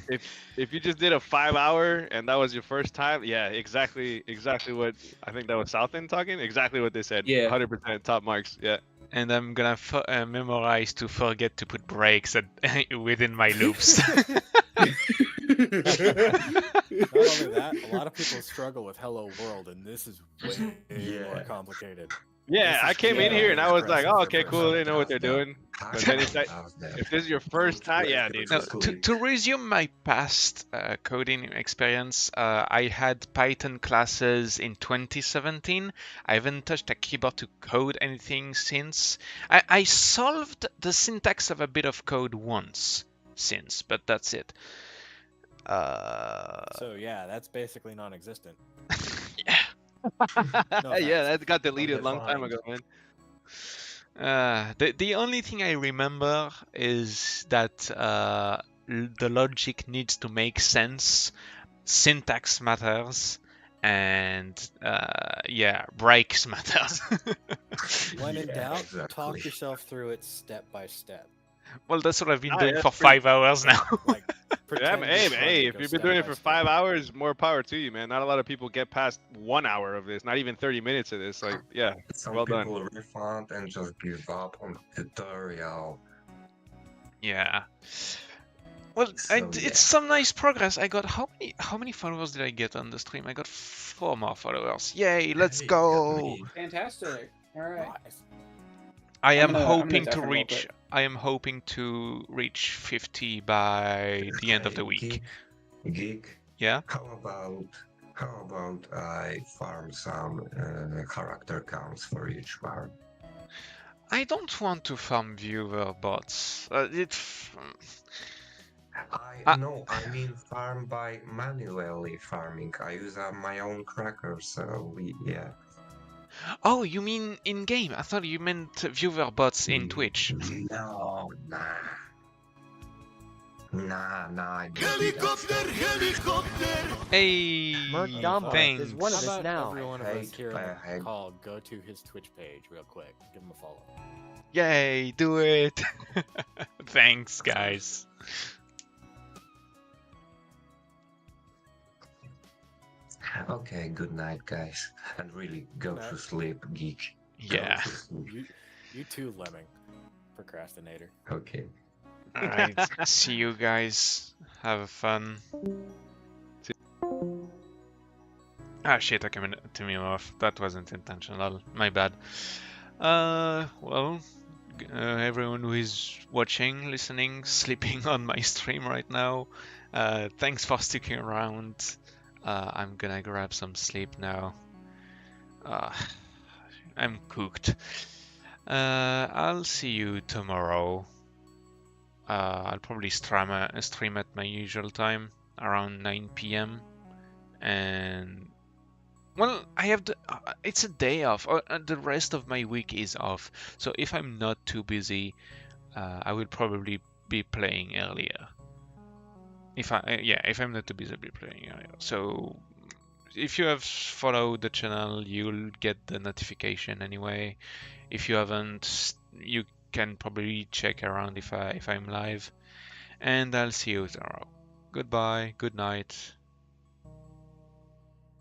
if you just did a 5 hour and that was your first time, yeah, exactly what I think that was Southend talking. Exactly what they said. Yeah. 100% top marks. Yeah. And I'm gonna memorize to forget to put brakes within my loops. Not only that, a lot of people struggle with Hello World, and this is way more complicated. Yeah, This I is came in way here and I was like, aggressive oh, for okay, cool. They know what they're doing. But then it's like, if this is your first time, yeah, dude. Now, to resume my past coding experience, I had Python classes in 2017. I haven't touched a keyboard to code anything since. I solved the syntax of a bit of code once since, but that's it. So yeah, that's basically non-existent. Yeah, that got deleted a long time ago, man. The only thing I remember is that the logic needs to make sense, syntax matters, and breaks matters. When in doubt, talk yourself through it step by step. Well, that's what I've been doing for 5 hours now. Yeah, hey, if you've been doing it for 5 hours, more power to you, man. Not a lot of people get past 1 hour of this, not even 30 minutes of this. Like, yeah, Some well people done. refund and just give up on the tutorial. Yeah. Well, it's some nice progress. I got how many followers did I get on the stream? I got 4 more followers. Yay, let's go. Fantastic. All right. I am I'm hoping gonna to definitely reach. put- I am hoping to reach 50 by the end of the week. Geek. Yeah. How about I farm some character counts for each farm? I don't want to farm viewer bots. No, I mean farm by manually farming. I use my own cracker, so yeah. Oh, you mean in game? I thought you meant viewer bots in Twitch. No, nah. Hey, thanks. How about every one of us here on the call go to his Twitch page real quick, give him a follow. Yay, do it. Thanks, guys. Okay, good night, guys, and really go to sleep, geek. Go Yeah. to sleep. You too, Lemming, procrastinator. Okay. Alright, see you guys. Have fun. Ah shit, I came to me off. That wasn't intentional. My bad. Well, everyone who is watching, listening, sleeping on my stream right now, thanks for sticking around. I'm gonna grab some sleep now. I'm cooked. I'll see you tomorrow. I'll probably stream at my usual time, around 9 p.m. And well, I have it's a day off. The rest of my week is off. So if I'm not too busy, I will probably be playing earlier. If I'm not too busy, I'll be playing earlier. So if you have followed the channel, you'll get the notification anyway. If you haven't, you can probably check around if I'm live. And I'll see you tomorrow. Goodbye, good night.